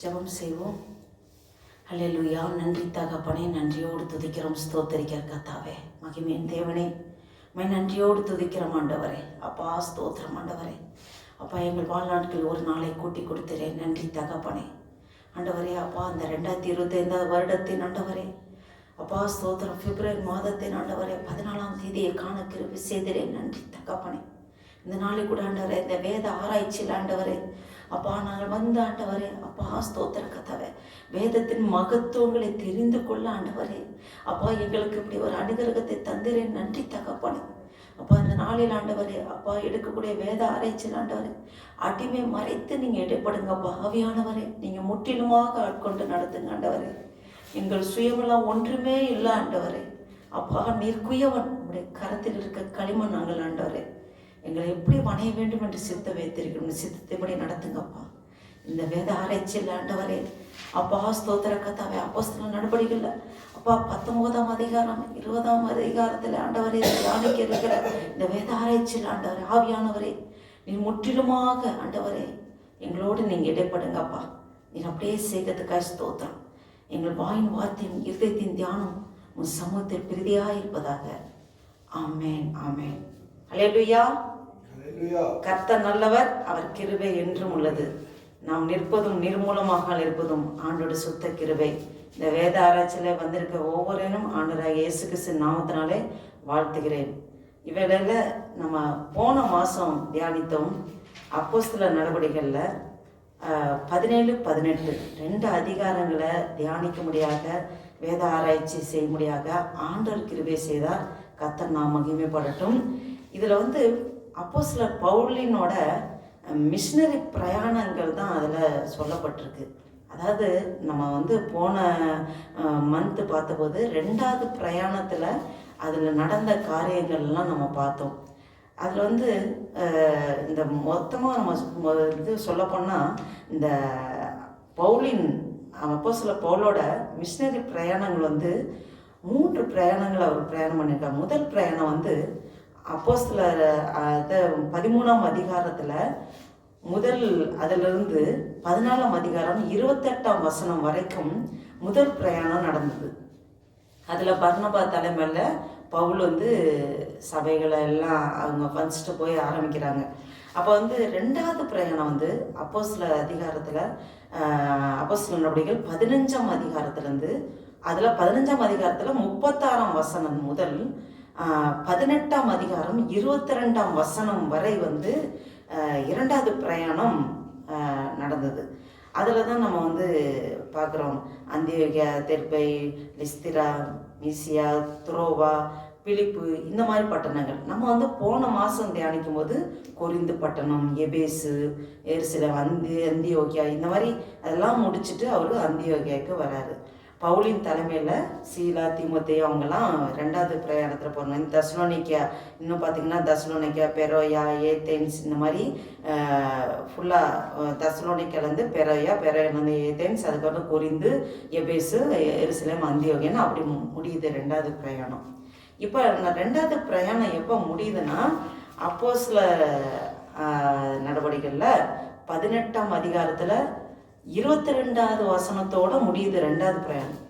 ஜெபம் செய்வோம். அல்லேலூயா. நன்றி தகப்பனே, நன்றியோடு துதிக்கிறோம், ஸ்தோத்தரிக்கிற கர்த்தாவே, மகிமையின் தேவனே, நன்றியோடு துதிக்கிறோம் ஆண்டவரே. அப்பா ஸ்தோத்திரம் ஆண்டவரே. அப்பா எங்கள் வாழ்நாட்கள் ஒரு நாளை கூட்டி கொடுத்துறேன். நன்றி தகப்பனே ஆண்டவரே. அப்பா அந்த 2025 வருடத்தின் ஆண்டவரே, அப்பா ஸ்தோத்திரம், பிப்ரவரி மாதத்தின் ஆண்டவரே 14ஆம் தேதியை காண கிருபை செய்திறேன். நன்றி தகப்பனே. இந்த நாளை கூட ஆண்டவரே, இந்த வேத ஆராய்ச்சியில் ஆண்டவரே, அப்பா நாங்கள் வந்து ஆண்டவரே, அப்பா ஸ்தோத்திர கர்த்தாவே, வேதத்தின் மகத்துவங்களை தெரிந்து கொள்ள ஆண்டவரே, அப்பா எங்களுக்கு இப்படி ஒரு அனுகிரகத்தை தந்திரேன். நன்றி தகப்பனே. அப்பா இந்த நாளில் ஆண்டவரே, அப்பா எடுக்கக்கூடிய வேத ஆராய்ச்சியில் ஆண்டவரே, அடிமை மறைத்து நீங்கள் இடைப்படுங்கப்பா. ஆவியானவரே, நீங்கள் முற்றிலுமாக ஆட்கொண்டு நடத்துங்க ஆண்டவரே. எங்கள் சுயமெல்லாம் ஒன்றுமே இல்லை ஆண்டவரே. அப்பா நீர் குயவன், உங்களுடைய கரத்தில் இருக்க களிமண் நாங்கள் ஆண்டவரே. எங்களை எப்படி வணைய வேண்டும் என்று சித்த வைத்திருக்கணும், சித்தத்தைப்படி நடத்துங்கப்பா. இந்த வேத ஆராய்ச்சியில் ஆண்டவரே, அப்பா ஸ்தோத்திர கர்த்தாவே, அப்போஸ்தலர் நடபடிகள் அப்பா 19ஆம் அதிகாரம் 20ஆம் அதிகாரத்தில் ஆண்டவரே தியானிக்க இருக்கிற இந்த வேத ஆராய்ச்சியில் ஆண்டவரே, ஆவியானவரே நீ முற்றிலுமாக ஆண்டவரே எங்களோடு நீங்கள் இடைப்படுங்கப்பா. நீ அப்படியே செய்கிறதுக்காக ஸ்தோத்திரம். எங்கள் வாயின் வார்த்தையும் இருதயத்தின் தியானம் உன் சமூகத்தில் பிரீதியாக இருப்பதாக. ஆமேன், ஆமேன். அல்லேலூயா. கர்த்தர் நல்லவர், அவர் கிருபை என்றும் உள்ளது. நாம் நிற்பதும் நிர்மூலமாக இருப்பதும் ஆண்டோட சுத்த கிருபை. இந்த வேத ஆராய்ச்சியில வந்திருக்க ஒவ்வொருவரும் ஆண்டவராக இயேசு கிறிஸ்து நாமத்தினாலே வாழ்த்துகிறேன். இவையில நம்ம போன மாதம் தியானித்தோம் அப்போஸ்தலர் நடவடிக்கைகளில் 17, 18 2 அதிகாரங்களை தியானிக்க முடியாத, வேத ஆராய்ச்சி செய்ய முடியாத ஆண்டவர் கிருபை செய்தார். கர்த்தர் நாம் மகிமைப்படட்டும். இதில் அப்போஸ்தலர் பவுலினோட மிஷினரி பிரயாணங்கள் தான் அதில் சொல்லப்பட்டிருக்கு. அதாவது நம்ம போன மந்த்து பார்த்தபோது 2வது பிரயாணத்தில் அதில் நடந்த காரியங்கள்லாம் நம்ம பார்த்தோம். அதில் இந்த மொத்தமாக நம்ம சொல்லப்போனால் இந்த பவுலின் அப்போஸ்தலர் பவுலோட மிஷினரி பிரயாணங்கள் 3 பிரயாணங்கள் அவர் பிரயாணம் பண்ணியிருக்கார். முதல் பிரயாணம் அப்போஸ்தலர் 13ஆம் அதிகாரத்தில் அதிலிருந்து 14ஆம் அதிகாரம் 28ஆம் வசனம் வரைக்கும் முதல் பிரயாணம் நடந்தது. அதில் பர்னபா தலைமையில் பவுல் சபைகளை எல்லாம் அவங்க ஃபர்ஸ்ட்டு போய் ஆரம்பிக்கிறாங்க. அப்போ 2வது பிரயாணம் அப்போஸ்தலர் அதிகாரத்தில் அப்போஸ்தலர் நடவடிக்கைகள் 15ஆம் அதிகாரத்துலேருந்து அதில் 15ஆம் அதிகாரத்தில் 36ஆம் வசனம் முதல் 18ஆம் அதிகாரம் 22ஆம் வசனம் வரை 2வது பிரயாணம் நடந்தது. அதில் தான் நம்ம பார்க்குறோம். அந்தியோகியா, தெர்பை, லிஸ்திரா, மீசியா, துரோவா, பிலிப்பு, இந்த மாதிரி பட்டணங்கள். நம்ம போன மாதம் தியானிக்கும் போது கொரிந்து பட்டணம், எபேசு, எருசலேம், அந்தியோகியா, இந்த மாதிரி அதெல்லாம் முடிச்சுட்டு அவர் அந்தியோகியாவுக்கு வராரு. பவுலின் தலைமையில் சீலா, தீமோத்தேயு அவங்கெல்லாம் 2வது பிரயாணத்தில் போகிறாங்க. தெசலோனிக்கா, இன்னும் பார்த்திங்கன்னா தெசலோனிக்கா, பெரோயா, ஏத்தேன்ஸ், இந்த மாதிரி ஃபுல்லாக தெசலோனிக்காலேருந்து பெரோயாலேருந்து ஏத்தேன்ஸ், அதுக்கப்புறம் கொரிந்து, எபேசு, எருசலேம், அந்தியோகியான்னு அப்படி முடியுது 2வது பிரயாணம். இப்போ 2வது பிரயாணம் எப்போ முடியுதுன்னா அப்போஸ்தலர் நடவடிக்கைகளில் 18ஆம் அதிகாரத்தில் 22ஆவது வசனத்தோடு முடியுது 2வது பிரயாணம்.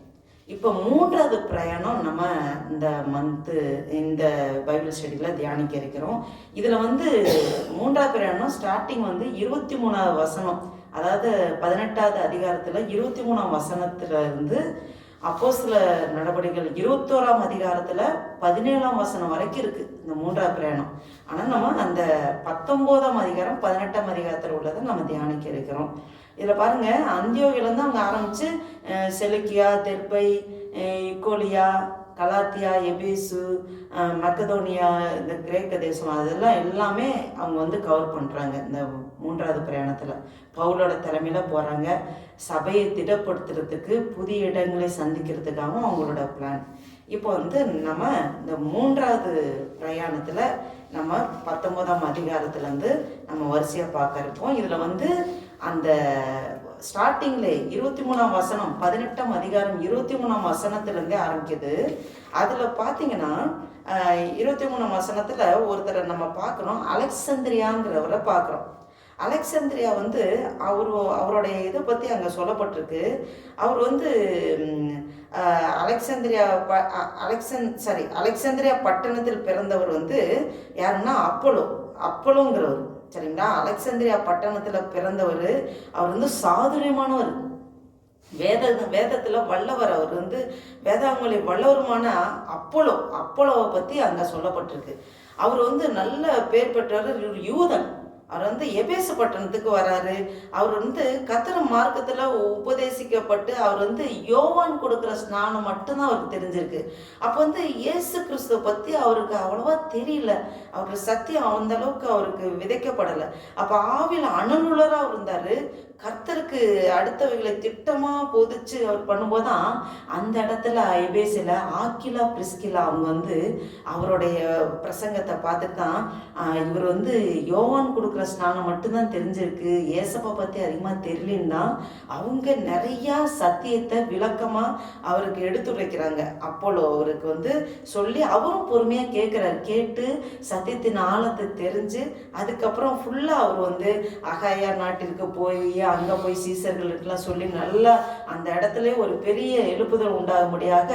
இப்போ 3வது பிரயாணம் நம்ம இந்த மந்த்து இந்த பைபிள் ஸ்டடியில் தியானிக்க இருக்கிறோம். இதில் 3வது பிரயாணம் ஸ்டார்டிங் 23ஆவது வசனம், அதாவது 18ஆவது அதிகாரத்தில் 23ஆம் வசனத்திலிருந்து அப்போஸ்தலர் நடவடிக்கைகள் 21ஆம் அதிகாரத்தில் 17ஆம் வசனம் வரைக்கும் இருக்குது இந்த 3வது பிரயாணம். ஆனால் நம்ம அந்த 19ஆம் அதிகாரம் 18ஆம் அதிகாரத்தில் உள்ளதை நம்ம தியானிக்க இருக்கிறோம். இதில் பாருங்கள், அந்தியோகிலேருந்து அவங்க ஆரம்பித்து செலுக்கியா, தெர்பை, இக்கோலியா, கலாத்தியா, எபேசு, மக்கதோனியா, இந்த கிரேக்க தேசம், அதெல்லாம் எல்லாமே அவங்க கவர் பண்ணுறாங்க. இந்த 3வது பிரயாணத்தில் பவுலோட தலைமையில் போகிறாங்க. சபையை திடப்படுத்துறதுக்கு, புதிய இடங்களை சந்திக்கிறதுக்காகவும் அவங்களோட பிளான். இப்போ நம்ம இந்த 3வது பிரயாணத்தில் நம்ம 19ஆம் அதிகாரத்துலேருந்து நம்ம வரிசையாக பார்க்க இருப்போம். இதில் அந்த ஸ்டார்டிங்கில் 23ஆம் வசனம், 18ஆம் அதிகாரம் 23ஆம் வசனத்துலேருந்தே ஆரம்பிக்குது. அதில் பார்த்தீங்கன்னா 23ஆம் வசனத்தில் ஒருத்தரை நம்ம பார்க்குறோம், அலெக்சாந்திரியாங்கிறவரை பார்க்குறோம். அலெக்சாந்திரியா வந்து அவருடைய இதை பற்றி அங்கே சொல்லப்பட்டிருக்கு. அவர் வந்து அலெக்சாந்திரியா பட்டணத்தில் பிறந்தவர் வந்து யாருன்னா அப்போலோங்கிறவர். சரிங்களா? அலெக்சாந்திரியா பட்டணத்தில் பிறந்தவர். அவர் வந்து சாதுரியமானவர், வேதத்தில் வல்லவர். அவர் வந்து வேதாங்கமொழி வல்லவருமான அப்போலோவை பற்றி அங்கே சொல்லப்பட்டிருக்கு. அவர் வந்து நல்ல பேர் பெற்றவர், யூதன். அவர் வந்து எபேசு பட்டணத்துக்கு வராரு. அவர் வந்து கர்த்தர் மார்க்கத்தில் உபதேசிக்கப்பட்டு அவர் வந்து யோவான் கொடுக்குற ஸ்நானம் மட்டும்தான் அவருக்கு தெரிஞ்சிருக்கு. அப்போ வந்து இயேசு கிறிஸ்துவை பற்றி அவருக்கு அவ்வளவா தெரியல. அவருக்கு சத்தியம் அந்த அளவுக்கு அவருக்கு விதைக்கப்படலை. அப்போ ஆவியில் அனலுள்ளராக இருந்தார். கர்த்தருக்கு அடுத்தவைகளை திட்டமாக போதிச்சு அவர் பண்ணும்போதுதான் அந்த இடத்துல எபேசில் ஆக்கிலா பிரிஸ்கிலா அவங்க வந்து அவருடைய பிரசங்கத்தை பார்த்துட்டு தான் இவர் வந்து யோவான் கொடுக்குற ஸ்நானம் மட்டும்தான் தெரிஞ்சிருக்கு, ஏசப்பா பற்றி அதிகமாக தெரியலன்னா அவங்க நிறையா சத்தியத்தை விளக்கமாக அவருக்கு எடுத்துரைக்கிறாங்க. அப்போலோ அவருக்கு வந்து சொல்லி அவரும் பொறுமையாக கேட்குறாரு. கேட்டு சத்தியத்தின் ஆழத்தை தெரிஞ்சு அதுக்கப்புறம் ஃபுல்லாக அவர் வந்து அகாயா நாட்டிற்கு போய் அங்கே போய் சீசர்களுக்கெல்லாம் சொல்லி நல்லா அந்த இடத்துல ஒரு பெரிய எழுப்புதல் உண்டாகும்படியாக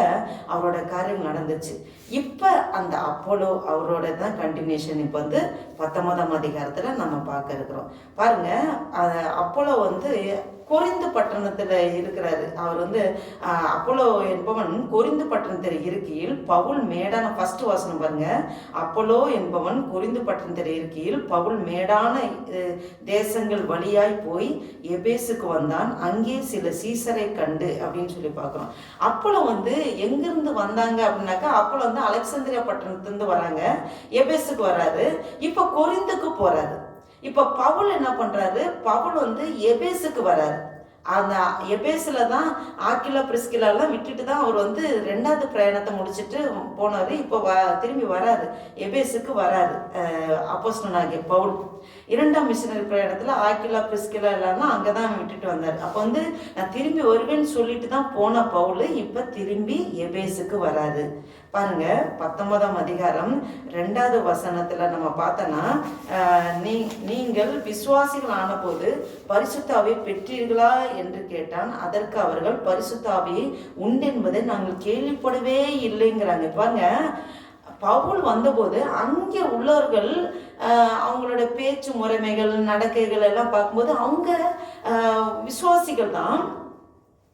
அவரோட காரியம் நடந்துச்சு. இப்போ அந்த அப்போலோ அவரோட தான் கண்டினியூஷன் இப்போ வந்து 19ஆம் அதிகாரத்தில் நம்ம பார்க்க இருக்கிறோம். பாருங்க, அப்போலோ வந்து கொரிந்து பட்டணத்தில் இருக்கிறாரு. அவர் வந்து அப்போலோ என்பவன் கொரிந்து பட்டணத்தில் இருக்கையில் பவுல் மேடான, ஃபர்ஸ்ட் வாசனம் பாருங்க, அப்போலோ என்பவன் கொரிந்து பட்டணத்தில் இருக்கையில் பவுல் மேடான தேசங்கள் வழியாய் போய் எபேசுக்கு வந்தான், அங்கே சில சீசரை கண்டு அப்படின்னு சொல்லி பார்க்குறோம். அப்போலோ வந்து எங்கிருந்து வந்தாங்க அப்படின்னாக்கா, அப்போலோ வந்து அலெக்சாந்திரியா பட்டணத்துலேருந்து வராங்க, எபேசுக்கு வராரு, இப்போ கொரிந்துக்கு போறாரு. இப்போ பவுல் என்ன பண்றாரு, பவுல் வந்து எபேசுக்கு வராரு. அந்த எபேஸ்ல தான் ஆக்கிலா பிரிஸ்கிலாலாம் விட்டுட்டு தான் அவர் வந்து 2வது பிரயாணத்தை முடிச்சுட்டு போனார். இப்போ திரும்பி வராரு, எபேசுக்கு வராரு. அப்போஸ்தலனாகிய பவுல் 2ஆம் மிஷனரி பிரயாணத்தில் ஆக்கிலா பிரிஸ்கிலா எல்லாம் அங்கே தான் விட்டுட்டு வந்தார். அப்போ வந்து நான் திரும்பி வருவேன்னு சொல்லிட்டு தான் போன பவுல் இப்போ திரும்பி எபேசுக்கு வராரு. பாருங்க, 19ஆம் அதிகாரம் 2வது வசனத்தில் நம்ம பார்த்தோன்னா, நீங்கள் விசுவாசிகள் ஆன போது பரிசுத்த ஆவியை பெற்றீர்களா என்று கேட்டான். அதற்கு அவர்கள் பரிசுத்த ஆவி உண்டென்பதை நாங்கள் கேள்விப்படவே இல்லைங்கிறாங்க. பாருங்க, பவுல் வந்தபோது அங்கே உள்ளவர்கள் அவங்களோட பேச்சு முறைமைகள் நடக்கைகள் எல்லாம் பார்க்கும்போது அவங்க விசுவாசிகள் தான்.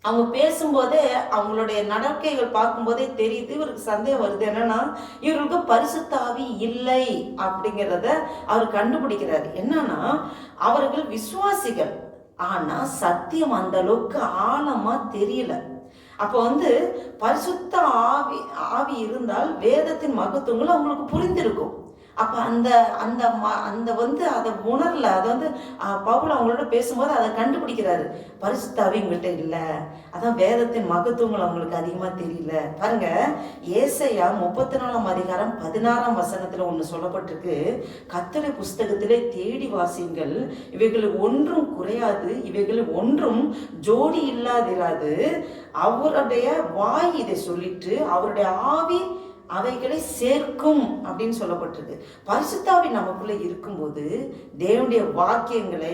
அவங்க பேசும்போதே அவங்களுடைய நடக்கைகள் பார்க்கும்போதே தெரியுது, இவருக்கு சந்தேகம் வருது. என்னன்னா, இவருக்கு பரிசுத்த ஆவி இல்லை அப்படிங்கிறத அவர் கண்டுபிடிக்கிறாரு. என்னன்னா, அவர்கள் விசுவாசிகள், ஆனா சத்தியம் அந்த அளவுக்கு ஆழமா தெரியல. அப்போ வந்து பரிசுத்த ஆவி இருந்தால் வேதத்தின் மகத்துவங்கள் அவங்களுக்கு புரிந்திருக்கும். அப்போ அந்த வந்து அதை உணரல. அதை வந்து பவுல் அவங்களோட பேசும்போது அதை கண்டுபிடிக்கிறாரு, பரிசுத்த ஆவி உங்கள்கிட்ட இல்லை, அதான் வேதத்தின் மகத்துவங்கள் அவங்களுக்கு அதிகமாக தெரியல. பாருங்க, ஏசாயா 34ஆம் அதிகாரம் 16ஆம் வசனத்தில் ஒன்று சொல்லப்பட்டிருக்கு, கர்த்தருடைய புஸ்தகத்திலே தேடி வாசியுங்கள், இவைகளுக்கு ஒன்றும் குறையாது, இவைகள் ஒன்றும் ஜோடி இல்லாதிராது, அவருடைய வாய் இதை சொல்லிட்டு அவருடைய ஆவி அவைகளை சேர்க்கும் அப்படின்னு சொல்லப்பட்டிருக்கு. பரிசுத்த ஆவி நமக்குள்ள இருக்கும்போது தேவனுடைய வாக்கியங்களை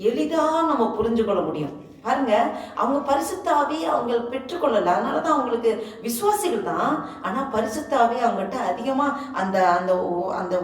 எளிதாக நம்ம புரிஞ்சு கொள்ள முடியும். பாருங்க, அவங்க பரிசுத்த ஆவி அவங்க பெற்றுக்கொள்ளல, அதனாலதான் அவங்களுக்கு விசுவாசிகள் தான், ஆனா பரிசுத்த ஆவி அவங்ககிட்ட அதிகமா அந்த அந்த அந்த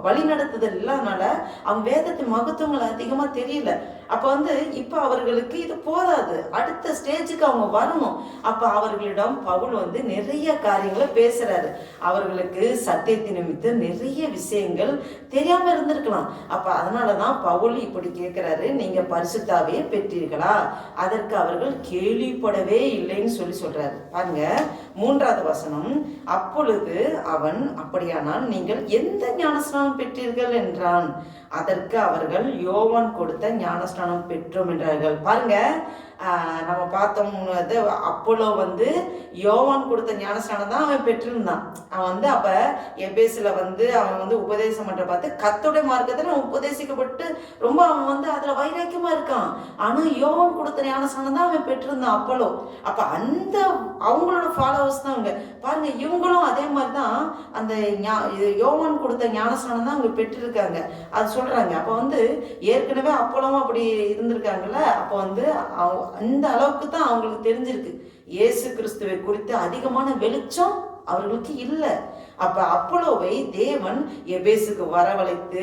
வழி நடத்துதல் இல்லாதனால அவங்க வேதத்தின் மகத்துவங்கள் அதிகமா தெரியல. அப்ப வந்து இப்ப அவர்களுக்கு இது போதாது, அடுத்த ஸ்டேஜுக்கு அவங்க வரணும். அப்ப அவர்களிடம் பவுல் வந்து நிறைய காரியங்களை பேசுறாரு. அவர்களுக்கு சத்தியத்தின் நிமித்தம் நிறைய விஷயங்கள் தெரியாம இருந்திருக்கலாம். அப்ப அதனாலதான் பவுல் இப்படி கேட்கிறாரு, நீங்க பரிசுத்த ஆவியை பெற்றீர்களா? அதற்கு அவர்கள் கேள்விப்படவே இல்லைன்னு சொல்றாரு. பாருங்க, 3வது வசனம், அப்பொழுது அவன், அப்படியானால் நீங்கள் எந்த ஞானஸ்நானம் பெற்றீர்கள் என்றான். அதற்கு அவர்கள் யோவான் கொடுத்த ஞானஸ்நானம் பெற்றோம் என்றார்கள். பாருங்க, நம்ம பார்த்தோம். அப்போலோ வந்து யோவான் கொடுத்த ஞானஸ்நானம் தான் அவன் பெற்றிருந்தான். அவன் வந்து அப்போ எபேசில் வந்து அவன் வந்து உபதேசம் பண்ணுற பார்த்து கர்த்தருடைய மார்க்கத்தில் அவன் உபதேசிக்கப்பட்டு ரொம்ப அவன் வந்து அதில் வைராக்கியமாக இருக்கான். ஆனால் யோவான் கொடுத்த ஞானஸ்நானம் தான் அவன் பெற்றிருந்தான் அப்போலோ. அப்போ அந்த அவங்களோட ஃபாலோவர்ஸ் தான் அவங்க பாருங்க. இவங்களும் அதே மாதிரி தான் அந்த யோவான் கொடுத்த ஞானஸ்நானம் தான் அவங்க பெற்றிருக்காங்க, அது சொல்கிறாங்க. அப்போ வந்து ஏற்கனவே அப்போலவும் அப்படி இருந்திருக்காங்கல்ல. அப்போ வந்து அந்த அளவுக்கு தான் அவங்களுக்கு தெரிஞ்சிருக்கு இயேசு கிறிஸ்துவை குறித்து அதிகமான வெளிச்சம் அவர்களுக்கு இல்லை. அப்ப அப்போலோவை தேவன் எபேசுக்கு வரவழைத்து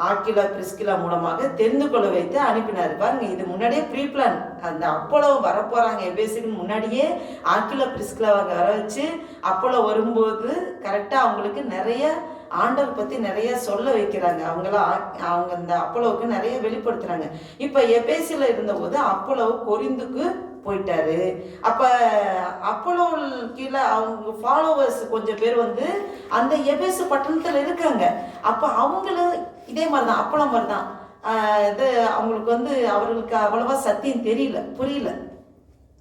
ஆக்கிலா பிரிஸ்கிலா மூலமாக தெரிந்து கொள்ள வைத்து அனுப்பினார். பாருங்க, இது முன்னாடியே ப்ரீ பிளான். அந்த அப்போலோ வரப்போறாங்க எபேசுக்கு முன்னாடியே ஆக்கிலா பிரிஸ்கிலாவை வர வச்சு அப்போலோ வரும்போது கரெக்டா அவங்களுக்கு நிறைய ஆண்டவர் பத்தி நிறைய சொல்ல வைக்கிறாங்க. அவங்க இந்த அப்போலோவுக்கு நிறைய வெளிப்படுத்துறாங்க. இப்ப எபேசில இருந்தபோது அப்போலோ கொரிந்துக்கு போயிட்டாரு. அப்ப அப்போலோ கீழே அவங்க ஃபாலோவர்ஸ் கொஞ்சம் பேர் வந்து அந்த எபேசு பட்டணத்துல இருக்காங்க. அப்ப அவங்களும் இதே மாதிரிதான், அப்போலோ மாதிரிதான். இது அவங்களுக்கு வந்து அவர்களுக்கு அவ்வளவா சத்தியம் புரியல.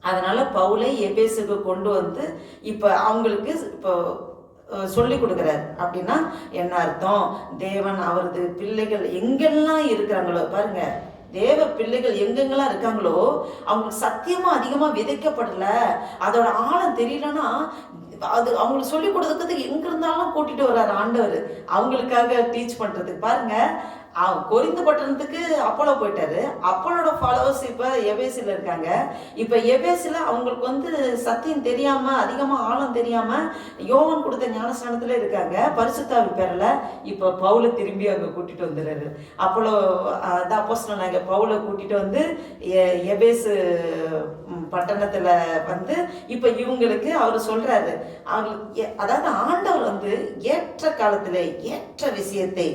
அதனால பவுலை எபேசுக்கு கொண்டு வந்து இப்ப அவங்களுக்கு இப்போ சொல்லி கொடுக்குறாரு. அப்படின்னா என்ன அர்த்தம்? தேவன் அவரது பிள்ளைகள் எங்கெல்லாம் இருக்கிறாங்களோ பாருங்க, தேவ பிள்ளைகள் எங்கெங்கெல்லாம் இருக்காங்களோ அவங்களுக்கு சத்தியமா அதிகமா விதைக்கப்படல, அதோட ஆழம் தெரியலன்னா அது அவங்களுக்கு சொல்லி கொடுக்கறதுக்கு எங்க இருந்தாலும் கூட்டிட்டு வர்றாரு ஆண்டவர் அவங்களுக்காக டீச் பண்றதுக்கு. பாருங்க, கொரிந்து பட்டணத்துக்கு அப்போலோ போயிட்டாரு. அப்போலோட ஃபாலோவர்ஸ் இப்ப எபேசில இருக்காங்க. இப்ப எபேசில அவங்களுக்கு வந்து சத்தியம் தெரியாம அதிகமா ஆழம் தெரியாம யோவான் கொடுத்த ஞானஸ்நானத்துல இருக்காங்க, பரிசுத்தாவி பெறல. இப்ப பவுலை திரும்பி அங்க கூட்டிட்டு வந்துடுறாரு. அப்போலோ அப்போஸ்தலனாகிய பவுலை கூட்டிட்டு வந்து எபேசு பட்டணத்துல வந்து இப்ப இவங்களுக்கு அவர் சொல்றாரு, அவங்களுக்கு அதாவது ஆண்டவர் வந்து ஏற்ற காலத்துல ஏற்ற விஷயத்தை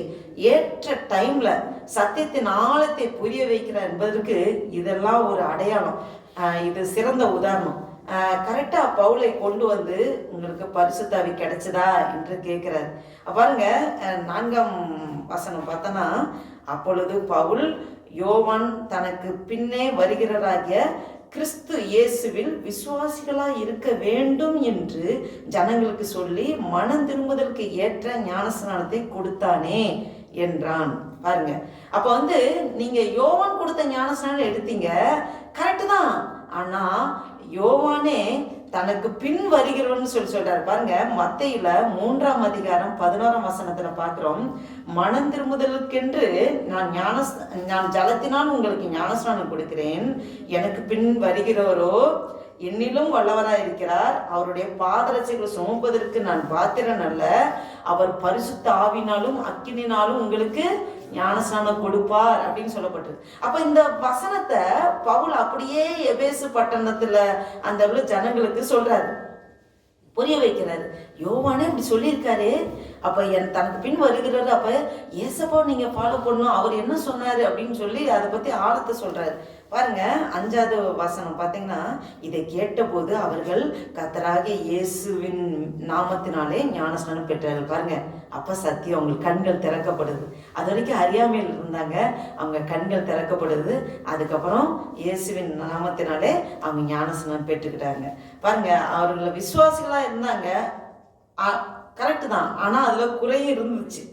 ஏற்ற டைம்ல சத்தியத்தின் ஆழத்தை புரிய வைக்கிறார் என்பதற்கு இதெல்லாம் ஒரு அடையாளம். இது சிறந்த உதாரணம். கரெக்டா பவுலை கொண்டு வந்து உங்களுக்கு பரிசுத்தாவி கிடைச்சதா என்று கேட்கிறார். பாருங்க, 4ஆம் வசனம் பார்த்தோன்னா, அப்பொழுது பவுல் யோவான் தனக்கு பின்னே வருகிறவராகிய கிறிஸ்து இயேசுவில் விசுவாசிகளாய் இருக்க வேண்டும் என்று ஜனங்களுக்கு சொல்லி மனம் திரும்புதலுக்கு ஏற்ற ஞானஸ்நானத்தை கொடுத்தானே என்றான். பாருங்க, அப்ப வந்து நீங்க யோவான் கொடுத்த ஞானஸ்நானம் எடுத்தீங்க, கரெக்டு தான். ஆனா யோவானே தனக்கு பின் வருகிறவன்னு சொல்றாரு. பாருங்க, மத்தேயுல 3ஆம் அதிகாரம் 11ஆம் வசனத்துல பாக்குறோம், மனம் திரும்புதலுக்கென்று நான் ஜலத்தினால் உங்களுக்கு ஞானஸ்நானம் கொடுக்கிறேன், எனக்கு பின் வருகிறவரோ என்னிலும் வல்லவராய் இருக்கிறார், அவருடைய பாதரட்சைகளை சுமப்பதற்கு நான் பாத்திரன் அல்ல, அவர் பரிசுத்த ஆவினாலும் அக்கினினாலும் உங்களுக்கு ஞானஸ்நானம் கொடுப்பார் அப்படின்னு சொல்லப்பட்டிருக்கு. அப்ப இந்த வசனத்தை பவுல் அப்படியே எபேசு பட்டணத்துல அந்த ஜனங்களுக்கு சொல்றாரு, புரிய வைக்கிறாரு. யோவானே இப்படி சொல்லியிருக்காரு, அப்ப தனக்கு பின் வருகிறாரு, அப்ப ஏசப்பா நீங்க ஃபாலோ பண்ணணும், அவர் என்ன சொன்னாரு அப்படின்னு சொல்லி அதை பத்தி ஆழத்தை சொல்றாரு. பாருங்க, 5ஆவது வசனம் பார்த்தீங்கன்னா, இதை கேட்டபோது அவர்கள் கர்த்தராகிய இயேசுவின் நாமத்தினாலே ஞானஸ்நானம் பெற்றார்கள். பாருங்க, அப்ப சத்தியம் அவங்களுக்கு கண்கள் திறக்கப்படுது. அது வரைக்கும் அறியாமையில் இருந்தாங்க, அவங்க கண்கள் திறக்கப்படுது. அதுக்கப்புறம் இயேசுவின் நாமத்தினாலே அவங்க ஞானஸ்நானம் பெற்றுக்கிட்டாங்க. பாருங்க, அவர்கள் விசுவாசிகளா இருந்தாங்க, கரெக்டு தான். ஆனா அதுல குறையும் இருந்துச்சு.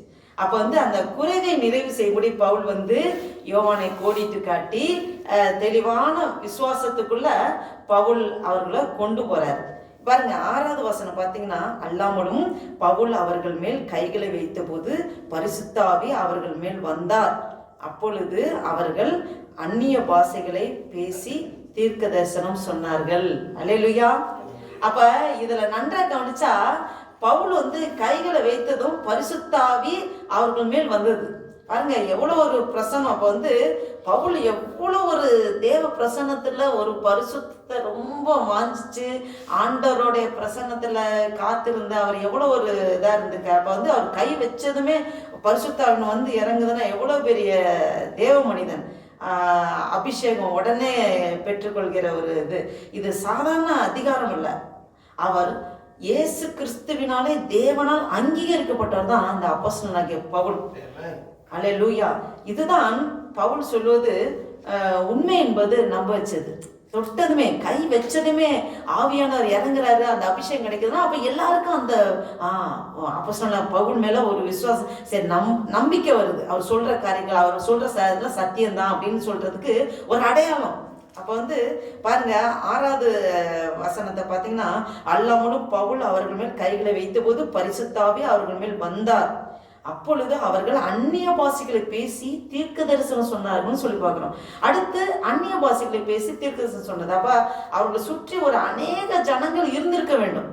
அப்ப வந்து அந்த குறைவை நிறைவு செய்யும்படி பவுல் வந்து யோவானை கோடிட்டு காட்டி தெளிவான விசுவாசத்துக்குள்ள பவுல் அவர்களை கொண்டு போறாரு. பாருங்க, 6ஆவது வசனம் பார்த்தீங்கன்னா, அல்லாமலும் பவுல் அவர்கள் மேல் கைகளை வைத்த போது பரிசுத்த ஆவி அவர்கள் மேல் வந்தார், அப்பொழுது அவர்கள் அந்நிய பாஷைகளை பேசி தீர்க்க தரிசனம் சொன்னார்கள். அல்லேலூயா. அப்ப இதுல நன்றா கவனிச்சா, பவுல் வந்து கைகளை வைத்ததும் பரிசுத்த ஆவி அவர்கள் மேல் வந்தது. பாருங்க, எவ்வளவு ஒரு பிரசன்னம். அப்ப வந்து பவுல் எவ்வளவு ஒரு தேவ பிரசன்னத்துல ஒரு பரிசுத்த ரொம்ப வாஞ்சிச்சு ஆண்டவருடைய பிரசன்னத்துல காத்திருந்த அவர் எவ்வளவு ஒரு இதா இருந்திருக்க. அப்ப வந்து அவர் கை வச்சதுமே பரிசுத்தாவின் வந்து இறங்குதுன்னா எவ்வளவு பெரிய தேவ மனிதன். அபிஷேகம் உடனே பெற்றுக்கொள்கிற ஒரு இது சாதாரண அதிகாரம் இல்லை. அவர் இயேசு கிறிஸ்துவினாலே தேவனால் அங்கீகரிக்கப்பட்டவர் தான் அந்த அப்போஸ்தலனாகிய பவுல். அல்லேலூயா. இதுதான் பவுல் சொல்வது உண்மை என்பது நம்ப வச்சது. தொட்டதுமே, கை வச்சதுமே ஆவியானவர் இறங்குறாரு, அந்த அபிஷேகம் கிடைக்குதுன்னா அப்ப எல்லாருக்கும் அந்த அப்போஸ்தலனாகிய பவுல் மேல ஒரு விசுவாசம், சரி நம்பிக்கை வருது. அவர் சொல்ற காரியங்கள், அவர் சொல்ற சத்தியம்தான் அப்படின்னு சொல்றதுக்கு ஒரு அடையாளம். அப்ப பாருங்க 6வது வசனத்தை பார்த்தீங்கன்னா, அல்லாமலும் பவுல் அவர்கள் மேல் கைகளை வைத்த போது பரிசுத்த ஆவி அவர்கள் மேல் வந்தார். அப்பொழுது அவர்கள் அந்நிய பாஷைகளை பேசி தீர்க்க தரிசனம் சொன்னார்கள் சொல்லி பார்க்கிறோம். அடுத்து அந்நிய பாஷைகளை பேசி தீர்க்க தரிசனம் சொன்னது. அப்ப அவர்களை சுற்றி ஒரு அநேக ஜனங்கள் இருந்திருக்க வேண்டும்.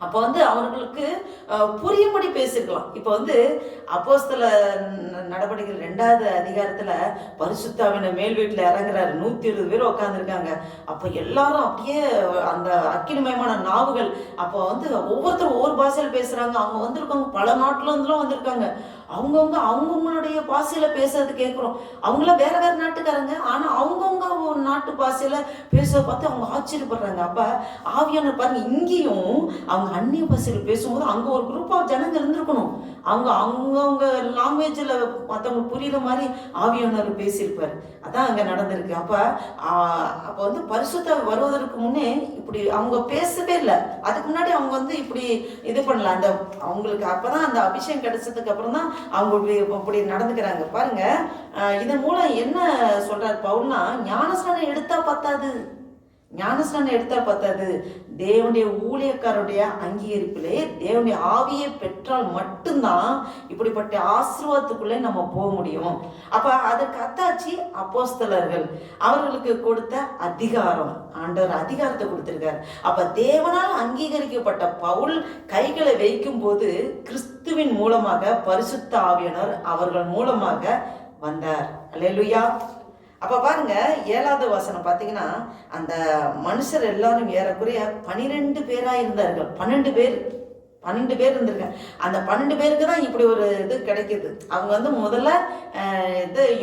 அப்போ அவர்களுக்கு புரியும்படி பேசிருக்கலாம். இப்போ அப்போஸ்தல நடவடிக்கைகள் 2வது அதிகாரத்துல பரிசுத்த ஆவியானவர் மேல் வீட்டுல இறங்குறாரு. 120 பேர் உட்காந்துருக்காங்க. அப்போ எல்லாரும் அப்படியே அந்த அக்கினிமயமான நாவுகள். அப்போ ஒவ்வொருத்தரும் ஒவ்வொரு பாஷையில பேசுறாங்க. அவங்க வந்திருக்காங்க, பல நாட்டுல இருந்துலாம் வந்திருக்காங்க. அவங்கவுங்களுடைய பாஷையில பேசுறது கேட்குறோம். அவங்களாம் வேற வேற நாட்டுக்காரங்க, ஆனா அவங்கவுங்க ஒரு நாட்டு பாஷையில பேசுறத பார்த்து அவங்க ஆச்சரியப்படுறாங்க. அப்ப ஆவியானவர் பாருங்க, இங்கேயும் அவங்க அந்நிய பாஷையில பேசும்போது அங்க ஒரு குரூப் ஆஃப் ஜனங்க இருந்திருக்கணும். அவங்கவுங்க லாங்குவேஜ்ல மற்றவங்க புரியுற மாதிரி ஆவியானவர் பேசியிருப்பார். அதான் அங்க நடந்திருக்கு. அப்ப பரிசுத்த வருவதற்கு முன்னே இப்படி அவங்க பேசவே இல்லை. அதுக்கு முன்னாடி அவங்க இப்படி இது பண்ணல. அந்த அவங்களுக்கு அப்பதான் அந்த அபிஷேகம் கிடைச்சதுக்கு அப்புறம் தான் அவங்க இப்படி நடந்துக்கிறாங்க. பாருங்க, இதன் மூலம் என்ன சொல்றாரு பவுல்னா, ஞானஸ்நானம் எடுத்தா பத்தாது. ஞானஸ்நானம் எடுத்தா பத்தாது. தேவனுடைய ஊழியக்காரருடைய அங்கீகரிப்பிலே தேவனுடைய ஆவியை பெற்றால் மட்டும்தான் இப்படிப்பட்ட ஆசீர்வாதத்துக்குள்ளே நம்ம போக முடியும். அப்ப அதற்கு அத்தாச்சி அப்போஸ்தலர்கள் அவர்களுக்கு கொடுத்த அதிகாரம். ஆண்டவர் அதிகாரத்தை கொடுத்திருக்காரு. அப்ப தேவனால் அங்கீகரிக்கப்பட்ட பவுல் கைகளை வைக்கும் போது கிறிஸ்துவின் மூலமாக பரிசுத்த ஆவியானவர் அவர்கள் மூலமாக வந்தார். அல்லேலூயா. அப்ப பாருங்க 7வது வசனம் பார்த்தீங்கன்னா, அந்த மனுஷர் எல்லாரும் ஏறக்குறைய 12 பேரா இருந்தார்கள். 12 பேர் இருந்திருக்காங்க. அந்த 12 பேருக்கு தான் இப்படி ஒரு இது கிடைக்குது. அவங்க முதல்ல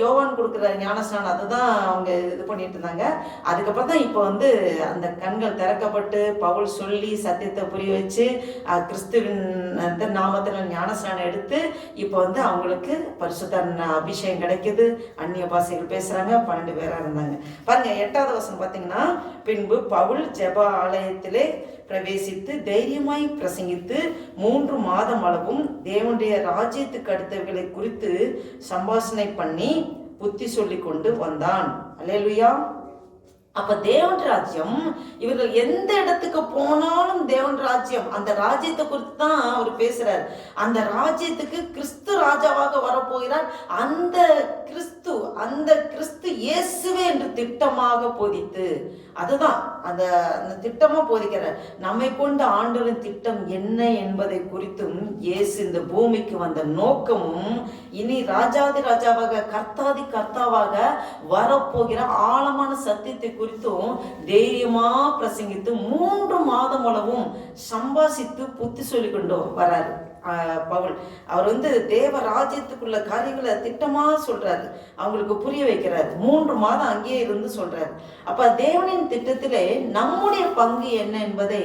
யோவான் கொடுக்குற ஞானஸ்நானம் அதுதான் அவங்க இது பண்ணிட்டு இருந்தாங்க. அதுக்கப்புறம் தான் இப்போ அந்த கண்கள் திறக்கப்பட்டு பவுல் சொல்லி சத்தியத்தை புரிய வச்சு கிறிஸ்துவின் நாமத்தில் ஞானஸ்நானம் எடுத்து இப்போ அவங்களுக்கு பரிசுத்த அபிஷேகம் கிடைக்குது. அந்நிய பாஷைகள் பேசுறாங்க. 12 பேரா இருந்தாங்க. பாருங்க 8வது வசனம் பார்த்தீங்கன்னா, பின்பு பவுல் ஜெப ஆலயத்திலே பிரவேசித்து தைரியமாய் பிரசங்கித்து 3 மாதம் அளவும் தேவனுடைய ராஜ்யத்துக்கு அடுத்தவர்களை குறித்து சம்பாஷணை பண்ணி புத்தி சொல்லி கொண்டு வந்தான். அல்லேலூயா. அப்ப தேவன் ராஜ்யம், இவர்கள் எந்த இடத்துக்கு போனாலும் தேவன் ராஜ்யம், அந்த ராஜ்யத்தை குறித்து தான் அவர் பேசுறார். அந்த ராஜ்யத்துக்கு கிறிஸ்து ராஜாவாக வரப்போகிறார். அந்த கிறிஸ்து இயேசுவே என்று திட்டமாக போதித்து, அதுதான் அந்த திட்டமா போதிக்கிறார். நம்மை கொண்ட ஆண்டவரின் திட்டம் என்ன என்பதை குறித்தும் இயேசு இந்த பூமிக்கு வந்த நோக்கமும் இனி ராஜாதி ராஜாவாக கர்த்தாதி கர்த்தாவாக வரப்போகிற ஆழமான சத்தியத்தை குறித்தும் தைரியமா பிரசங்கித்து 3 மாதம் அளவும் சம்பாசித்து புத்தி சொல்லி கொண்டு வராரு பவுல். அவர் தேவ ராஜ்யத்துக்குள்ள காரியங்களை திட்டமா சொல்றாரு, அவங்களுக்கு புரிய வைக்கிறாரு. 3 மாதம் அங்கேயே இருந்து சொல்றாரு. அப்ப தேவனின் திட்டத்திலே நம்முடைய பங்கு என்ன என்பதை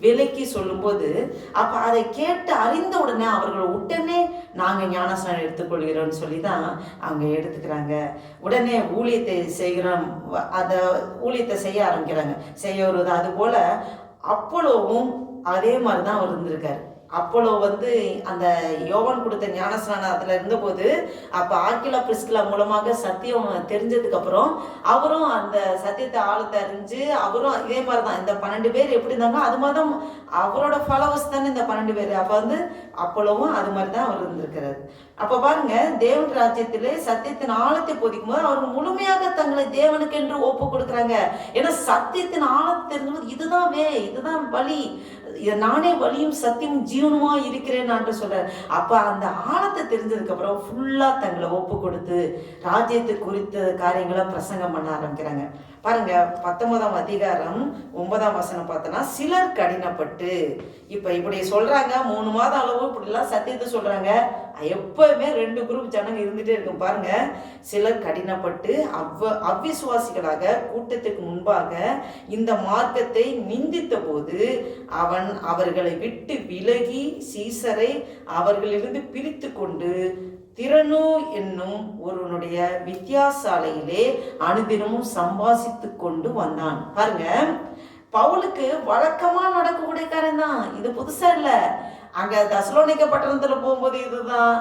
விலக்கி சொல்லும்போது, அப்ப அதை கேட்டு அறிந்த உடனே அவர்கள் உடனே நாங்க ஞானஸ்நானம் எடுத்துக்கொள்கிறோம்னு சொல்லிதான் அவங்க எடுத்துக்கிறாங்க. உடனே ஊழியத்தை செய்கிறோம், அதை ஊழியத்தை செய்ய ஆரம்பிக்கிறாங்க, செய்ய வருவது. அது போல அப்போலோவும் அதே மாதிரிதான் அவர் இருந்திருக்காரு. அப்போலோ அந்த யோவான் கொடுத்த ஞானஸ்நானம் அதுல இருந்தபோது, அப்ப ஆக்கிலா பிரிஸ்கிலா மூலமாக சத்தியம் தெரிஞ்சதுக்கு அப்புறம் அவரும் அந்த சத்தியத்தை ஆழத்தை அறிஞ்சு அவரும் இதே மாதிரிதான். இந்த 12 பேர் எப்படி இருந்தாங்க அது மாதிரி அவரோட ஃபாலோவர்ஸ் தானே இந்த 12 பேர். அப்ப அப்போலோவும் அது மாதிரிதான் அவர் இருந்திருக்கிறாரு. அப்ப பாருங்க, தேவன் ராஜ்யத்திலே சத்தியத்தின் ஆழத்தை போதிக்கும் போது அவர்கள் முழுமையாக தங்களை தேவனுக்கு என்று ஒப்பு கொடுக்குறாங்க. ஏன்னா சத்தியத்தின் ஆழத்தை தெரிஞ்சு இதுதான் வழி, நானே வழியும் சத்தியம் ஜீவனுமா இருக்கிறேன் சொல்றாரு. அப்ப அந்த ஆழத்தை தெரிஞ்சதுக்கு அப்புறம் ஃபுல்லா தங்களை ஒப்பு கொடுத்து ராஜ்யத்தை குறித்த காரியங்களை பிரசங்கம் பண்ண ஆரம்பிக்கிறாங்க. பாருங்க 19ஆம் அதிகாரம் 9ஆம் வசனம் பார்த்தோன்னா, சிலர் கடினப்பட்டு இப்படி சொல்றாங்க. 3 மாதம் அளவு இப்படிலாம் சத்தியத்தை சொல்றாங்க. எப்பவுமே 2 குரூப் ஜனங்க இருந்துட்டே இருக்கும். பாருங்க, சிலர் கடினப்பட்டு அவ்விசுவாசிகளாக கூட்டத்துக்கு முன்பாக இந்த மார்க்கத்தை நிந்தித்த போது அவன் அவர்களை விட்டு விலகி சீசரை அவர்களிலிருந்து பிரித்து கொண்டு திறனு என்னும் ஒருவனுடைய வித்தியாசாலையிலே அனுதினமும் சம்பாசித்து கொண்டு வந்தான். பாருங்க, பவுலுக்கு வழக்கமா நடக்கக்கூடிய காரியம் தான் இது, புதுசா இல்ல. அங்க தசலோனிக்க பட்டணத்துல போகும்போது இதுதான்,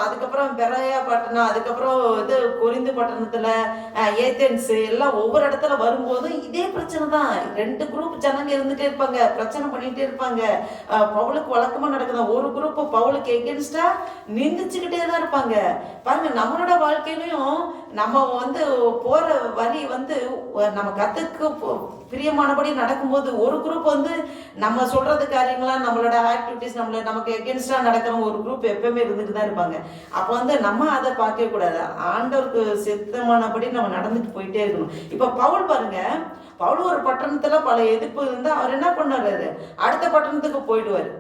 அதுக்கப்புறம் பெராயா பட்டணம், அதுக்கப்புறம் இது கொரிந்து பட்டணத்துல ஏதென்ஸ் எல்லாம் ஒவ்வொரு இடத்துல வரும்போதும் இதே பிரச்சனை தான். 2 குரூப் ஜனங்க இருந்துட்டே இருப்பாங்க, பிரச்சனை பண்ணிட்டே இருப்பாங்க. பவுலுக்கு வழக்கமா நடக்குதான். ஒரு குரூப் பவுலுக்கு எகென்ஸ்டா நிந்திச்சுக்கிட்டே தான் இருப்பாங்க. பாருங்க, நம்மளோட வாழ்க்கையிலையும் நம்ம போற வழி நம்ம கத்துக்கு பிரியமானபடி நடக்கும்போது ஒரு குரூப் நம்ம சொல்றது காரியங்களா, நம்மளோட ஆக்டிவிட்டிஸ் நமக்கு எகென்ஸ்டா நடக்கிற ஒரு குரூப் எப்பவுமே இருந்துட்டு தான் இருப்பாங்க. அப்போ நம்ம அதை பார்க்கவே கூடாது. ஆண்டவருக்கு சித்தமானபடி நம்ம நடந்துட்டு போயிட்டே இருக்கணும். இப்ப பவுல் பாருங்க, பவுல் ஒரு பட்டணத்துல பல எதிர்ப்பு இருந்தா அவர் என்ன பண்ணாரு, அடுத்த பட்டணத்துக்கு போயிடுவாரு.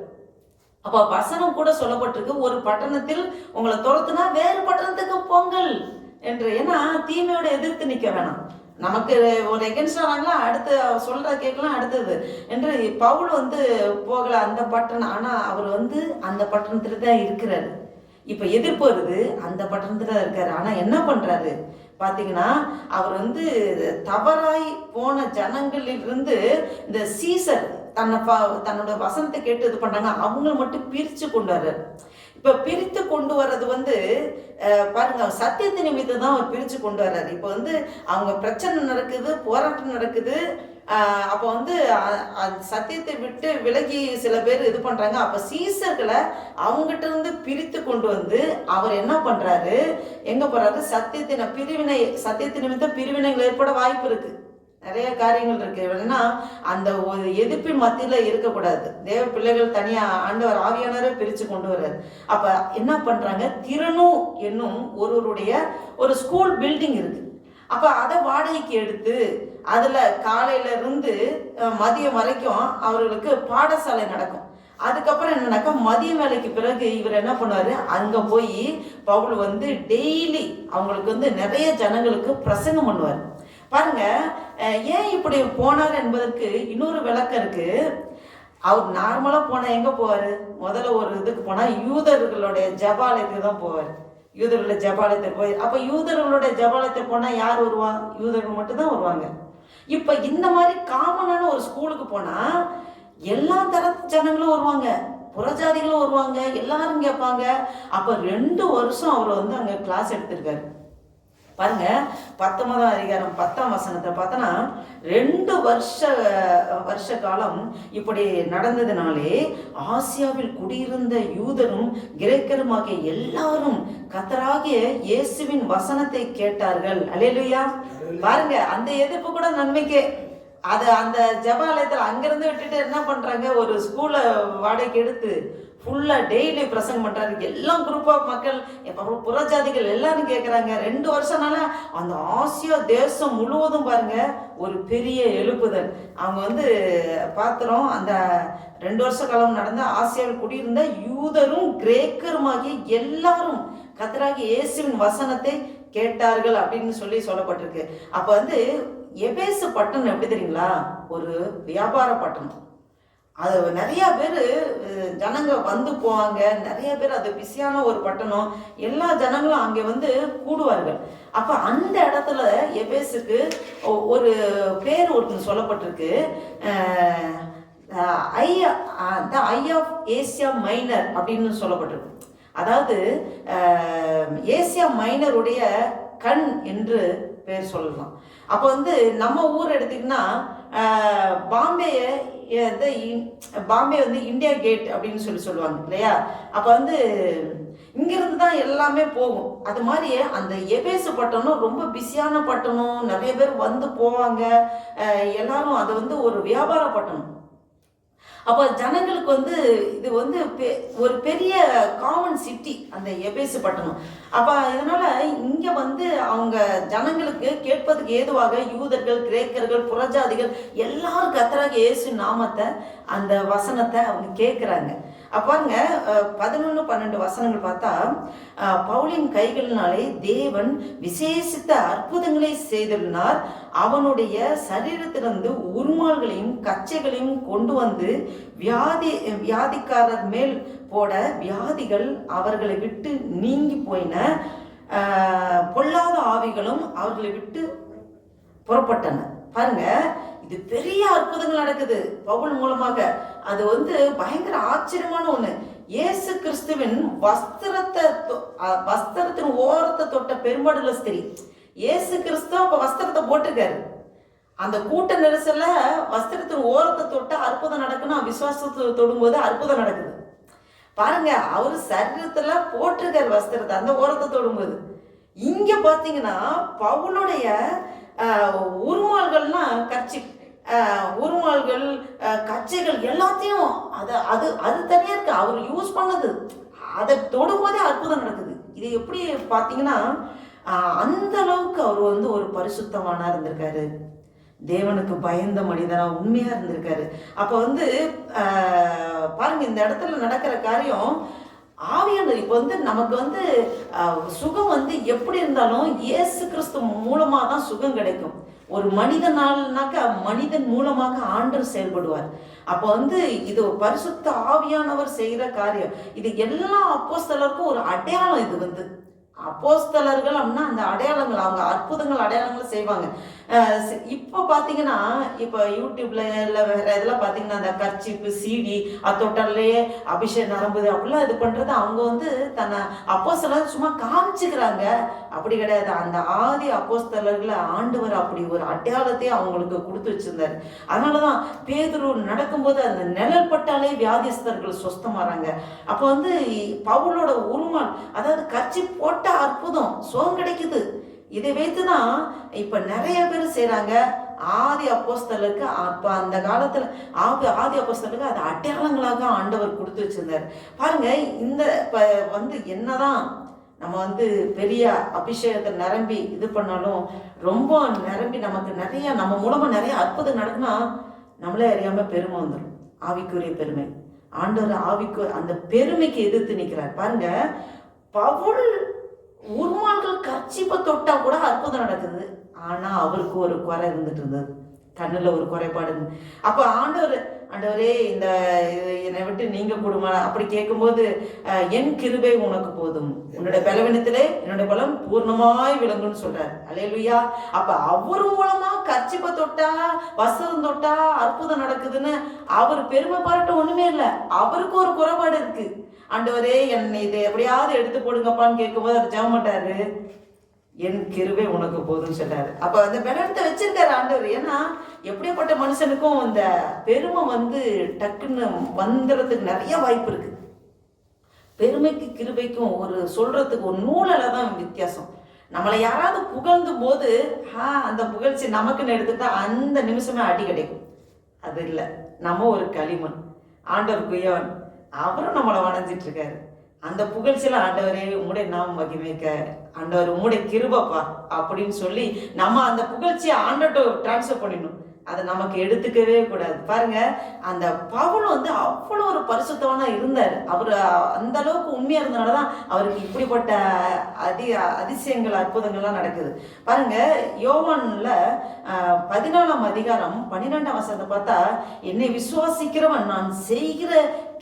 அப்ப வசனம் கூட சொல்லப்பட்டிருக்கு, ஒரு பட்டணத்தில் உங்களை துரத்துனா வேறு பட்டணத்துக்கு போங்கள் என்று. ஏன்னா தீமையோட எதிர்த்து நிக்க வேணாம். நமக்கு ஒரு எகென்ஸ்ட் ஆனாங்களா, அடுத்து சொல்ற கேட்கலாம் அடுத்தது என்று பவுல் போகல அந்த பட்டணம். ஆனா அவர் அந்த பட்டணத்துல தான் இருக்கிறாரு. இப்ப எதிர்ப்பு வருது, அந்த பட்டணத்துல தான் இருக்காரு. ஆனா என்ன பண்றாரு பாத்தீங்கன்னா, அவர் தவறாய் போன ஜனங்களிலிருந்து இந்த சீசர் தன்னோட வசனத்தை கேட்டு இது பண்றாங்க, அவங்கள மட்டும் பிரிச்சு கொண்டு வர்றாரு. இப்ப பிரித்து கொண்டு வர்றது பாருங்க, சத்தியத்தை நிமித்தம் தான் அவர் பிரிச்சு கொண்டு வர்றாரு. இப்ப அவங்க பிரச்சனை நடக்குது, போராட்டம் நடக்குது. அப்போ சத்தியத்தை விட்டு விலகி சில பேர் இது பண்றாங்க. அப்ப சீசர்களை அவங்ககிட்ட இருந்து பிரித்து கொண்டு அவர் என்ன பண்றாரு, எங்க போறாரு, சத்தியத்தை நிமித்தம் பிரிவினைகள் ஏற்பட வாய்ப்பு இருக்கு. நிறைய காரியங்கள் இருக்கு. ஏன்னா அந்த ஒரு எதிர்ப்பின் மத்தியில இருக்கக்கூடாது. தேவ பிள்ளைகள் தனியா ஆண்டவர் ஆவியானவரே பிரிச்சு கொண்டு வர்றாரு. அப்ப என்ன பண்றாங்க, திறனு என்னும் ஒருவருடைய ஒரு ஸ்கூல் பில்டிங் இருக்கு. அப்ப அதை வாடகைக்கு எடுத்து அதுல காலையில இருந்து மதியம் வரைக்கும் அவர்களுக்கு பாடசாலை நடக்கும். அதுக்கப்புறம் என்னன்னாக்கா மதிய வேலைக்கு பிறகு இவர் என்ன பண்ணுவாரு, அங்க போய் பவுல் டெய்லி அவங்களுக்கு நிறைய ஜனங்களுக்கு பிரசங்கம் பண்ணுவார். பாருங்க, ஏன் இப்படி போனார் என்பதற்கு இன்னொரு விளக்கம் இருக்கு. அவர் நார்மலா போனா எங்க போவாரு, முதல்ல ஒரு இதுக்கு போனா யூதர்களுடைய ஜபாலயத்துக்கு தான் போவார். யூதர்களுடைய ஜபாலயத்தை போய், அப்ப யூதர்களுடைய ஜபாலயத்தை போனா யார் வருவா, யூதர்கள் மட்டும்தான் வருவாங்க. இப்ப இந்த மாதிரி காமனான ஒரு ஸ்கூலுக்கு போனா எல்லா தரத்து ஜனங்களும் வருவாங்க, புறஜாதிகளும் வருவாங்க, எல்லாரும் கேட்பாங்க. அப்ப 2 வருஷம் அவர் அங்க கிளாஸ் எடுத்திருக்காரு. பாருங்க, 19ஆம் அதிகாரம் 10ஆம் வசனத்தை பார்த்தோன்னா, 2 வருஷ காலம் இப்படி நடந்ததுனாலே ஆசியாவில் குடியிருந்த யூதரும் கிரேக்கருமாகிய எல்லாரும் கர்த்தராகிய இயேசுவின் வசனத்தை கேட்டார்கள். அல்லேலூயா. பாருங்க, அந்த எதிர்ப்பு கூட நன்மைக்கே. அந்த ஜபாலயத்தில் அங்கிருந்து விட்டுட்டு என்ன பண்றாங்க, ஒரு ஸ்கூலை வாடகைக்கு எடுத்து ஃபுல்லா டெய்லி பிரசங்கம் பண்றாரு. எல்லாம் குரூப் ஆஃப் மக்கள், புறஜாதிகள் எல்லாரும் கேட்கறாங்க. 2 வருஷம்னால அந்த ஆசியா தேசம் முழுவதும் பாருங்க ஒரு பெரிய எழுப்புதல். அவங்க பாத்திரம் அந்த 2 வருஷ காலம் நடந்த ஆசியாவில் குடியிருந்த யூதரும் கிரேக்கருமாகிய எல்லாரும் கர்த்தராகிய இயேசுவின் வசனத்தை கேட்டார்கள் அப்படின்னு சொல்லப்பட்டிருக்கு. அப்ப எபேசு பட்டணம் எப்படி தெரியுங்களா, ஒரு வியாபார பட்டணம். அது நிறைய பேர் ஜனங்க போவாங்க, நிறைய பேர் அது பிஸியான ஒரு பட்டணம். எல்லா ஜனங்களும் அங்கே கூடுவார்கள். அப்ப அந்த இடத்துல எபேசுக்கு ஒரு பேர் ஒன்று சொல்லப்பட்டிருக்கு, ஐ ஆஃப் ஏசியா மைனர் அப்படின்னு சொல்லப்பட்டிருக்கு. அதாவது ஏசியா மைனருடைய கண் என்று பேர் சொல்லலாம். அப்போ நம்ம ஊர் எடுத்தீங்கன்னா பாம்பே இந்தியா கேட் அப்படின்னு சொல்லுவாங்க இல்லையா. அப்போ இங்கிருந்து தான் எல்லாமே போகும். அது மாதிரி அந்த எபேசு பட்டணம் ரொம்ப பிஸியான பட்டணம், நிறைய பேர் போவாங்க எல்லாரும். அது ஒரு வியாபார பட்டணம். அப்போ ஜனங்களுக்கு இது ஒரு பெரிய காமன் சிட்டி அந்த எபேசு பட்டணம். அப்போ இதனால இங்க அவங்க ஜனங்களுக்கு கேட்பதுக்கு ஏதுவாக யூதர்கள், கிரேக்கர்கள், புறஜாதிகள் எல்லாரும் கர்த்தராகிய இயேசு நாமத்தை, அந்த வசனத்தை அவங்க கேட்குறாங்க. பாருங்க 11-12 பார்த்தா பவுலின் கைகளினாலே தேவன் விசேஷித்த அற்புதங்களை செய்திருந்தார். அவனுடைய சரீரத்திலிருந்து உருமால்களையும் கச்சைகளையும் கொண்டு வந்து வியாதிக்காரர் மேல் போட வியாதிகள் அவர்களை விட்டு நீங்கி போயின. பொல்லாத ஆவிகளும் அவர்களை விட்டு புறப்பட்டன. பாருங்க, இது பெரிய அற்புதங்கள் நடக்குது பவுல் மூலமாக. அது பயங்கர ஆச்சரியமான ஒண்ணு. இயேசு கிறிஸ்துவின் வஸ்திரத்தின் ஓரத்தை தொட்ட பெரும்பாடுள்ள ஸ்திரீ. இயேசு கிறிஸ்து அப்ப வஸ்திரத்தை போட்டிருக்காரு. அந்த கூட்ட நெரிசல்ல வஸ்திரத்தின் ஓரத்தை தொட்ட அற்புதம் நடக்குன்னா விசுவாசத்தை தொடும்போது அற்புதம் நடக்குது. பாருங்க, அவரு சரீரத்துல போட்டிருக்காரு வஸ்திரத்தை அந்த ஓரத்தை தொடும்போது. இங்க பாத்தீங்கன்னா பவுலுடைய உருமால்கள்னா உருமால்கள் கச்சைகள் எல்லாத்தையும் அது தனியா இருக்கு. அவர் யூஸ் பண்ணது அதை தொடும்போதே அற்புதம் நடக்குது. இது எப்படி பாத்தீங்கன்னா அந்த அளவுக்கு அவர் ஒரு பரிசுத்தமானா இருந்திருக்காரு. தேவனுக்கு பயந்த மனிதனா உண்மையா இருந்திருக்காரு. அப்ப பாருங்க, இந்த இடத்துல நடக்கிற காரியம் ஆவியானவர். இப்ப நமக்கு சுகம் எப்படி இருந்தாலும் இயேசு கிறிஸ்து மூலமா தான் சுகம் கிடைக்கும். ஒரு மனிதனால்னாக்க மனிதன் மூலமாக ஆண்டவர் செயல்படுவார். அப்ப இது பரிசுத்த ஆவியானவர் செய்யற காரியம். இது எல்லா அப்போஸ்தலருக்கும் ஒரு அடையாளம். இது அப்போஸ்தலர்கள் அப்படின்னா அந்த அடையாளங்கள், அவங்க அற்புதங்கள் அடையாளங்களை செய்வாங்க. இப்போ பார்த்தீங்கன்னா இப்போ யூடியூப்ல இல்லை வேற இதெல்லாம் பார்த்தீங்கன்னா அந்த கர்ச்சிப்பு சீடி தொட்டாலே அபிஷேகம் நரம்புது அப்படிலாம் இது பண்றது அவங்க தன்னை அப்போஸ்தலர் சும்மா காமிச்சுக்கிறாங்க. அப்படி கிடையாது. அந்த ஆதி அப்போஸ்தலர்களை ஆண்டவர் அப்படி ஒரு அடையாளத்தையே அவங்களுக்கு கொடுத்து வச்சிருந்தாரு. அதனாலதான் பேதுரு நடக்கும்போது அந்த நிழல் பட்டாலே வியாதிஸ்தர்கள் சொஸ்தமாறாங்க. அப்போ பவுலோட உருமால், அதாவது கர்ச்சி போட்ட அற்புதம் சுகம் கிடைக்குது. இதை வைத்துதான் இப்ப நிறைய பேர் செய்யறாங்க. ஆதி அப்போஸ்தலருக்கு அப்ப அந்த காலத்துல ஆதி அப்போஸ்தலருக்கு அது அடையாளங்களாக ஆண்டவர் கொடுத்து வச்சிருந்தாரு. பாருங்க, இந்த என்னதான் நம்ம பெரிய அபிஷேகத்தை நிரம்பி இது பண்ணாலும் ரொம்ப நிரம்பி நமக்கு நிறைய நம்ம மூலமா நிறைய அற்புதம் நடக்குன்னா நம்மளே அறியாம பெருமை வந்துடும். ஆவிக்குரிய பெருமை. ஆண்டவர் ஆவிக்கு அந்த பெருமைக்கு எதிர்த்து நிற்கிறார். பாருங்க, பவுல் உருமால்கள் கர்ச்சிப்பை தொட்டா கூட அற்புதம் நடக்குது. ஆனா அவருக்கு ஒரு குறை இருந்துட்டு இருந்தது, கண்ணுல ஒரு குறைபாடு. அப்ப ஆண்டவரே இந்த என்னை விட்டு நீங்க கொடுமா அப்படி கேட்கும்போது என் கிருபை உனக்கு போதும், உன்னோட பலவீனத்திலே என்னோட பலம் பூர்ணமாய் விளங்குன்னு சொல்றாரு. அல்லேலூயா. அப்ப அவர் மூலமா கர்ச்சிப்பை தொட்டா வஸ்திரம் தொட்டா அற்புதம் நடக்குதுன்னு அவர் பெருமை பாராட்ட ஒண்ணுமே இல்லை. அவருக்கு ஒரு குறைபாடு இருக்கு. ஆண்டவரே என்னை இதை எப்படியாவது எடுத்து போடுங்கப்பான்னு கேட்கும்போது அவர் ஜெபம் மாட்டாரு, என் கிருபை உனக்கு போதும்னு சொல்றாரு. அப்ப அந்த பெலத்தை வச்சிருக்காரு ஆண்டவர். ஏன்னா எப்படிப்பட்ட மனுஷனுக்கும் இந்த பெருமை டக்குன்னு வந்துடுறதுக்கு நிறைய வாய்ப்பு இருக்கு. பெருமைக்கு கிருபைக்கும் ஒரு சொல்றதுக்கு ஒரு நூலில் தான் வித்தியாசம். நம்மளை யாராவது புகழ்ந்தும் போது அந்த புகழ்ச்சி நமக்குன்னு எடுத்துட்டா அந்த நிமிஷமே அடி கிடைக்கும். அது இல்லை, நம்ம ஒரு களிமண், ஆண்டவர் குயவன், அவரும் நம்மளை வணஞ்சிட்டு இருக்காரு. அந்த புகழ்ச்சியில ஆண்டவரே உம்முடைய நாம் மகிமைக்க, ஆண்டவர் உம்முடைய கிருபப்பா அப்படின்னு சொல்லி நம்ம அந்த புகழ்ச்சியை ஆண்டவர்கிட்ட டிரான்ஸ்ஃபர் பண்ணிடணும். அதை நமக்கு எடுத்துக்கவே கூடாது. பாருங்க, அந்த பவுல் அவ்வளோ ஒரு பரிசுத்தவனா இருந்தார். அவர் அந்த அளவுக்கு உண்மையா இருந்தனாலதான் அவருக்கு இப்படிப்பட்ட அதிசயங்கள் அற்புதங்கள்லாம் நடக்குது. பாருங்க, யோவான்ல 14ஆம் அதிகாரம் 12ஆம் வசனத்தை பார்த்தா, என்னை விசுவாசிக்கிறவன் நான் செய்கிற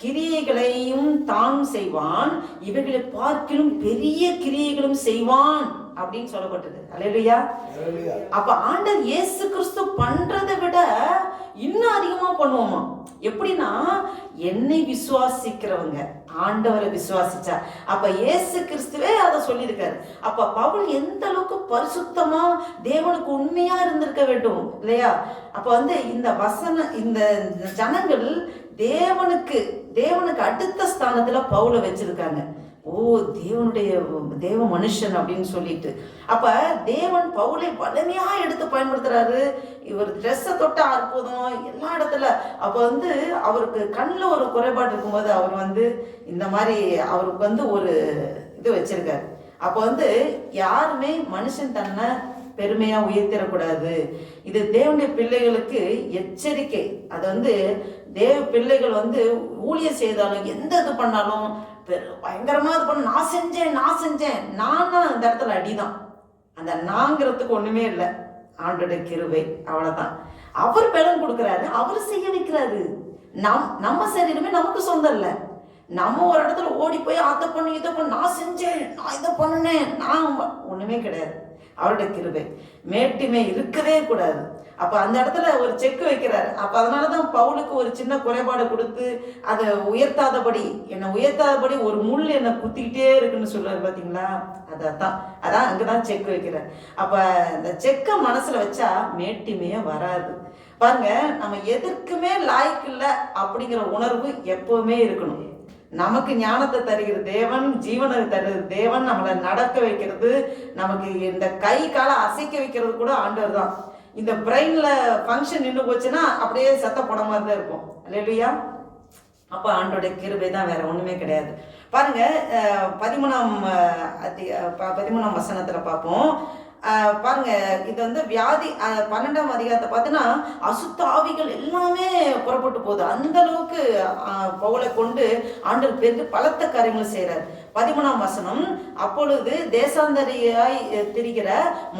கிரியைகளையும் தான் செய்வான், இவைகளை பார்க்கிலும் பெரிய கிரியைகளும் செய்வான் அப்படின்னு சொல்லப்பட்டது. அல்லேலூயா. அப்ப ஆண்டவர் இயேசு கிறிஸ்து பண்றதை விட இன்னும் அதிகமா பண்ணுவோமா? எப்படின்னா, என்னை விசுவாசிக்கிறவங்க ஆண்டவரை விசுவாசிச்சா, அப்ப இயேசு கிறிஸ்துவே அதை சொல்லியிருக்காரு. அப்ப பவுல் எந்த அளவுக்கு பரிசுத்தமா தேவனுக்கு உண்மையா இருந்திருக்க வேண்டும் இல்லையா? அப்ப இந்த ஜனங்கள் தேவனுக்கு அடுத்த ஸ்தானத்துல பவுலை வச்சிருக்காங்க. தேவ மனுஷன் அப்படின்னு சொல்லிட்டு. அப்ப தேவன் பவுலை வலிமையா எடுத்து பயன்படுத்துறாரு. இவர் ட்ரெஸ்ஸை தொட்ட அற்புதம் எல்லா இடத்துல. அப்ப அவருக்கு கண்ணில் ஒரு குறைபாடு இருக்கும்போது அவர் இந்த மாதிரி அவருக்கு ஒரு இது வச்சிருக்காரு. அப்ப யாருமே மனுஷன் தன்னை பெருமையா உயர்த்திடக்கூடாது. இது தேவனுடைய பிள்ளைகளுக்கு எச்சரிக்கை. அது தேவ பிள்ளைகள் ஊழியம் செய்தாலும் எந்த இது பண்ணாலும் பயங்கரமா இது பண்ண, நான் செஞ்சேன் நானா அந்த இடத்துல அடிதான். அந்த நாங்கிறதுக்கு ஒண்ணுமே இல்லை. ஆண்டோட கிருபை அவ்வளவுதான். அவர் பலன் கொடுக்கிறாரு, அவர் செய்ய வைக்கிறாரு. நம்ம சரீரமே நமக்கு சொந்தம் இல்லை. நம்ம ஒரு இடத்துல ஓடி போய் அதை பண்ணு இதை பண்ணு, நான் செஞ்சேன், நான் இதை பண்ணினேன், நான் ஒண்ணுமே கிடையாது. அவருடைய கிருபை மேட்டுமே இருக்கவே கூடாது. அப்ப அந்த இடத்துல ஒரு செக் வைக்கிறாரு. அப்ப அதனாலதான் பவுலுக்கு ஒரு சின்ன குறைபாடு கொடுத்து அதை என்னை உயர்த்தாதபடி ஒரு முள் என்னை குத்திக்கிட்டே இருக்குன்னு சொல்றாரு. பாத்தீங்களா? அதான் அங்கதான் செக் வைக்கிறார். அப்ப இந்த செக்கை மனசுல வச்சா மேட்டுமையே வராது. பாருங்க, நம்ம எதற்குமே லாய்க்கு இல்லை அப்படிங்கிற உணர்வு எப்பவுமே இருக்கணும். நமக்கு ஞானத்தை தருகிற தேவன், ஜீவனை தருகிற தேவன், நம்மளை நடக்க வைக்கிறது, நமக்கு இந்த கை காலை அசைக்க வைக்கிறது கூட ஆண்டவர் தான். இந்த பிரெயின்ல ஃபங்க்ஷன் நின்று போச்சுன்னா அப்படியே சத்த போட மாதிரி தான் இருக்கும். இல்லையா? அப்ப ஆண்டோடைய கிருபை தான், வேற ஒண்ணுமே கிடையாது. பாருங்க, 13ஆம் வசனத்துல பார்ப்போம். பாருங்க, இது வியாதி 12ஆம் அதிகாரத்தை பார்த்தீங்கன்னா அசுத்த ஆவிகள் எல்லாமே புறப்பட்டு போகுது. அந்த அளவுக்கு பவுலை கொண்டு ஆண்டவர் பெரிய பலத்த காரியங்களை செய்யறார். 13ஆம் வசனம், அப்பொழுது தேசாந்தரியாய் திரிகிற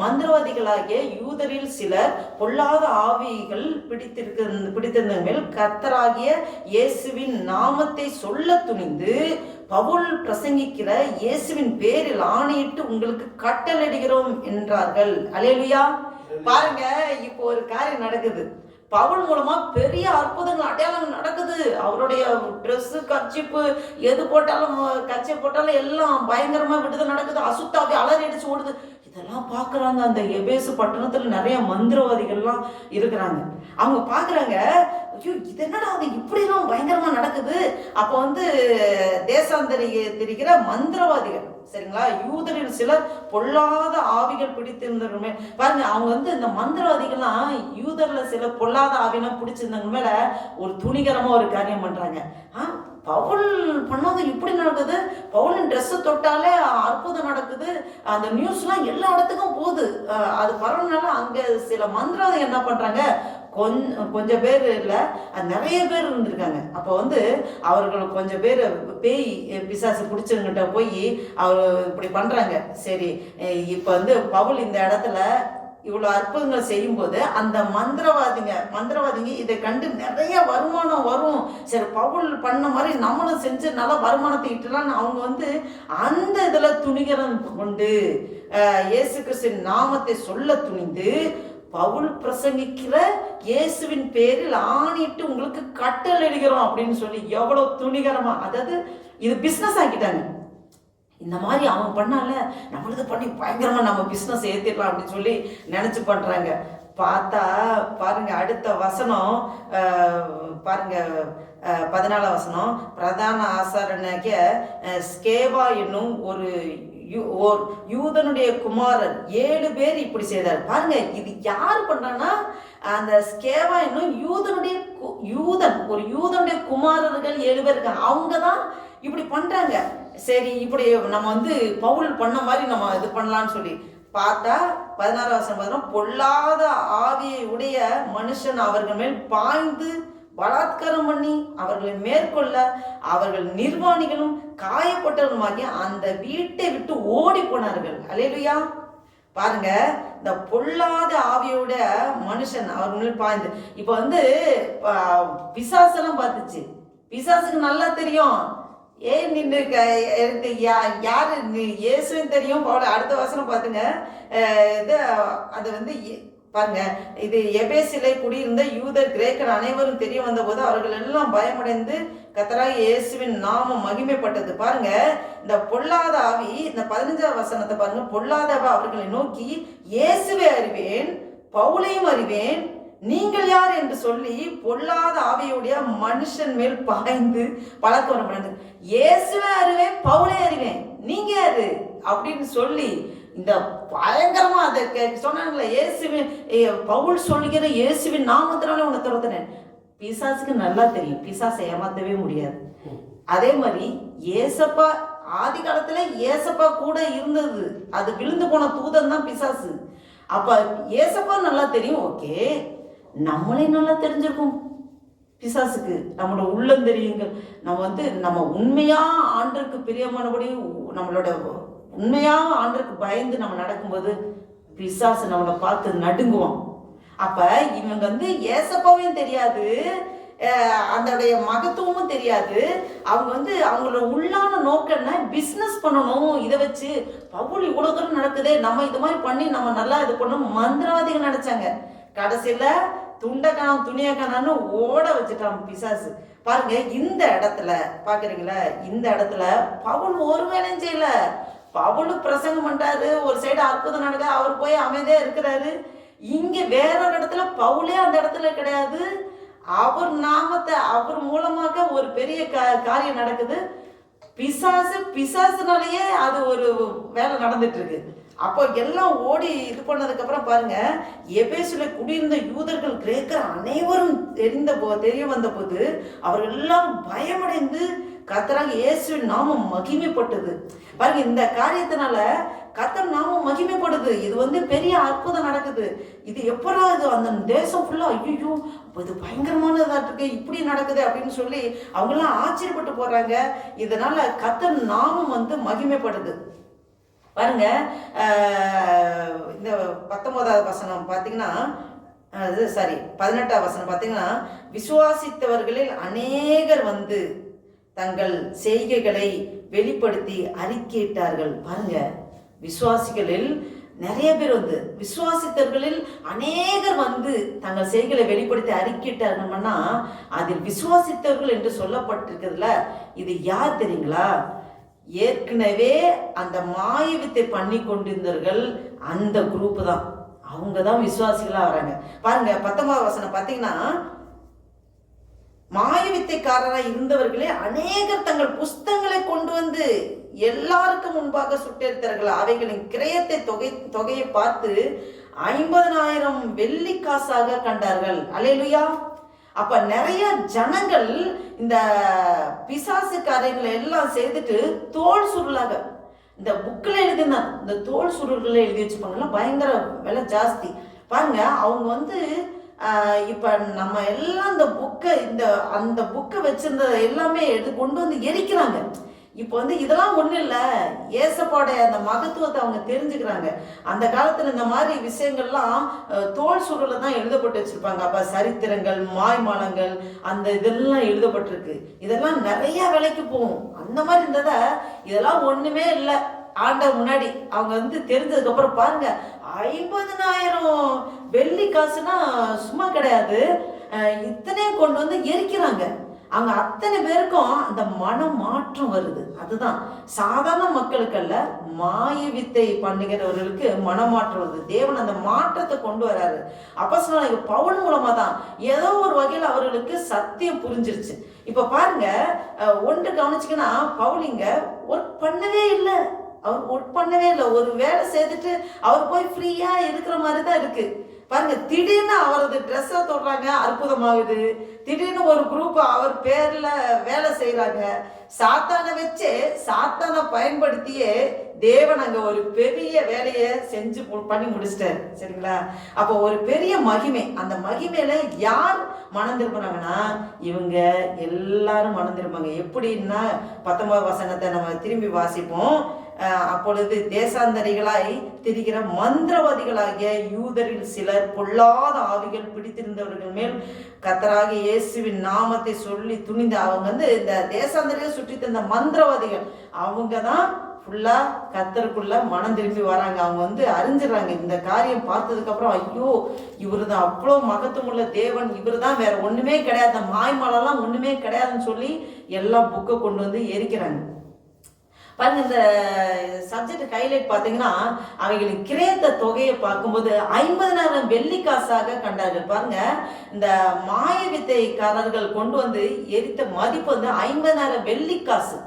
மந்திரவாதிகளாகிய யூதரில் சிலர் பொல்லாத ஆவிகள் பிடித்திருந்த மேல் கர்த்தராகிய இயேசுவின் நாமத்தை சொல்ல துணிந்து பவுல் பிரசங்கிக்கிற இயேசுவின் பேரில் ஆணையிட்டு உங்களுக்கு கட்டளையிடுகிறோம் என்றார்கள். அல்லேலூயா. பாருங்க, இப்போ ஒரு காரியம் நடக்குது. பவுல் மூலமா பெரிய அற்புதங்கள், அடையாளங்கள் நடக்குது. அவருடைய ட்ரெஸ், கர்ச்சிப்பு எது போட்டாலும், கச்சை போட்டாலும் எல்லாம் பயங்கரமா விடுதல் நடக்குது. அசுத்தாவி அலறி அடிச்சு ஓடுது. இதெல்லாம் பாக்குறாங்க. அந்த எபேசு பட்டணத்துல நிறைய மந்திரவாதிகள்லாம் இருக்கிறாங்க. அவங்க பாக்குறாங்க, ஐயோ இது என்னடா அது இப்படிலாம் பயங்கரமா நடக்குது. அப்போ தேசாந்தரிக்கிற மந்திரவாதிகள், சரிங்களா, யூதரில் சிலர் பொல்லாத ஆவிகள் பிடித்திருந்தவங்க பாருங்க. அவங்க இந்த மந்திரவாதிகள்லாம் யூதர்ல சில பொல்லாத ஆவிலாம் பிடிச்சிருந்தவங்க மேல ஒரு துணிகரமா ஒரு காரியம் பண்றாங்க. பவுல் பண்ணாத இப்படி நடக்குது, பவுலின் ட்ரெஸ்ஸை தொட்டாலே அற்புதம் நடக்குது, அந்த நியூஸ்லாம் எல்லா இடத்துக்கும் போகுது. அது பரவனால அங்க சில மந்திரவாதி என்ன பண்றாங்க, கொஞ்சம் பேர் இல்லை, நிறைய பேர் இருந்திருக்காங்க. அப்போ அவர்கள் கொஞ்சம் பேர் பேய் பிசாசு பிடிச்சவங்கிட்ட போய் அவர் இப்படி பண்றாங்க. சரி, இப்போ பவுல் இந்த இடத்துல இவ்வளவு அற்புதங்கள் செய்யும் போது அந்த மந்திரவாதிங்க இதை கண்டு நிறைய வருமானம் வரும், சரி பவுல் பண்ண மாதிரி நம்மளும் செஞ்சு நல்லா வருமானத்தை ஈட்டலாம். அவங்க அந்த இதுல துணிகரம் கொண்டு இயேசு கிறிஸ்துவின் நாமத்தை சொல்ல துணிந்து பவுல் பிரசங்கிக்கிற இயேசுவின் பேரில் ஆணிட்டு உங்களுக்கு கட்டளையிடுகிறோம் அப்படின்னு சொல்லி எவ்வளவு துணிகரமா, அதாவது இது பிசினஸ் ஆக்கிட்டாங்க. இந்த மாதிரி அவன் பண்ணால நம்மளது பண்ணி பயங்கரமா நம்ம பிசினஸ் ஏத்திடலாம் அப்படின்னு சொல்லி நினைச்சு பண்றாங்க. பார்த்தா பாருங்க, அடுத்த வசனம் பாருங்க, 14ஆம் வசனம், பிரதான ஆசாரியனாகிய ஸ்கேவா என்னும் ஒரு யூதனுடைய குமாரன் 7 பேர் இப்படி செய்தார். பாருங்க, இது யாரு பண்றான்னா அந்த ஸ்கேவா என்னும் யூதனுடைய குமாரர்கள் 7 பேர் இருக்காங்க. அவங்கதான் இப்படி பண்றாங்க. சரி, இப்படி நம்ம பவுல் பண்ண மாதிரி நம்ம இது பண்ணலான்னு சொல்லி பார்த்தா 16ஆம் வசனம், பொல்லாத ஆவியை உடைய மனுஷன் அவர்கள் மேல் பாய்ந்து பலாத்காரம் பண்ணி அவர்களை மேற்கொள்ள அவர்கள் நிர்வாணிகளும் காயப்பட்டவர்களுமாகிய அந்த வீட்டை விட்டு ஓடி போனார்கள். அல்லேலூயா. பாருங்க, இந்த பொல்லாத ஆவியோட மனுஷன் அவர்கள் மேல் பாய்ந்து, இப்ப பிசாசெல்லாம் பார்த்துச்சு. பிசாசுக்கு நல்லா தெரியும், ஏன் நின்று எனக்கு யாரு இயேசுன்னு தெரியும். அடுத்த வசனம் பாத்துங்க, அது பாருங்க, இது எபேசிலே குடியிருந்த யூதர் கிரேக்கர் அனைவரும் தெரிய வந்த போது அவர்கள் எல்லாம் பயமடைந்து கர்த்தராகிய இயேசுவின் நாமம் மகிமைப்பட்டது. பாருங்க, இந்த பொல்லாத ஆவி, இந்த 15ஆம் வசனத்தை பாருங்க, பொல்லாத அவர்களை நோக்கி இயேசுவை அறிவேன், பவுலையும் அறிவேன், நீங்கள் யார் என்று சொல்லி பொல்லாத ஆவியுடைய மனுஷன் மேல் பாய்ந்து பலாத்காரம் பண்ணது. இயேசுவை அறிவேன், பவுலை அறிவேன், நீங்க யாரு அப்படின்னு சொல்லி இந்த பயங்கரமா அதை சொன்னாங்களே, இயேசுவின் பவுல் சொல்லுகிற இயேசுவின் நாமத்தினால உன்னை துரத்தினேன். பிசாசுக்கு நல்லா தெரியும், பிசாசை ஏமாத்தவே முடியாது. அதே மாதிரி ஏசப்பா ஆதி காலத்துல ஏசப்பா கூட இருந்தது, அது விழுந்து போன தூதன் தான் பிசாசு. அப்ப ஏசப்பா நல்லா தெரியும், ஓகே, நம்மளே நல்லா தெரிஞ்சிருக்கும் பிசாசுக்கு, நம்மளோட உள்ளம் தெரியுங்கள். நம்ம உண்மையா ஆண்டருக்கு பிரியமானபடி நம்மளோட உண்மையா ஆண்டருக்கு பயந்து நம்ம நடக்கும்போது பிசாசு நம்மளை பார்த்து நடுங்குவோம். அப்ப இவங்க ஏசப்பாவையும் தெரியாது, அதோடைய மகத்துவமும் தெரியாது. அவங்க அவங்களோட உள்ளான நோக்கம் என்ன, பிஸ்னஸ் பண்ணணும். இதை வச்சு பவுல் இவ்வளோ தூரம் நடக்குதே, நம்ம இது மாதிரி பண்ணி நம்ம நல்லா இது பண்ணணும், மந்திரவாதிகள் நினைச்சாங்க. கடைசியில துண்டக்கானம் துணியக்கானு ஓட வச்சுட்டான் பிசாசு. பாருங்க, இந்த இடத்துல பாக்குறீங்களா, இந்த இடத்துல பவுல் ஒரு வேலையும் செய்யல. பவுல் பிரசங்கம் பண்றாரு, ஒரு சைடு அற்புதம் நடக்க, அவர் போய் அமைதியா இருக்கிறாரு. இங்க வேற ஒரு இடத்துல பவுலே அந்த இடத்துல கிடையாது, அவர் நாமத்தை அவர் மூலமாக ஒரு பெரிய காரியம் நடக்குது. பிசாசுனாலேயே அது ஒரு வேலை நடந்துட்டு இருக்கு. அப்போ எல்லாம் ஓடி இது பண்ணதுக்கு அப்புறம் பாருங்க, எபேசுல குடியிருந்த யூதர்கள் கிரேக்கர் அனைவரும் தெரிய வந்த போது அவர்கள் எல்லாம் பயமடைந்து கர்த்தராக இயேசுவின் நாமம் மகிமைப்பட்டது. பாருங்க, இந்த காரியத்தினால கர்த்தர் நாமம் மகிமைப்படுது. இது பெரிய அற்புதம் நடக்குது. இது எப்படாது அந்த தேசம் ஃபுல்லா ஐயோ இது பயங்கரமானதா இருக்கு, இப்படி நடக்குது அப்படின்னு சொல்லி அவங்கெல்லாம் ஆச்சரியப்பட்டு போறாங்க. இதனால கர்த்தர் நாமம் மகிமைப்படுது. பாருங்க, இந்த 19வது வசனம் பார்த்தீங்கன்னா, 18வது வசனம் பார்த்தீங்கன்னா, விசுவாசித்தவர்களில் அநேகர் தங்கள் செய்கைகளை வெளிப்படுத்தி அறிக்கையிட்டார்கள். பாருங்க, விசுவாசிகளில் நிறைய பேர் விசுவாசித்தவர்களில் அநேகர் தங்கள் செய்கைகளை வெளிப்படுத்தி அறிக்கையிட்டார்கள்னா, அதில் விசுவாசித்தவர்கள் என்று சொல்லப்பட்டிருக்கிறதுல இது யார் தெரியுங்களா? ஏற்கனவே அந்த மாயவித்தை பண்ணி கொண்டிருந்தவர்கள், அந்த குரூப் தான். அவங்க தான் விசுவாசிகளா வராங்க. பாருங்க, 19வது வசனம் பார்த்தீங்கன்னா, மாயவித்தைக்காரராக இருந்தவர்களே அநேகர் தங்கள் புஸ்தங்களை கொண்டு எல்லாருக்கும் முன்பாக சுட்டெடுத்தார்கள். அவைகளின் கிரயத்தை தொகையை பார்த்து 50,000 வெள்ளி காசாக கண்டார்கள். அல்லேலூயா. அப்ப நிறைய ஜனங்கள் இந்த பிசாசு காரியங்களை எல்லாம் செய்துட்டு தோல் சுருளாக இந்த புக்கில் எழுதினா, இந்த தோல் சுருள்களை எழுதி வச்சுப்பாங்கலாம், பயங்கர விலை ஜாஸ்தி. பாருங்க, அவங்க இப்ப நம்ம எல்லாம் அந்த புக்கை வச்சிருந்த எல்லாமே கொண்டு எரிக்கிறாங்க. இப்போ இதெல்லாம் ஒன்றும் இல்லை, ஏசப்பாடைய அந்த மகத்துவத்தை அவங்க தெரிஞ்சுக்கிறாங்க. அந்த காலத்தில் இந்த மாதிரி விஷயங்கள்லாம் தோல் சுருளில் தான் எழுதப்பட்டு வச்சுருப்பாங்க. அப்போ சரித்திரங்கள், மாய்மாலங்கள், அந்த இதெல்லாம் எழுதப்பட்டிருக்கு. இதெல்லாம் நிறைய விலைக்கு போகும். அந்த மாதிரி இருந்ததை இதெல்லாம் ஒன்றுமே இல்லை. ஆண்டவர் முன்னாடி அவங்க தெரிஞ்சதுக்கப்புறம் பாருங்க, 50,000 வெள்ளி காசுனா சும்மா கிடையாது. இத்தனையும் கொண்டு எரிக்கிறாங்க. அவங்க அத்தனை பேருக்கும் அந்த மன மாற்றம் வருது. அதுதான் சாதாரண மக்களுக்கல்ல, மாயவித்தை பண்ணுகிறவர்களுக்கு மனமாற்றம் வருது. தேவன் அந்த மாற்றத்தை கொண்டு வராரு. அப்போஸ்தலனாகிய பவுல் மூலமா தான் ஏதோ ஒரு வகையில் அவர்களுக்கு சத்தியம் புரிஞ்சிருச்சு. இப்ப பாருங்க, ஒன்று கவனிச்சிங்கன்னா, பவுல் இங்க ஒர்க் பண்ணவே இல்லை. அவர் ஒர்க் பண்ணவே இல்லை. ஒரு வேலை செய்துட்டு அவர் போய் ஃப்ரீயா இருக்கிற மாதிரி தான் இருக்கு. பாருங்க, திடீர்னு அவரது ட்ரெஸ்ஸை தொடுறாங்க, அற்புதமாகுது. திடீர்னு ஒரு குரூப் அவர் பேர்ல வேலை செய்யறாங்க. சாத்தானை வச்சு, சாத்தானை பயன்படுத்தியே தேவன் அங்க ஒரு பெரிய வேலையை செஞ்சு பண்ணி முடிச்சிட்டாரு. சரிங்களா? அப்போ ஒரு பெரிய மகிமை. அந்த மகிமையில யார் மனம் திரும்பினாங்கன்னா, இவங்க எல்லாரும் மனம் திரும்பாங்க. எப்படின்னா, 19வது வசனத்தை நம்ம திரும்பி வாசிப்போம். அப்பொழுது தேசாந்தரிகளாய் திரிகிற மந்திரவாதிகளாகிய யூதரில் சிலர் பொல்லாத ஆவிகள் பிடித்திருந்தவர்கள் மேல் கர்த்தராகிய இயேசுவின் நாமத்தை சொல்லி துணிந்து, அவங்க இந்த தேசாந்தரிகளை சுற்றி தந்த மந்திரவாதிகள், அவங்க தான் ஃபுல்லா கர்த்தருக்குள்ள மனம் திரும்பி வராங்க. அவங்க அறிஞ்சிடறாங்க. இந்த காரியம் பார்த்ததுக்கு அப்புறம், ஐயோ, இவரு தான் அவ்வளோ மகத்துவமுள்ள தேவன், இவரு தான், வேற ஒண்ணுமே கிடையாது, மாய்மாலெல்லாம் ஒண்ணுமே கிடையாதுன்னு சொல்லி எல்லாம் புக்கை கொண்டு எரிக்கிறாங்க. பாருங்க, இந்த சப்ஜெக்ட் ஹைலைட் பார்த்தீங்கன்னா, அவைகளின் கிரேத்த தொகையை பார்க்கும்போது 50,000 வெள்ளி காசாக கண்டார்கள். பாருங்க, இந்த மாய வித்தைக்காரர்கள் கொண்டு எரித்த மதிப்பு 50,000 வெள்ளி காசு.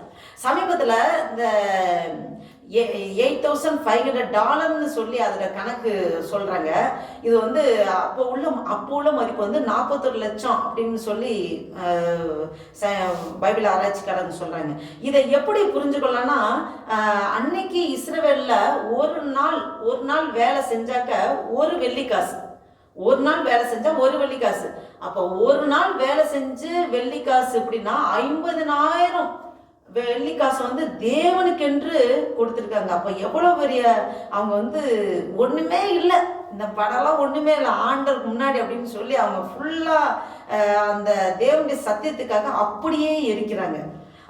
சமீபத்தில் இந்த $8,500 சொல்லி அதில் கணக்கு சொல்கிறாங்க. இது வந்து அப்போ உள்ள மதிப்பு வந்து 41 லட்சம் அப்படின்னு சொல்லி பைபிள் ஆராய்ச்சிக்காரங்க சொல்கிறாங்க. இதை எப்படி புரிஞ்சுக்கொள்ளனா, அன்னைக்கு இஸ்ரவேலில் ஒரு நாள் வேலை செஞ்சாக்க ஒரு வெள்ளிக்காசு, ஒரு நாள் வேலை செஞ்சா ஒரு வெள்ளிக்காசு. அப்போ ஒரு நாள் வேலை செஞ்சு வெள்ளிக்காசு எப்படின்னா 50,000 வெள்ளிக்காசு வந்து தேவனுக்கென்று கொடுத்துருக்காங்க. அப்போ எவ்வளோ பெரிய அவங்க வந்து ஒன்றுமே இல்லை, இந்த படம்லாம் ஒன்றுமே இல்லை ஆண்டருக்கு முன்னாடி அப்படின்னு சொல்லி அவங்க ஃபுல்லாக அந்த தேவனுடைய சத்தியத்துக்காக அப்படியே இருக்கிறாங்க.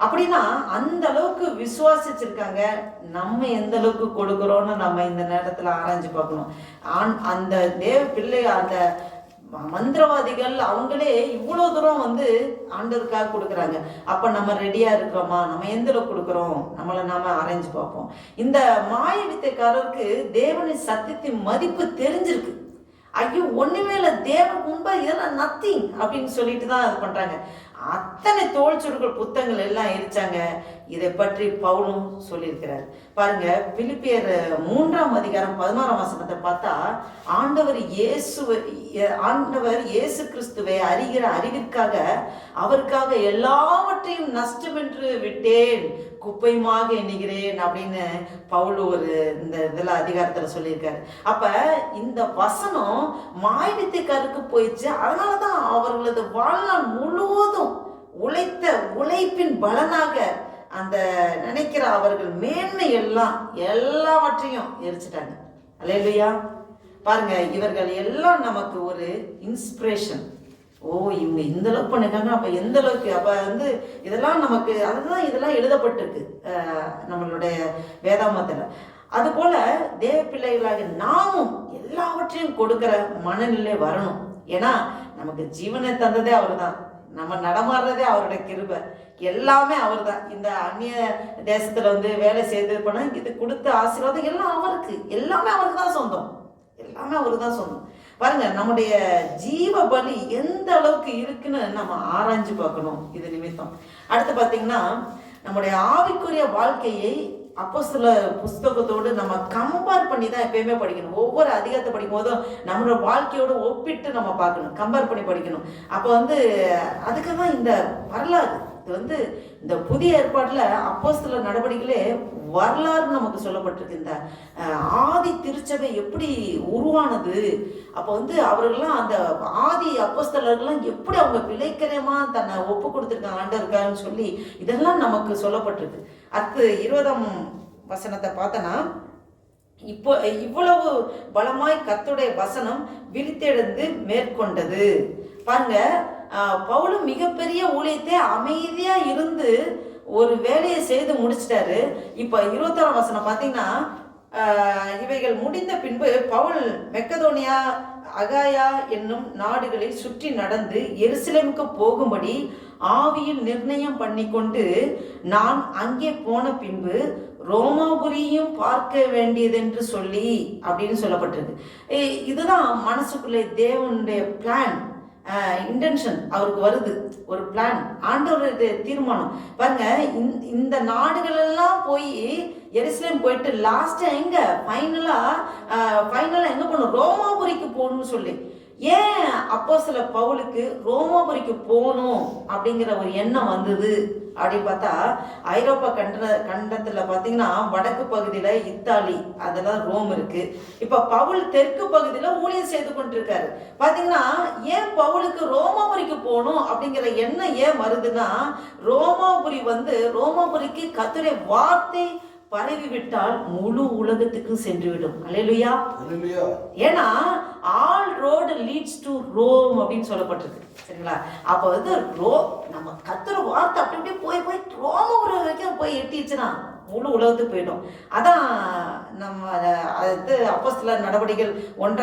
அப்படின்னா அந்த அளவுக்கு விசுவாசிச்சிருக்காங்க. நம்ம எந்த அளவுக்கு கொடுக்குறோன்னு நம்ம இந்த நேரத்தில் ஆராய்ஞ்சு பார்க்கணும். அந்த தேவ பிள்ளை, அந்த மந்திரவாதிகள் அவங்களே இவ்வளோ தூரம் வந்து ஆண்டவருக்காக கொடுக்குறாங்க. அப்போ நம்ம ரெடியாக இருக்கிறோமா, நம்ம எந்த அளவுக்கு கொடுக்குறோம், நம்மளை நாம ஆராய்ஞ்சு பார்ப்போம். இந்த மாய வித்தைக்காரருக்கு தேவனின் சத்தியத்தின் மதிப்பு தெரிஞ்சிருக்கு. ஐயோ ஒன்றுமே இல்லை, தேவனுக்கு முன்பா இதெல்லாம் நத்திங் அப்படின்னு சொல்லிட்டு தான் இது பண்ணுறாங்க. அத்தனை தோல் சுருக்கள் புத்தகங்கள் எல்லாம் எரிச்சாங்க. இதை பற்றி பவுலும் சொல்லியிருக்கிறார். பாருங்க, பிலிப்பியர் 3:16 பார்த்தா, ஆண்டவர் இயேசு கிறிஸ்துவை அறிகிற அறிவிற்காக அவருக்காக எல்லாவற்றையும் நஷ்டம் என்று விட்டேன், குப்பையுமாக எண்ணுகிறேன் அப்படின்னு பவுல் இந்த இதில் அதிகாரத்தில் சொல்லியிருக்காரு. அப்ப இந்த வசனம் மாயவித்தைக்காருக்கு போயிடுச்சு. அதனாலதான் அவர்களது வாழ்நாள் முழுவதும் உழைத்த உழைப்பின் பலனாக அந்த நினைக்கிற அவர்கள் மேன்மை எல்லாவற்றையும் எரிச்சிட்டாங்க. அல்லேலூயா. பாருங்க, இவர்கள் எல்லாம் நமக்கு ஒரு இன்ஸ்பிரேஷன். இவங்க இந்த அளவுக்கு பண்ணிருக்காங்க, அப்ப எந்த அளவுக்கு, அப்ப வந்து இதெல்லாம் நமக்கு, அதுதான் இதெல்லாம் எழுதப்பட்டிருக்கு நம்மளுடைய வேதாமத்துல. அதுபோல தேவ பிள்ளைகளாக நாமும் எல்லாவற்றையும் கொடுக்கிற மனநிலை வரணும். ஏன்னா நமக்கு ஜீவனை தந்ததே அவர் தான், நம்ம நடமாடுறதே அவருடைய கிருபை, எல்லாமே அவர் தான். இந்த அந்நிய தேசத்துல வந்து வேலை செய்து பண்ண இது கொடுத்த ஆசீர்வாதம் எல்லாம் அவருக்கு, எல்லாமே அவருக்கு தான் சொந்தம், எல்லாமே அவருக்கு தான் சொந்தம். பாருங்க, நம்முடைய ஜீவ பலி எந்த அளவுக்கு இருக்குன்னு நம்ம ஆராய்ஞ்சு பார்க்கணும் இது நிமித்தம். அடுத்து பார்த்தீங்கன்னா, நம்முடைய ஆவிக்குரிய வாழ்க்கையை அப்போஸ்தலர் புஸ்தகத்தோடு நம்ம கம்பேர் பண்ணி தான் எப்பயுமே படிக்கணும். ஒவ்வொரு அதிகாரத்தை படிக்கும் போதும் நம்மளோட வாழ்க்கையோடு ஒப்பிட்டு நம்ம பார்க்கணும், கம்பேர் பண்ணி படிக்கணும். அப்போ வந்து அதுக்கு தான் இந்த வரலாறு. இது வந்து இந்த புதிய ஏற்பாட்டில் அப்போஸ்தலர் நடவடிக்கையிலே வரலாறு நமக்கு சொல்லப்பட்டிருக்கு. இந்த ஆதி திருச்சபை எப்படி உருவானது, அப்போ வந்து அவர்கள்லாம் அந்த ஆதி அப்போஸ்தலர்கள்லாம் எப்படி அவங்க விலைக்கரியமா தன்னை ஒப்பு கொடுத்துருக்காங்க ஆண்டவருக்கான்னு சொல்லி இதெல்லாம் நமக்கு சொல்லப்பட்டிருக்கு. அடுத்து 20 பார்த்தனா, இப்போ இவ்வளவு பலமாய் கர்த்தருடைய வசனம் விழித்தெழுந்து மேற்கொண்டது. பாருங்க, பவுலும் மிகப்பெரிய ஊழியத்தை அமைதியா இருந்து ஒரு வேலையை செய்து முடிச்சிட்டாரு. இப்ப 21 பார்த்தீங்கன்னா, இவைகள் முடிந்த பின்பு பவுல் மெக்கதோனியா அகாயா என்னும் நாடுகளில் சுற்றி நடந்து எருசலேமுக்கு போகும்படி ஆவியில் நிர்ணயம் பண்ணி கொண்டு, நான் அங்கே போன பின்பு ரோமாபுரியும் பார்க்க வேண்டியதென்று சொல்லி அப்படின்னு சொல்லப்பட்டிருக்கு. இதுதான் மனசுக்குள்ளே தேவனுடைய பிளான், இன்டென்ஷன் அவருக்கு வருது, ஒரு பிளான், ஆண்டவருடைய தீர்மானம். பாருங்க, இந்த நாடுகள் எல்லாம் போய் எருசலேம் போயிட்டு லாஸ்டா எங்க ஃபைனலா எங்க போகணும், ரோமாபுரிக்கு போகணும்னு சொல்லி. ஏன் அப்போஸ்தலர் பவுலுக்கு ரோமாபுரிக்கு போகணும் அப்படிங்கிற ஒரு எண்ணம் வந்தது அப்படின்னு பார்த்தா, ஐரோப்பா கண்டத்துல பார்த்தீங்கன்னா வடக்கு பகுதியில இத்தாலி, அதெல்லாம் ரோம் இருக்கு. இப்ப பவுல் தெற்கு பகுதியில ஊழியம் செய்து கொண்டிருக்காரு. பாத்தீங்கன்னா, ஏன் பவுலுக்கு ரோமாபுரிக்கு போகணும் அப்படிங்கிற எண்ணம் ஏன் வருதுன்னா, ரோமாபுரிக்கு கர்த்தருடைய வார்த்தை பரவி விட்டால் முழு உலகத்துக்கும் சென்றுவிடும். அல்லேலூயா. ஏன்னா all road leads to Rome அப்படின்னு சொல்லப்பட்டிருக்கு. சரிங்களா? அப்போ வந்து நம்ம கர்த்தர் வார்த்தை அப்படி போய் ரோமபுரி வரைக்கும் போய் எட்டிச்சுன்னா முழு உலகத்துக்கு போயிடும். அதான் நம்ம அது அப்போஸ்தலர் நடவடிக்கைகள் 1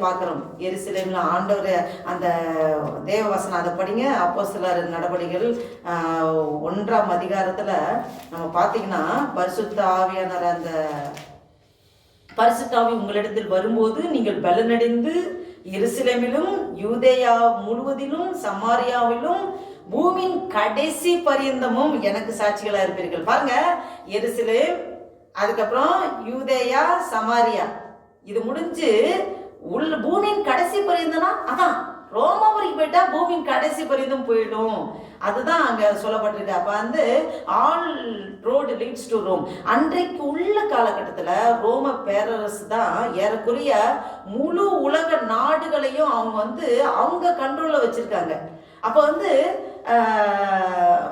பார்க்குறோம். எருசலேம்ல ஆண்டவர் அந்த தேவவசனம், அதை படிங்க. அப்போஸ்தலர் நடவடிக்கைகள் 1 நம்ம பார்த்தீங்கன்னா, பரிசுத்த ஆவியானவர், அந்த பரிசுத்த ஆவி உங்களிடத்தில் வரும்போது நீங்கள் பலனடைந்து எருசலேமிலும் யூதேயா முழுவதிலும் சமாரியாவிலும் பூமியின் கடைசி பரியந்தமும் எனக்கு சாட்சிகளா இருப்பீர்கள். பாருங்க, எருசலேம், அதுக்கப்புறம் யூதேயா, சமாரியா, இது முடிஞ்சு பூமியின் கடைசி பரிந்தனா அதான் ரோமாபுரிக்கு போயிட்டா பூமியின் கடைசி பரிந்தும் போயிடும். அதுதான் அங்க சொல்லப்பட்டிருக்கு. அப்ப all road leads to Rome. அன்றைக்கு உள்ள காலகட்டத்துல ரோம பேரரசு தான் ஏறக்குறைய முழு உலக நாடுகளையும் அவங்க அவங்க கண்ட்ரோல்ல வச்சிருக்காங்க. அப்ப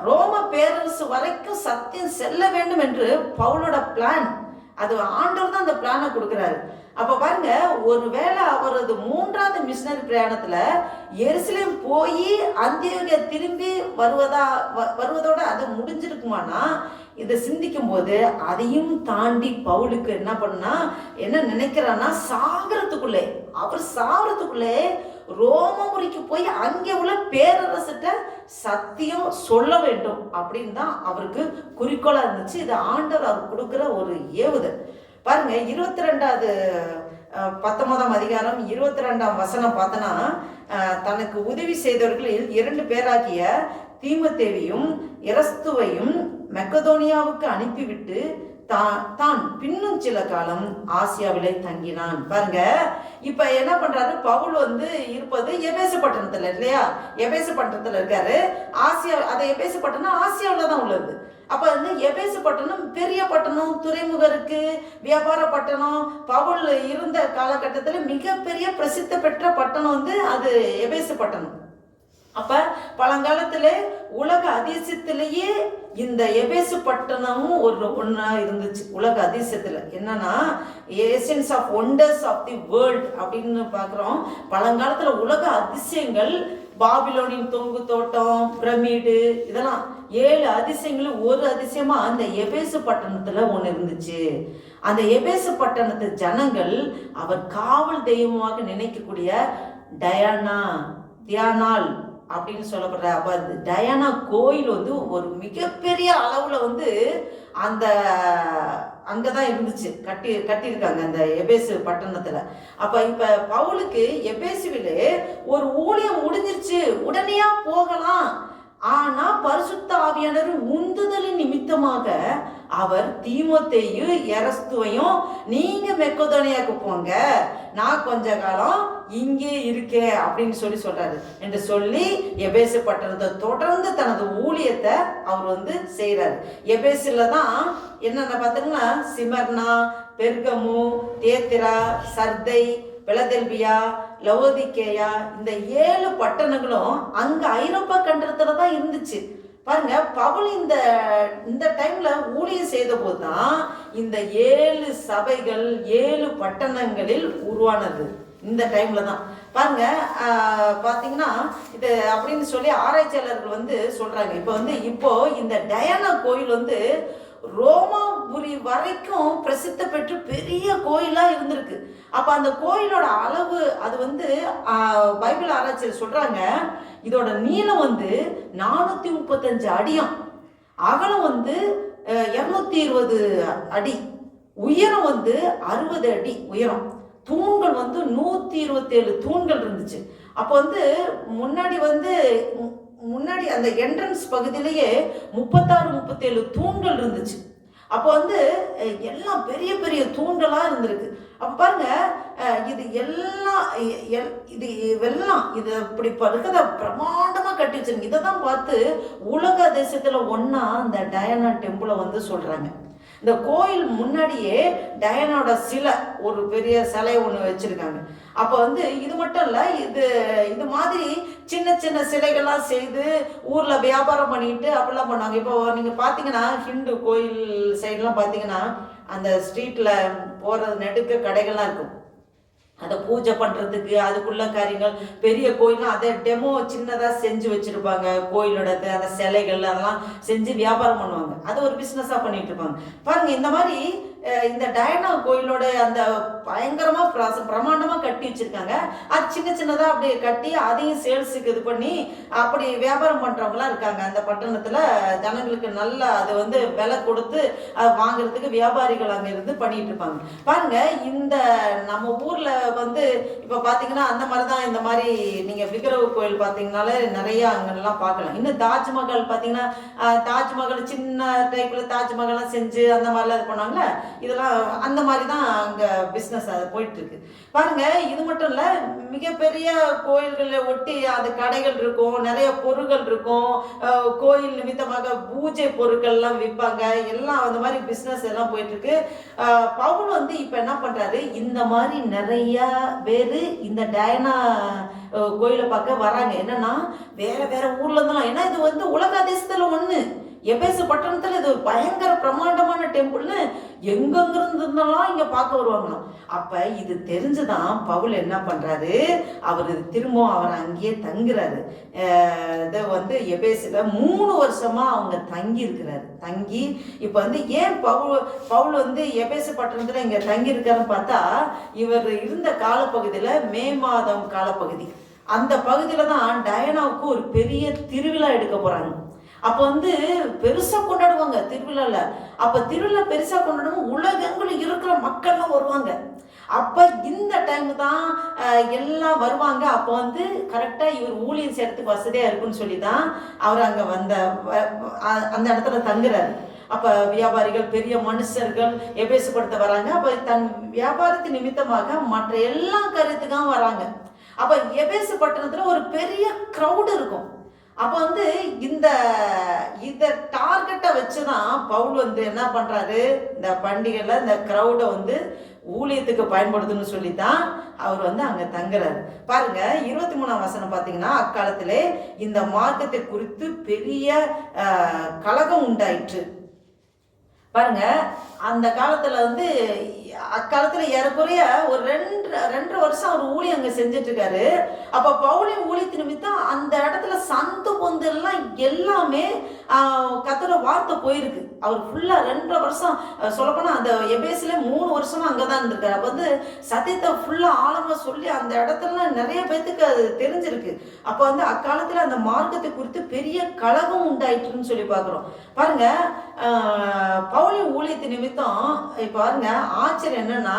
ரோம பேரரசு வரைக்கும் சத்தியம் செல்ல வேண்டும் என்று பவுலோட பிளான். அது ஆண்டவர் தான் அந்த பிளானை கொடுக்குறாரு. அப்ப பாருங்க, ஒருவேளை அவரது 3வது மிஷனரி பிரயாணத்துல எருசலேம் போய் அந்தியோகியா திரும்பி வருவதோட அது முடிஞ்சிருக்குமானா, இதை சிந்திக்கும் போது அதையும் தாண்டி பவுலுக்கு என்ன நினைக்கிறான்னா, அவர் சாகிறதுக்குள்ளே ரோமபுரிக்கு போய் அங்கே உள்ள பேரரசிட்ட சத்தியம் சொல்ல வேண்டும் அப்படின்னு தான் அவருக்கு குறிக்கோளா இருந்துச்சு. இது ஆண்டவர் அவர் கொடுக்குற ஒரு ஏவுதல். பாருங்க, 22வது 19ஆம் அதிகாரம் 22ஆம் வசனம் பார்த்தனா, தனக்கு உதவி செய்தவர்களில் 2 பேராகிய தீமோத்தேயுவையும் எரஸ்துவையும் மக்கெதோனியாவுக்கு அனுப்பிவிட்டு தான் பின்னும் சில காலம் ஆசியாவிலே தங்கினான். பாருங்க, இப்ப என்ன பண்றாரு, பவுல் இருப்பது எபேசு பட்டணத்துல இல்லையா, எபேசு பட்டணத்துல இருக்காரு. ஆசியா, அதை எபேசு பட்டணம் ஆசியாவில தான் உள்ளது. அப்ப எபேசு பட்டணம் பெரிய பட்டணம், துறைமுகம் இருக்கு, வியாபார பட்டணம். பவுல் இருந்த காலகட்டத்துல மிகப்பெரிய பிரசித்தி பெற்ற பட்டணம் அது எபேசு பட்டணம். அப்ப பழங்காலத்துல உலக அதிசயத்திலேயே இந்த எபேசு பட்டணமும் ஒன்னா இருந்துச்சு. உலக அதிசயத்துல என்னன்னா, Asians of wonders of the world அப்படின்னு பாக்குறோம். பழங்காலத்துல உலக அதிசயங்கள், பாபிலோனின் தொங்கு தோட்டம், பிரமிடு, இதெல்லாம் 7 அதிசயங்களும் ஒரு அதிசயமா அந்த எபேசு பட்டணத்துல ஒண்ணு இருந்துச்சு. அந்த எபேசு பட்டணத்து ஜனங்கள் அவர் காவல் தெய்வமாக நினைக்கக்கூடிய தியானால் அப்படின்னு சொல்லப்படுற அப்ப டயானா கோயில் ஒரு மிகப்பெரிய அளவுல அந்த அங்கதான் இருந்துச்சு, கட்டியிருக்காங்க அந்த எபேசு பட்டணத்துல. அப்ப இப்ப பவுலுக்கு எபேசுவிலே ஒரு ஊழியம் முடிஞ்சிருச்சு, உடனேயா போகலாம். ஆனா பரிசுத்த ஆவியானவர் உந்துதலின் நிமித்தமாக அவர் தீமோத்தேயு எரஸ்துவையும் நீங்க மக்கெதோனியாவுக்கு போங்க, நான் கொஞ்ச காலம் இங்கே இருக்கேன் அப்படின்னு சொல்றாரு என்று சொல்லி எபேசு பட்டணத்தை தொடர்ந்து தனது ஊழியத்தை அவர் செய்யறாரு. எபேசுல தான் என்னென்ன பார்த்தீங்கன்னா, சிமர்னா, பெர்கமு, தேத்திரா, சர்தை, பிலதெல்பியா, லவோதிக்கேயா, இந்த 7 பட்டணங்களும் அங்க ஐரோப்பா கண்டத்துல தான் இருந்துச்சு. பாருங்க, பவுல் இந்த டைம்ல ஊழியம் செய்த போதுதான் இந்த 7 சபைகள் 7 பட்டணங்களில் உருவானது. இந்த டைம்ல தான் பாருங்க, பாத்தீங்கன்னா இது அப்படின்னு சொல்லி ஆராய்ச்சியாளர்கள் சொல்றாங்க. இப்போ இந்த டயானா கோயில் ரோமாபுரி வரைக்கும் பிரசித்தி பெற்று பெரிய கோயிலா இருந்திருக்கு. அப்ப அந்த கோயிலோட அளவு அது பைபிள் ஆராய்ச்சியில் சொல்றாங்க, இதோட நீளம் 435 அடியும், அகலம் 220 அடி, உயரம் 60 அடி உயரம். தூண்கள் 127 தூண்கள் இருந்துச்சு. அப்போ முன்னாடி அந்த என்ட்ரன்ஸ் பகுதியிலேயே 36-37 தூண்கள் இருந்துச்சு. அப்போ எல்லாம் பெரிய பெரிய தூண்களா இருந்திருக்கு. அப்ப பாருங்க, இது இப்படி இருக்கிறத பிரமாண்டமா கட்டி வச்சிருங்க. இதை தான் பார்த்து உலக தேசத்துல ஒன்னா இந்த டயானா டெம்பிளை சொல்றாங்க. இந்த கோயில் முன்னாடியே டயானோட சிலை, ஒரு பெரிய சிலை ஒன்று வச்சிருக்காங்க. அப்போ இது மட்டும் இல்லை, இது மாதிரி சின்ன சின்ன சிலைகள்லாம் செய்து ஊர்ல வியாபாரம் பண்ணிட்டு அப்படிலாம் பண்ணாங்க. இப்போ நீங்க பாத்தீங்கன்னா ஹிந்து கோயில் சைட்லாம் பாத்தீங்கன்னா அந்த ஸ்ட்ரீட்ல போறது நெடுக்க கடைகள்லாம் இருக்கும். அதை பூஜை பண்றதுக்கு அதுக்குள்ள காரியங்கள், பெரிய கோயிலும் அதை டெமோ சின்னதா செஞ்சு வச்சிருப்பாங்க. கோயிலோட அந்த சிலைகள் அதெல்லாம் செஞ்சு வியாபாரம் பண்ணுவாங்க. அது ஒரு பிசினஸா பண்ணிட்டு இருப்பாங்க. பாருங்க, இந்த மாதிரி இந்த டயானா கோயிலோட அந்த பயங்கரமா பிரமாண்டமா கட்டி வச்சிருக்காங்க. அது சின்ன சின்னதா அப்படியே கட்டி அதையும் சேல்ஸுக்கு இது பண்ணி அப்படி வியாபாரம் பண்றவங்களாம் இருக்காங்க அந்த பட்டணத்துல. ஜனங்களுக்கு நல்லா அது விலை கொடுத்து வாங்குறதுக்கு வியாபாரிகள் அங்க இருந்து பண்ணிட்டு இருப்பாங்க. பாருங்க, இந்த நம்ம ஊர்ல இப்ப பாத்தீங்கன்னா அந்த மாதிரிதான், இந்த மாதிரி நீங்க விக்கிரக கோயில் பாத்தீங்கன்னாலே நிறைய அங்கெல்லாம் பார்க்கலாம். இன்னும் தாஜ்மஹால் பாத்தீங்கன்னா, தாஜ்மஹால் சின்ன டைப்ல தாஜ்மஹால் செஞ்சு அந்த மாதிரிலாம் இது பண்ணாங்களே. இதெல்லாம் அந்த மாதிரி தான் அங்கே பிஸ்னஸ் அது போயிட்டுருக்கு பாருங்க. இது மட்டும் இல்லை, மிகப்பெரிய கோயில்களை ஒட்டி அது கடைகள் இருக்கும், நிறைய பொருட்கள் இருக்கும், கோயில் நிமித்தமாக பூஜை பொருட்கள்லாம் விற்பாங்க, எல்லாம் அந்த மாதிரி பிஸ்னஸ் எல்லாம் போயிட்டுருக்கு. பவுல் வந்து இப்போ என்ன பண்ணுறாரு, இந்த மாதிரி நிறைய பேர் இந்த டயனா கோயிலை பார்க்க வராங்க. என்னன்னா வேற வேற ஊர்ல இருந்தெல்லாம், ஏன்னா இது வந்து உலக அதிசயத்துல ஒண்ணு, எபேசு பட்டணத்துல இது பயங்கர பிரமாண்டமான டெம்பிள்னு எங்கெங்கிருந்தெல்லாம் இங்க பார்க்க வருவாங்களாம். அப்ப இது தெரிஞ்சுதான் பவுல் என்ன பண்றாரு, அவர் திரும்பவும் அவர் அங்கேயே தங்குறாரு. இதை வந்து எபேசுல 3 வருஷமா அவங்க தங்கி இருக்கிறாரு. தங்கி இப்ப வந்து ஏன் பவுல் வந்து எபேசு பட்டணத்துல இங்க தங்கி இருக்காருன்னு பார்த்தா, இவர் இருந்த காலப்பகுதியில மே மாதம் காலப்பகுதி, அந்த பகுதியில தான் டயனாவுக்கு ஒரு பெரிய திருவிழா எடுக்க போறாங்க. அப்போ வந்து பெருசா கொண்டாடுவாங்க திருவிழால. அப்ப திருவிழா பெருசா கொண்டாடுவோம், உலகங்களும் இருக்கிற மக்கள்லாம் வருவாங்க. அப்ப இந்த டைம் தான் எல்லாம் வருவாங்க. அப்போ வந்து கரெக்டா இவர் ஊழியம் செய்யறதுக்கு வசதியா இருக்குன்னு சொல்லி தான் அவர் அங்க அந்த இடத்துல தங்குறாரு. அப்ப வியாபாரிகள், பெரிய மனுஷர்கள் எபேசுப்படுத்த வராங்க. அப்ப தன் வியாபாரத்து நிமித்தமாக மற்ற எல்லா காரியத்துக்காக வராங்க. அப்ப எபேசு பட்டணத்துல ஒரு பெரிய கிரௌடு இருக்கும். அப்போ வந்து இதை டார்கெட்டை வச்சுதான் பவுல் வந்து என்ன பண்றாரு, இந்த பண்டிகைல இந்த கிரௌடை வந்து ஊழியத்துக்கு பயன்படுத்தணும்னு சொல்லித்தான் அவர் வந்து அங்க தங்குறாரு. பாருங்க 23ஆம் வசனம் பார்த்தீங்கன்னா, அக்காலத்திலே இந்த மார்க்கத்தை குறித்து பெரிய கலகம் உண்டாயிற்று. பாருங்க, அந்த காலத்துல வந்து அக்காலத்துல ஏறக்குறைய ஒரு 2 வருஷம் அவர் ஊழியம் அங்க செஞ்சுட்டு இருக்காரு. அப்ப பவுலின் ஊழியத்து நிமித்தம் அந்த இடத்துல சந்து பொந்து எல்லாம் எல்லாமே கர்த்தரோட வார்த்தை போயிருக்கு. அவர் ஃபுல்லா 2 வருஷம் சொல்லப்போனா அந்த எபேசுல 3 வருஷமா அங்கதான் இருந்திருக்காரு. அப்ப வந்து சத்தியத்தை ஃபுல்லா ஆழமா சொல்லி அந்த இடத்துல நிறைய பேத்துக்கு அது தெரிஞ்சிருக்கு. அப்ப வந்து அக்காலத்துல அந்த மார்க்கத்தை குறித்து பெரிய கலகம் உண்டாயிட்டுன்னு சொல்லி பாக்குறோம். பாருங்க, பவுலின் ஊழியத்து நிமித்தம் பாருங்க ஆச்சரியம் என்னன்னா,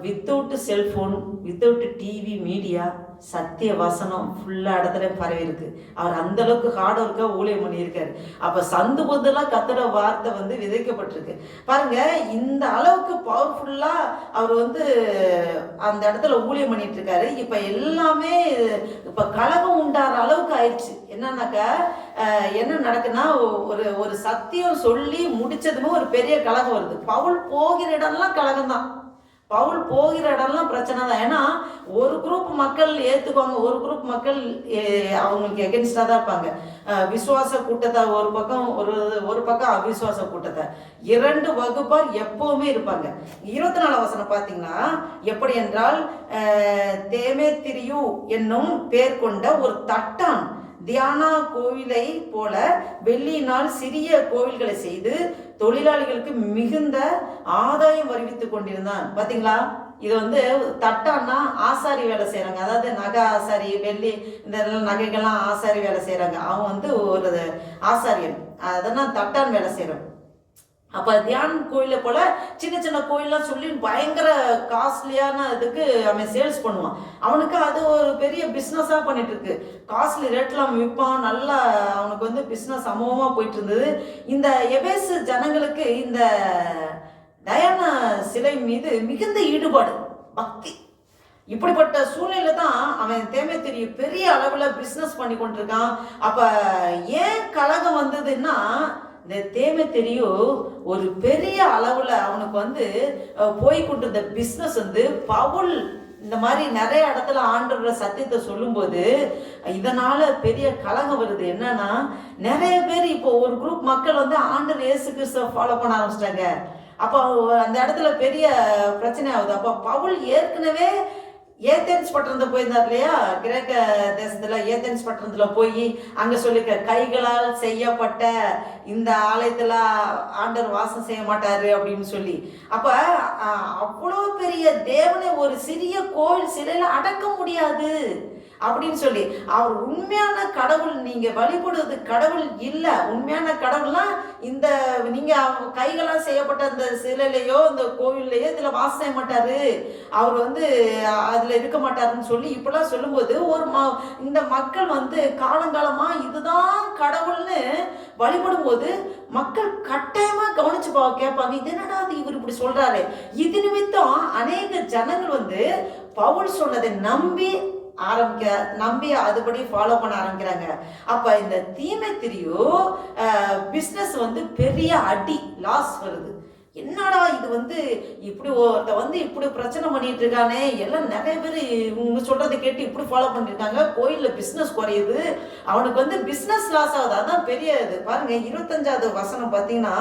without cellphone, without TV, media, சத்திய வசனம் ஃபுல்லா இடத்துல பரவி இருக்கு. அவர் அந்த அளவுக்கு ஹார்ட் ஒர்க்கா ஊழியம் பண்ணியிருக்காரு. அப்ப சந்து பொந்தெல்லாம் கர்த்தரோட வார்த்தை வந்து விதைக்கப்பட்டிருக்கு. பாருங்க, இந்த அளவுக்கு பவர்ஃபுல்லா அவர் வந்து அந்த இடத்துல ஊழியம் பண்ணிட்டு இருக்காரு. இப்ப எல்லாமே இப்ப கலகம் உண்டாற அளவுக்கு ஆயிடுச்சு. என்னன்னாக்கா என்ன நடக்குன்னா, ஒரு சத்தியம் சொல்லி முடிச்சதுமே ஒரு பெரிய கலகம் வருது. பவுல் போகிற இடம்லாம் கலகம் தான். பவுல் போகிற இடம்லாம் பிரச்சனை தான். ஏன்னா ஒரு குரூப் மக்கள் ஏற்றுக்குவாங்க, ஒரு குரூப் மக்கள் அவங்களுக்கு எகென்ஸ்டாக தான் இருப்பாங்க. விசுவாச கூட்டத்தை ஒரு பக்கம், ஒரு பக்கம் அவிசுவாச கூட்டத்தை, 2 வகுப்பார் எப்பவுமே இருப்பாங்க. 24ஆம் வசனம் பார்த்தீங்கன்னா, எப்படி என்றால் தேமேத்திரியு என்னும் பேர் கொண்ட ஒரு தட்டான் தியானா கோவிலை போல வெள்ளியினால் சிறிய கோவில்களை செய்து தொழிலாளிகளுக்கு மிகுந்த ஆதாயம் வருவித்துக் கொண்டிருந்தான். பாத்தீங்களா, இது வந்து தட்டான்னா ஆசாரி வேலை செய்யறாங்க. அதாவது நகை ஆசாரி, வெள்ளி இந்த நகைகள்லாம் ஆசாரி வேலை செய்யறாங்க. அவன் வந்து ஒரு ஆசாரியன், அதெல்லாம் தட்டான் வேலை செய்யறான். அப்ப தியான கோயில போல சின்ன சின்ன கோயில்லாம் சொல்லி பயங்கர காஸ்ட்லியான இதுக்கு அவன் சேல்ஸ் பண்ணுவான். அவனுக்கு அது ஒரு பெரிய பிஸ்னஸா பண்ணிட்டு இருக்கு. காஸ்ட்லி ரேட்ல அவன் விற்பான். நல்லா அவனுக்கு வந்து பிஸ்னஸ் அமோகமா போயிட்டு இருந்தது. இந்த எபேசு ஜனங்களுக்கு இந்த டயானா சிலை மீது மிகுந்த ஈடுபாடு, பக்தி. இப்படிப்பட்ட சூழ்நிலை தான் அவன் தேமேத்திரியு பெரிய அளவுல பிஸ்னஸ் பண்ணி கொண்டிருக்கான். அப்ப ஏன் கலகம் வந்ததுன்னா, இந்த தேமேத்திரியு ஒரு பெரிய அளவுல அவனுக்கு வந்து போய்கொண்டிருந்த பிஸ்னஸ் வந்து பவுல் இந்த மாதிரி நிறைய இடத்துல ஆண்டவரோட சத்தியத்தை சொல்லும்போது இதனால பெரிய கலகம் வருது. என்னன்னா, நிறைய பேர் இப்போ ஒரு குரூப் மக்கள் வந்து ஆண்டவர் இயேசு கிறிஸ்துவை ஃபாலோ பண்ண ஆரம்பிச்சிட்டாங்க. அப்போ அந்த இடத்துல பெரிய பிரச்சனை ஆகுது. அப்போ பவுல் ஏற்கனவே ஏதென்ஸ் பட்டணத்துல போயிருந்தார் இல்லையா, கிரேக்க தேசத்துல ஏதென்ஸ் பட்டணத்துல போய் அங்க சொல்லிக்க கைகளால் செய்யப்பட்ட இந்த ஆலயத்துல ஆண்டவர் வாசம் செய்ய மாட்டாரு அப்படின்னு சொல்லி. அப்ப அவ்வளோ பெரிய தேவனை ஒரு சிறிய கோவில் சிலையில அடக்க முடியாது. அப்படின்னு சொல்லி. அவர் உண்மையான கடவுள், நீங்க வழிபடுவது கடவுள் இல்லை. உண்மையான கடவுள்னா இந்த நீங்க கைகளால் செய்யப்பட்ட அந்த சிலையிலையோ இந்த கோவில்லையோ இதுல வாசம் செய்ய மாட்டாரு, அவர் அதுல இருக்க மாட்டாருன்னு சொல்லி இப்பெல்லாம் சொல்லும்போது இந்த மக்கள் காலங்காலமா இதுதான் கடவுள்னு வழிபடும் போது மக்கள் கட்டாயமா கவனிச்சு கேட்பாங்க, இது என்னடா இவர் இப்படி சொல்றாரு. இது நிமித்தம் அநேக ஜனங்கள் பவுல் சொன்னதை நம்பி அதுபடி ஃபாலோ பண்ண ஆரம்பிக்கிறாங்க. அப்ப இந்த தீமோத்தேயு பிசினஸ் பெரிய அடி லாஸ் வருது. என்னடா இது இப்படி ஒருத்த இப்படி பிரச்சனை பண்ணிட்டு இருக்கானே, எல்லாம் நிறைய பேர் இவங்க சொல்றதை கேட்டு இப்படி ஃபாலோ பண்ணிருக்காங்க, கோயில்ல பிசினஸ் குறையுது, அவனுக்கு பிசினஸ் லாஸ் ஆகுது. அதான் பெரிய இது பாருங்க. 25வது வசனம் பார்த்தீங்கன்னா,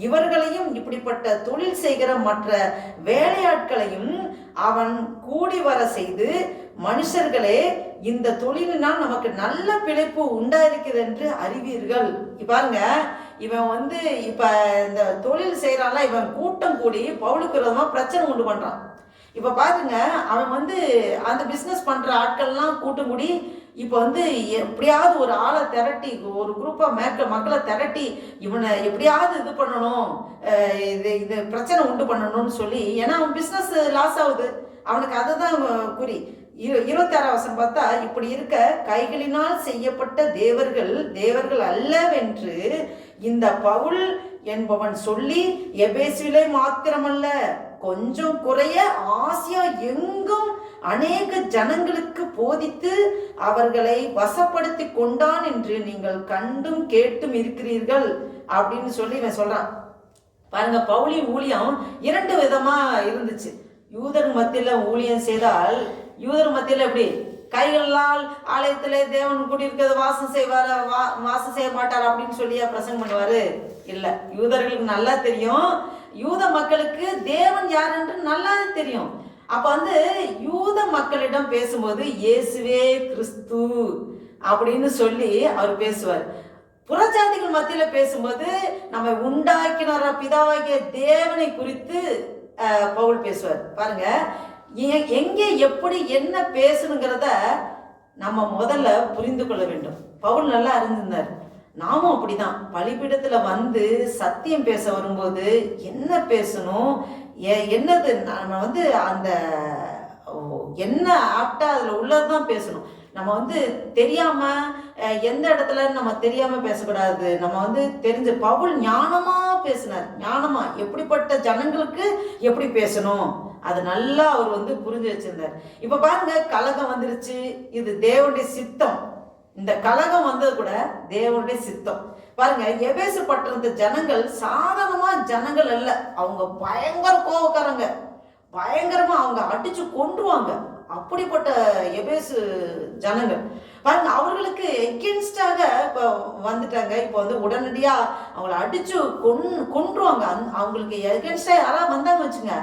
இவர்களையும் இப்படிப்பட்ட தொழில் செய்கிற மற்ற வேலையாட்களையும் அவன் கூடி வர செய்து, மனுஷர்களே இந்த தொழிலினால் நமக்கு நல்ல பிழைப்பு உண்டாயிருக்கிறது என்று அறிவீர்கள். பாருங்க, இவன் இப்ப இந்த தொழில் செய்யறான்ல, இவன் கூட்டம் கூடி பவுலுக்கு விரோதமா பிரச்சனை உண்டு பண்றான். இப்ப பாருங்க, அவன் அந்த பிசினஸ் பண்ற ஆட்கள்லாம் கூட்டம் கூடி இப்ப எப்படியாவது ஒரு ஆளை திரட்டி, ஒரு குரூப்பா மக்களை திரட்டி இவனை எப்படியாவது இது பண்ணணும், இது பிரச்சனை உண்டு பண்ணணும்னு சொல்லி. ஏன்னா அவன் பிசினஸ் லாஸ் ஆகுது, அவனுக்கு அதுதான் குறி. 26 வசனம் பார்த்தா, இப்படி இருக்க கைகளினால் செய்யப்பட்ட தேவர்கள் அல்லவென்று இந்த பவுல் என்பவன் சொல்லி எபேசுவிலே மாத்திரமல்ல கொஞ்சம் குறைய ஆசியா எங்கும் அநேக ஜனங்களுக்கு போதித்து அவர்களை வசப்படுத்தி கொண்டான் என்று நீங்கள் கண்டும் கேட்டும் இருக்கிறீர்கள் அப்படின்னு சொல்லி இவன் சொல்றான். பாருங்க, பவுலின் ஊழியம் 2 விதமா இருந்துச்சு. யூதர் மத்தியில ஊழியம் செய்தால், யூதர் மத்தியில எப்படி கைகளால் ஆலயத்துல தேவன் கூடியிருக்கிறது வாசம் செய்ய மாட்டார் அப்படின்னு சொல்லியா பிரசங்கம் பண்ணுவாரு? இல்ல, யூதர்களுக்கு நல்லா தெரியும், யூத மக்களுக்கு தேவன் யார் என்று நல்லா தெரியும். அப்ப யூத மக்களிடம் பேசும்போது இயேசுவே கிறிஸ்து அப்படின்னு சொல்லி அவர் பேசுவார். புறஜாதிகள் மத்தியில பேசும்போது நம்ம உண்டாக்கினார பிதாவாகிய தேவனை குறித்து பவுல் பேசுவார். பாருங்க, எங்கே எப்படி என்ன பேசணுங்கிறத நம்ம முதல்ல புரிந்து கொள்ள வேண்டும். பவுல் நல்லா அறிந்திருந்தார், நாமும் அப்படிதான். பலிபீடத்துல சத்தியம் பேச வரும்போது என்ன பேசணும், என்னது நம்ம அந்த என்ன ஆப்டா அதுல உள்ளதுதான் பேசணும். நம்ம தெரியாம எந்த இடத்துல நம்ம தெரியாம பேசக்கூடாது. நம்ம தெரிஞ்ச பவுல் ஞானமா பேசினார். ஞானமா எப்படிப்பட்ட ஜனங்களுக்கு எப்படி பேசணும் அது நல்லா அவர் புரிஞ்சு வச்சிருந்தார். இப்ப பாருங்க, கலகம் வந்துருச்சு, இது தேவனுடைய சித்தம். இந்த கலகம் வந்தது கூட தேவனுடைய சித்தம். பாருங்க, எபேசு பட்டணத்து ஜனங்கள் சாதாரணமா ஜனங்கள் அல்ல, அவங்க பயங்கர கோபக்காரங்க, பயங்கரமா அவங்க அடிச்சு கொன்றுவாங்க. அப்படிப்பட்ட எபேசு ஜனங்கள் பாருங்க, அவர்களுக்கு எகென்ஸ்டாக இப்ப வந்துட்டாங்க. இப்ப உடனடியா அவங்கள அடிச்சு கொன்றுவாங்க. அவங்களுக்கு எகென்ஸ்டா யாராவது வந்தாங்க வச்சுங்க,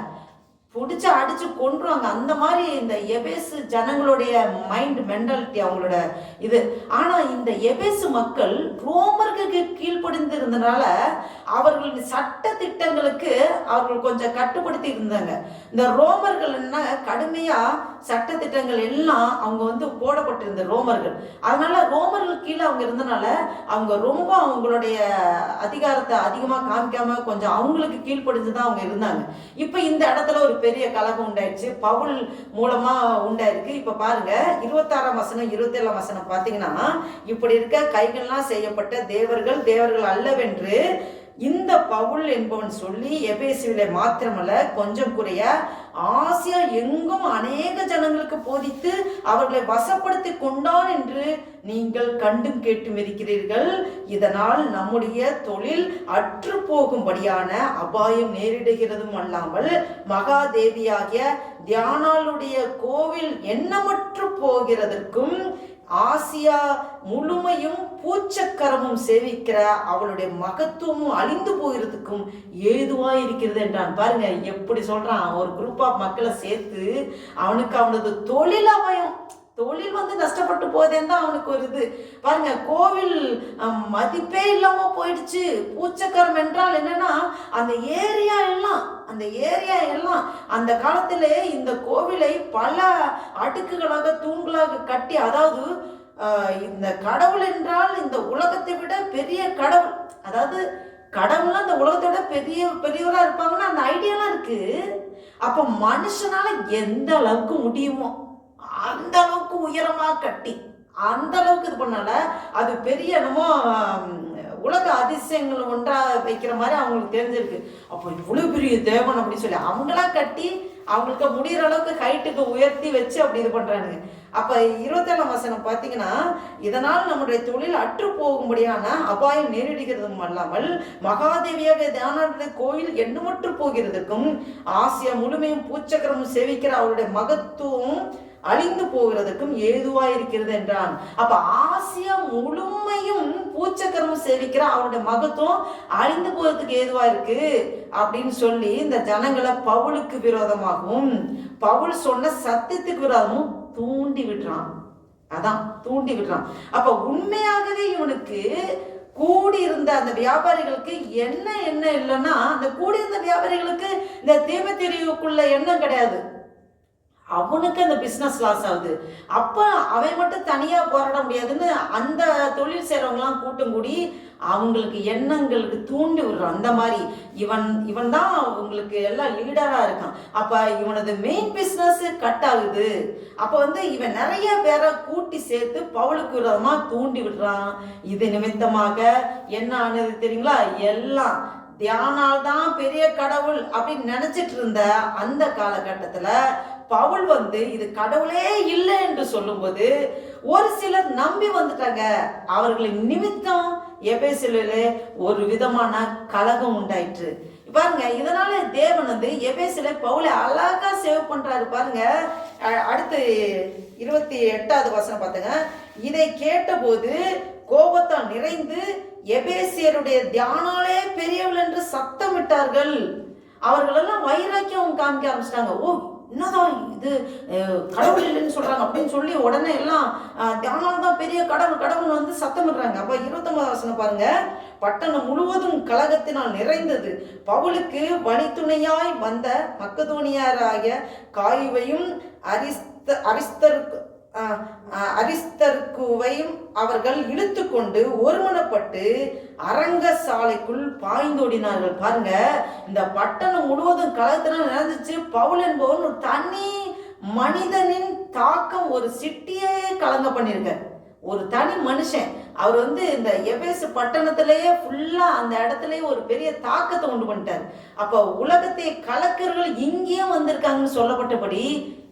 பிடிச்சி அடிச்சு கொன்றுவாங்க. அந்த மாதிரி இந்த எபேசு ஜனங்களுடைய மைண்ட் மென்டாலிட்டி அவங்களோட இது. ஆனா இந்த எபேசு மக்கள் ரோமர்களுக்கு கீழ்ப்படிந்து இருந்தனால அவர்களின் சட்ட திட்டங்களுக்கு அவர்கள் கொஞ்சம் கட்டுப்படுத்தி இருந்தாங்க. இந்த ரோமர்கள் என்ன கடுமையா சட்ட திட்டங்கள் எல்லாம் அவங்க போடப்பட்டிருந்த ரோமர்கள். அதனால ரோமர்கள் கீழே அவங்க இருந்தனால அவங்க ரொம்ப அவங்களுடைய அதிகாரத்தை அதிகமா காமிக்காம கொஞ்சம் அவங்களுக்கு கீழ்ப்படிஞ்சுதான் அவங்க இருந்தாங்க. இப்ப இந்த இடத்துல ஒரு பெரிய கலகம் உண்டாயிடுச்சு, பவுல் மூலமா உண்டாயிருக்கு. இப்ப பாருங்க, 26ஆம் வசனம் 27ஆம் வசனம் பாத்தீங்கன்னா, இப்படி இருக்க கைகள்லாம் செய்யப்பட்ட தேவர்கள் அல்லவென்று இந்த பவுல் என்பவன் சொல்லி எபேசுவிலே மாத்திரமல்ல கொஞ்சம் குறைய ஆசியா எங்கும் அநேக ஜனங்களுக்கு போதித்து அவர்களை வசப்படுத்தி கொண்டான் என்று நீங்கள் கண்டும் கேட்டும் இருக்கிறீர்கள். இதனால் நம்முடைய தொழில் அற்று போகும்படியான அபாயம் நேரிடுகிறதும் அல்லாமல் மகாதேவியாகிய தியானாளுடைய கோவில் எண்ணமற்று போகிறதற்கும் ஆசியா முழுமையும் பூச்சக்கரமும் சேவிக்கிற அவளுடைய மகத்துவமும் அழிந்து போகிறதுக்கும் ஏதுவா இருக்கிறது என்றான். பாருங்க எப்படி சொல்றான், ஒரு குரூப் ஆஃப் மக்களை சேர்த்து அவனுக்கு அவனது தொழில் அபாயம், தொழில் வந்து நஷ்டப்பட்டு போதேன்னு தான் அவனுக்கு ஒரு இது பாருங்க. கோவில் மதிப்பே இல்லாம போயிடுச்சு. பூச்சக்கரம் என்றால் என்னன்னா அந்த ஏரியா எல்லாம் அந்த காலத்திலே இந்த கோவிலை பல அடுக்குகளாக தூண்களாக கட்டி, அதாவது இந்த கடவுள் என்றால் இந்த உலகத்தை விட பெரிய கடவுள், அதாவது கடவுள்லாம் இந்த உலகத்தை விட பெரியவரா இருப்பாங்கன்னா அந்த ஐடியாலாம் இருக்கு. அப்ப மனுஷனால எந்த அளவுக்கு முடியுமோ அந்த அளவுக்கு உயரமா கட்டி அந்த அளவுக்கு இது பண்ணால அது பெரிய என்னமோ உலக அதிசயங்கள் ஒன்றா வைக்கிற மாதிரி அவங்களுக்கு தெரிஞ்சிருக்கு. அப்போ இவ்வளவு பெரிய தேவன் அப்படின்னு சொல்லி அவங்களா கட்டி அவங்களுக்கு முடிகிற அளவுக்கு ஹைட்டுக்கு உயர்த்தி வச்சு அப்படி இது பண்றானுங்க. அப்ப 27ஆம் வசனம் பாத்தீங்கன்னா, இதனால் நம்முடைய தொழில் அற்று போகும்படியான அபாயம் நேரிடுகிறதும் அல்லாமல் மகாதேவியாக தியான கோயில் எண்ணமற்று போகிறதுக்கும் ஆசியா முழுமையும் பூச்சக்கரமும் சேவிக்கிற அவருடைய மகத்துவம் அழிந்து போகிறதுக்கும் ஏதுவா இருக்கிறது என்றான். அப்ப ஆசியா முழுமையும் பூச்சக்கரமும் சேவிக்கிற அவருடைய மகத்துவம் அழிந்து போகிறதுக்கு ஏதுவா இருக்கு அப்படின்னு சொல்லி இந்த ஜனங்களை பவுலுக்கு விரோதமாகவும் பவுல் சொன்ன சத்தியத்துக்கு விரோதமும் தூண்டி விடுறான். அப்ப உண்மையாகவே இவனுக்கு கூடியிருந்த அந்த வியாபாரிகளுக்கு என்ன இல்லைன்னா, அந்த கூடியிருந்த வியாபாரிகளுக்கு இந்த தீமைத்தெரிவுக்குள்ள எண்ணம் கிடையாது. அவனுக்கு அந்த பிஸ்னஸ் லாஸ் ஆகுது. அப்ப அவன் மட்டும் தனியா போராட முடியாதுன்னு அந்த தொழில் செய்யறவங்கலாம் கூட்டம் கூடி அவங்களுக்கு எண்ணங்களுக்கு தூண்டி விடுறான். அந்த மாதிரி இவன் தான் அவங்களுக்கு எல்லாம் லீடரா இருக்கான். அப்ப இவனது மெயின் பிஸ்னஸ் கட் ஆகுது. அப்ப வந்து இவன் நிறைய பேரை கூட்டி சேர்த்து பவுலுக்கு விரோதமா தூண்டி விடுறான். இது நிமித்தமாக என்ன ஆனது தெரியுங்களா? எல்லாம் தியானால் தான் பெரிய கடவுள் அப்படின்னு நினைச்சிட்டு இருந்த அந்த காலகட்டத்துல பவுல் வந்து இது கடவுளே இல்லை என்று சொல்லும்போது ஒரு சிலர் நம்பி வந்துட்டாங்க. அவர்களின் நிமித்தம் எபேசிலே ஒரு விதமான கலகம் உண்டாயிற்று. பாருங்க, இதனால தேவன் வந்து எபேசிலே பவுலை அழகா சேவ் பண்றாரு. பாருங்க, அடுத்து 28வது வசனம் பாத்துங்க. இதை கேட்டபோது கோபத்தால் நிறைந்து எபேசியருடைய தியானாலே பெரியவள் என்று சத்தமிட்டார்கள். அவர்கள் எல்லாம் வைராக்கியம் காமிக்க ஆரம்பிச்சிட்டாங்க. ஓ, என்னதான் இது கடவுள் இல்லைன்னு சொல்றாங்க அப்படின்னு சொல்லி உடனே எல்லாம் தியானம் தான் பெரிய கடவுள் வந்து சத்தமிடுறாங்க. அப்ப 29வது வசனம் பாருங்க. பட்டணம் முழுவதும் கலகத்தினால் நிறைந்தது. பவுலுக்கு வழித்துணையாய் வந்த மக்கதோனியராகிய காயுவையும் அரிஸ்தர்க்குவையும் அவர்கள் இழுத்து கொண்டு ஒருமனப்பட்டு அரங்க சாலைக்குள் பாய்ந்தோடினார்கள். பாருங்க, இந்த பட்டணம் முழுவதும் கலகத்தினால் நிறைஞ்சிச்சு. பவுல் என்பவன் ஒரு தனி மனிதனின் தாக்கம் ஒரு சிட்டியே கலங்க பண்ணிருக்க ஒரு தனி மனுஷன். அவர் வந்து இந்த எபேசு பட்டணத்திலேயே ஃபுல்லா அந்த இடத்துலயே ஒரு பெரிய தாக்கத்தை உண்டு பண்ணிட்டார். அப்ப உலகத்தை கலக்கர்கள் இங்கேயும் வந்திருக்காங்கன்னு சொல்லப்பட்டபடி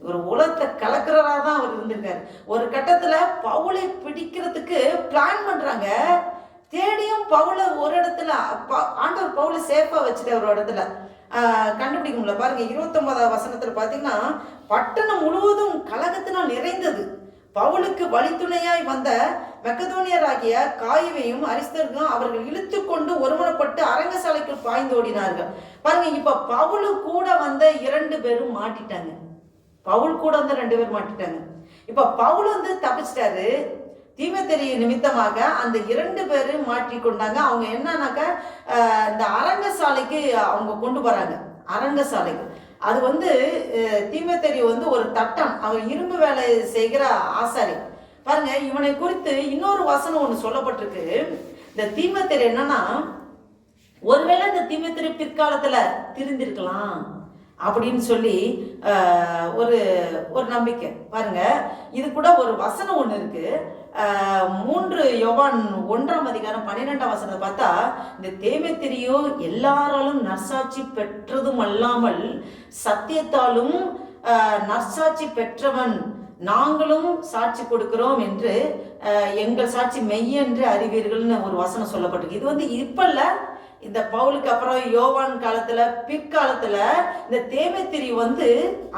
ஒரு உலகத்தை கலக்கிறதா தான் அவர் இருந்திருக்காரு. ஒரு கட்டத்துல பவுலை பிடிக்கிறதுக்கு பிளான் பண்றாங்க. தேடியும் பவுலை ஒரு இடத்துல ஆண்டவர் பவுலை சேஃபா வச்சுட்டு ஒரு இடத்துல கண்டுபிடிக்க முடியல. பாருங்க, 29வது வசனத்துல பாத்தீங்கன்னா, பட்டணம் முழுவதும் கலகத்தினால் நிறைந்தது. பவுலுக்கு வழித்துணையாய் வந்த மக்கதோனியராகிய காயுவையும் அரிஸ்தர்க்கும் அவர்கள் இழுத்து கொண்டு ஒருமனப்பட்டு அரங்கசாலைக்கு பாய்ந்தோடினார்கள். பாருங்க, இப்ப பவுலு கூட வந்த 2 பேரும் மாட்டிட்டாங்க. இப்ப பவுல் வந்து தப்பிச்சிட்டாரு. தீமைத்தெரிய நிமித்தமாக அந்த 2 பேரும் மாற்றிக்கொண்டாங்க. அவங்க என்னன்னாக்க இந்த அரங்கசாலைக்கு அவங்க கொண்டு போறாங்க. அரங்கசாலைக்கு அது வந்து தீமைத்தெரிய வந்து ஒரு தட்டம், அவன் இரும்பு வேலை செய்கிற ஆசாரி. பாருங்க, இவனை குறித்து இன்னொரு வசனம் ஒண்ணு சொல்லப்பட்டிருக்கு. இந்த தீமைத்தெரிய என்னன்னா, ஒருவேளை இந்த தீமைத்தெரிய பிற்காலத்துல திருந்திருக்கலாம் அப்படின்னு சொல்லி ஒரு நம்பிக்கை. பாருங்க, இது கூட ஒரு வசனம் ஒண்ணு இருக்கு. 3 யோவான் 1ஆம் அதிகாரம் 12ஆம் வசனத்தை பார்த்தா, இந்த தீமைத்தெரியோ எல்லாராலும் நற்சாட்சி பெற்றதும் அல்லாமல் சத்தியத்தாலும் நற்சாட்சி பெற்றவன் நாங்களும் சாட்சி கொடுக்கிறோம் என்று எங்கள் சாட்சி மெய்யென்று அறிவீர்கள்னு ஒரு வசனம் சொல்லப்பட்டிருக்கு. இது வந்து இப்ப இல்ல, இந்த பவுலுக்கு அப்புறம் யோவான் காலத்துல பிற்காலத்துல இந்த தேமேத்திரி வந்து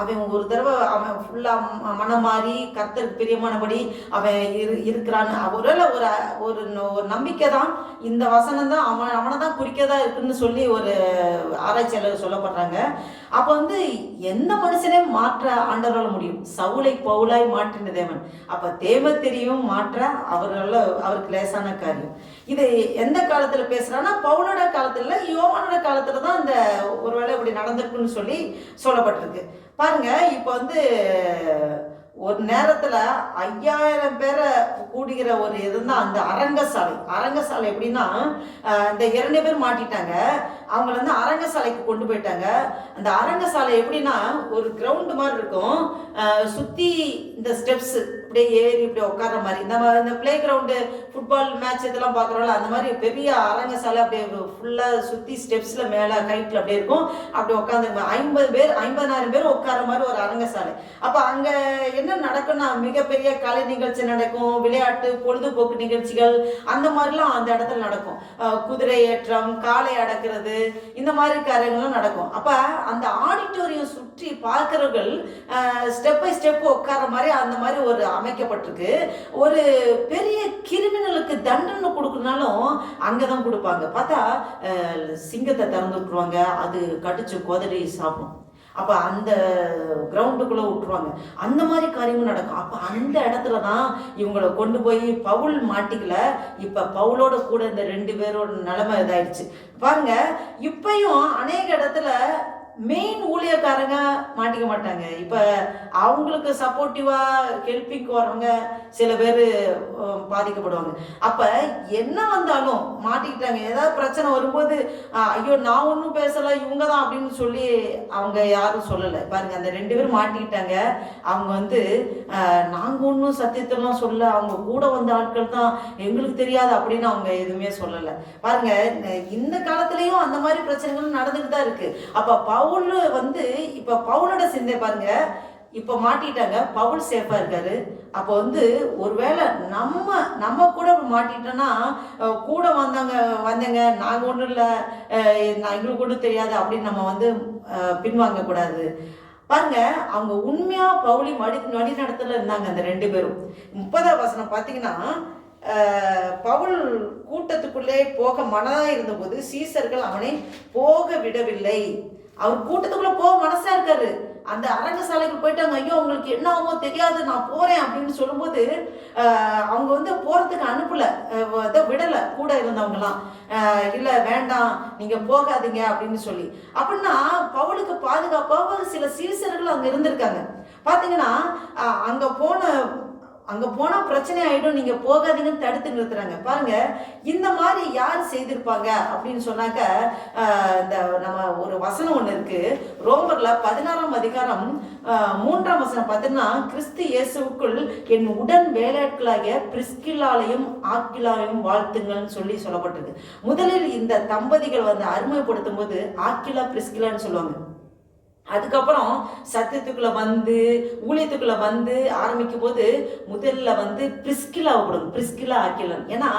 அவன் ஒரு தடவை அவன் ஃபுல்லா மனம் மாறி கர்த்தருக்கு பிரியமானபடி அவன் இருக்கிறான்னு ஒருவேளை ஒரு நம்பிக்கை தான், இந்த வசனம் தான் அவனை தான் குறிக்கதா இருக்குன்னு சொல்லி ஒரு ஆராய்ச்சியாளர் சொல்லப்படுறாங்க. அப்போ வந்து எந்த மனுஷனையும் மாற்ற ஆண்டவரால் முடியும். சவுலை பவுலாய் மாற்றின தேவன். அப்ப தேமேத்திரியும் மாற்ற அவருக்கு லேசான காரியம். இது எந்த காலத்துல பேசுறான்னா பவுலோட காலத்துல யோவானோட காலத்துல தான் இந்த ஒருவேளை இப்படி நடந்திருக்குன்னு சொல்லி சொல்லப்பட்டிருக்கு. பாருங்க, இப்ப வந்து ஒரு நேரத்துல 5000 பேரை கூடுகிற ஒரு இதுதான் அந்த அரங்கசாலை எப்படின்னா, இந்த 2 பேர் மாட்டிட்டாங்க, அவங்கள வந்து அரங்கசாலைக்கு கொண்டு போயிட்டாங்க. அந்த அரங்கசாலை எப்படின்னா ஒரு கிரவுண்டு மாதிரி இருக்கும், சுத்தி இந்த ஸ்டெப்ஸ் அப்படியே ஏறி இப்படி உட்கார மாதிரி, இந்த பிளே கிரவுண்டு ஃபுட்பால் மேட்ச் இதெல்லாம் பார்க்குறோம்ல, அந்த மாதிரி பெரிய அரங்கசாலை அப்படியே ஃபுல்லாக சுற்றி ஸ்டெப்ஸில் மேலே ஹைட்டில் அப்படியே இருக்கும். அப்படி உட்காந்து 50,000 பேர் உட்கார மாதிரி ஒரு அரங்கசாலை. அப்போ அங்கே என்ன நடக்கும்னா மிகப்பெரிய கலை நிகழ்ச்சி நடக்கும், விளையாட்டு பொழுதுபோக்கு நிகழ்ச்சிகள் அந்த மாதிரிலாம் அந்த இடத்துல நடக்கும். குதிரை ஏற்றம், காளை அடக்கிறது, இந்த மாதிரி காரியங்கள்லாம் நடக்கும். அப்போ அந்த ஆடிட்டோரியம் சுற்றி பார்க்கிறவர்கள் ஸ்டெப் பை ஸ்டெப் உட்கார மாதிரி அந்த மாதிரி ஒரு அமைக்கப்பட்டிருக்கு. ஒரு பெரிய கிரிமினலுக்கு தண்டனை கொடுக்கறனாலும் அங்கதான் கொடுப்பாங்க. பார்த்தா சிங்கத்தை திறந்து விட்டுருவாங்க, அது கடிச்சு கொதறி சாப்பிடும். அப்ப அந்த கிரவுண்டுக்குள்ள விட்டுருவாங்க. அந்த மாதிரி காரியமும் நடக்கும். அப்ப அந்த இடத்துல தான் இவங்களை கொண்டு போய் பவுல் மாட்டிக்கல, இப்ப பவுலோட கூட இந்த 2 பேரோட நிலைமை இதாயிடுச்சு. பாருங்க, இப்பயும் அநேக இடத்துல மெயின் ஊழியக்காரங்க மாட்டிக்க மாட்டாங்க. இப்போ அவங்களுக்கு சப்போர்ட்டிவா ஹெல்ப்பிங்க்கு வரவங்க சில பேர் பாதிக்கப்படுவாங்க. அப்போ என்ன வந்தாலும் மாட்டிக்கிட்டாங்க. ஏதாவது பிரச்சனை வரும்போது ஐயோ நான் ஒன்றும் பேசலை, இவங்க தான் அப்படின்னு சொல்லி அவங்க யாரும் சொல்லலை. பாருங்க, அந்த 2 பேரும் மாட்டிக்கிட்டாங்க. அவங்க வந்து நாங்கள் ஒன்றும் சத்தியத்தெல்லாம் சொல்ல, அவங்க கூட வந்த ஆட்கள் தான், எங்களுக்கு தெரியாது அப்படின்னு அவங்க எதுவுமே சொல்லலை. பாருங்க, இந்த காலத்துலேயும் அந்த மாதிரி பிரச்சனைகள் நடந்துட்டு தான் இருக்கு. அப்போ பவுல் வந்து இப்ப பவுலோட சிந்தை பாருங்க, இப்ப மாட்டிட்டாங்க, பவுல் சேஃபா இருக்காரு. அப்போ வந்து ஒருவேளை நம்ம கூட மாட்டிட்டோம்னா கூட வந்தங்க நாங்க ஒண்ணும் இல்லை, எங்களுக்கு ஒன்றும் தெரியாது அப்படின்னு நம்ம வந்து பின்வாங்க கூடாது. பாருங்க, அவங்க உண்மையா பவுலி வழி நடத்தல இருந்தாங்க அந்த 2 பேரும். 30ஆம் வசனம் பாத்தீங்கன்னா, பவுல் கூட்டத்துக்குள்ளே போக மனதா இருந்தபோது சீசர்கள் அவனை போக விடவில்லை. அவர் கூட்டத்துக்குள்ள போக மனசா இருக்காரு. அந்த அரங்கசாலைக்கு போயிட்டாங்க. ஐயோ உங்களுக்கு என்ன ஆகுமோ தெரியாது, நான் போறேன் அப்படின்னு சொல்லும்போது அவங்க வந்து போறதுக்கு அனுப்பல, விடலை. கூட இருந்தவங்கலாம் இல்லை வேண்டாம் நீங்க போகாதீங்க அப்படின்னு சொல்லி. அப்படின்னா பவுலுக்கு பாதுகாப்பாக சில சீசர்கள் அங்க இருந்திருக்காங்க. பாத்தீங்கன்னா அங்க போனா பிரச்சனை ஆயிடும், நீங்க போகாதீங்கன்னு தடுத்து நிறுத்துறாங்க. பாருங்க, இந்த மாதிரி யார் செய்திருப்பாங்க அப்படின்னு சொன்னாக்க, இந்த நம்ம ஒரு வசனம் ஒண்ணு இருக்கு, ரோமர்ல 16ஆம் அதிகாரம் 3ஆம் வசனம் பார்த்தீங்கன்னா, கிறிஸ்து இயேசுவுக்குள் என் உடன் வேலையாட்களாகிய பிரிஸ்கில்லாலையும் ஆக்கிலாவையும் வாழ்த்துங்கள்னு சொல்லி சொல்லப்பட்டிருக்கு. முதலில் இந்த தம்பதிகள் வந்து அறிமுகப்படுத்தும் போது ஆக்கிலா பிரிஸ்கிலான்னு சொல்லுவாங்க. அதுக்கப்புறம் சத்தியத்துக்குள்ள வந்து ஊழியத்துக்குள்ள வந்து ஆரம்பிக்கும் போது முதல்ல வந்து பிரிஸ்கிலாவை கொடுங்க, பிரிஸ்கிலா ஆக்கிலன். ஏன்னா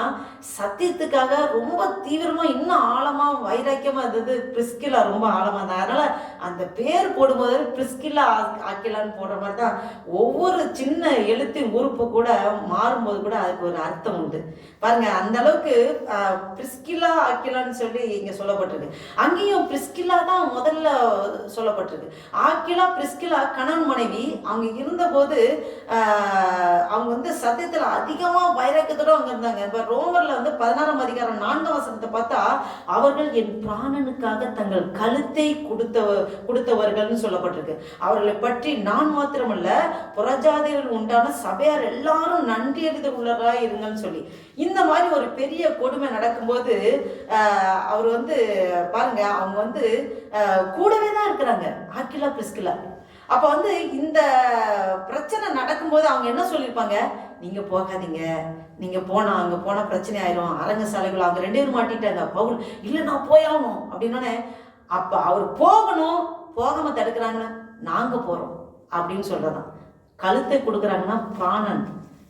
சத்தியத்துக்காக ரொம்ப தீவிரமா இன்னும் ஆழமா வைராக்கியமா இருந்தது பிரிஸ்கிலா, ரொம்ப ஆழமா இருந்தது. அதனால அந்த பேர் போடும்போது பிரிஸ்கிலா ஆக்கிலான்னு போடுற மாதிரி தான் ஒவ்வொரு சின்ன எழுத்தின் உறுப்பு கூட மாறும்போது கூட அதுக்கு ஒரு அர்த்தம் உண்டு. பாருங்க, அந்த அளவுக்கு பிரிஸ்கிலா ஆக்கிலான்னு சொல்லி இங்க சொல்லப்பட்டிருக்கு. அங்கேயும் பிரிஸ்கிலா தான் முதல்ல சொல்லப்பட்டிருக்கு. ஆக்கிலா பிரிஸ்கிலா கணவன் மனைவி. அவங்க இருந்தபோது அவங்க வந்து சத்தியத்துல அதிகமா வைராக்கியத்தோட அவங்க இருந்தாங்க. இப்ப ரோமர்ல வந்து 16ஆம் அதிகாரம் 4ஆம் வசனத்தை பார்த்தா, அவர்கள் என் பிராணனுக்காக தங்கள் கழுத்தை கொடுத்தவர்கள்னு சொல்லப்பட்டிருக்கு. அவர்களை பற்றி நான் மாத்திரமல்ல, புறஜாதிகள் உண்டான சபையார் எல்லாரும் நன்றி அறிந்து உள்ளவராய் இருங்கன்னு சொல்லி. இந்த மாதிரி ஒரு பெரிய கொடுமை நடக்கும்போது அவர் வந்து பாருங்க, அவங்க வந்து கூடவே தான் இருக்கிறாங்க, ஆக்கிலா பிரிஸ்கிலா. அப்ப வந்து இந்த பிரச்சனை நடக்கும்போது அவங்க என்ன சொல்லியிருப்பாங்க, நீங்க போகாதீங்க, நீங்க அங்க போனா பிரச்சனை ஆயிரும், அரங்கசாலைகள். அவங்க 2 பேரும் மாட்டிட்டாங்க. பவுல் இல்ல நான் போயாகணும் அப்படின்னோடனே, அப்ப அவர் போகணும், போகாம தடுக்கிறாங்கன்னா நாங்க போறோம் அப்படின்னு சொல்றதான். கழுத்தை கொடுக்குறாங்கன்னா பிராணன்,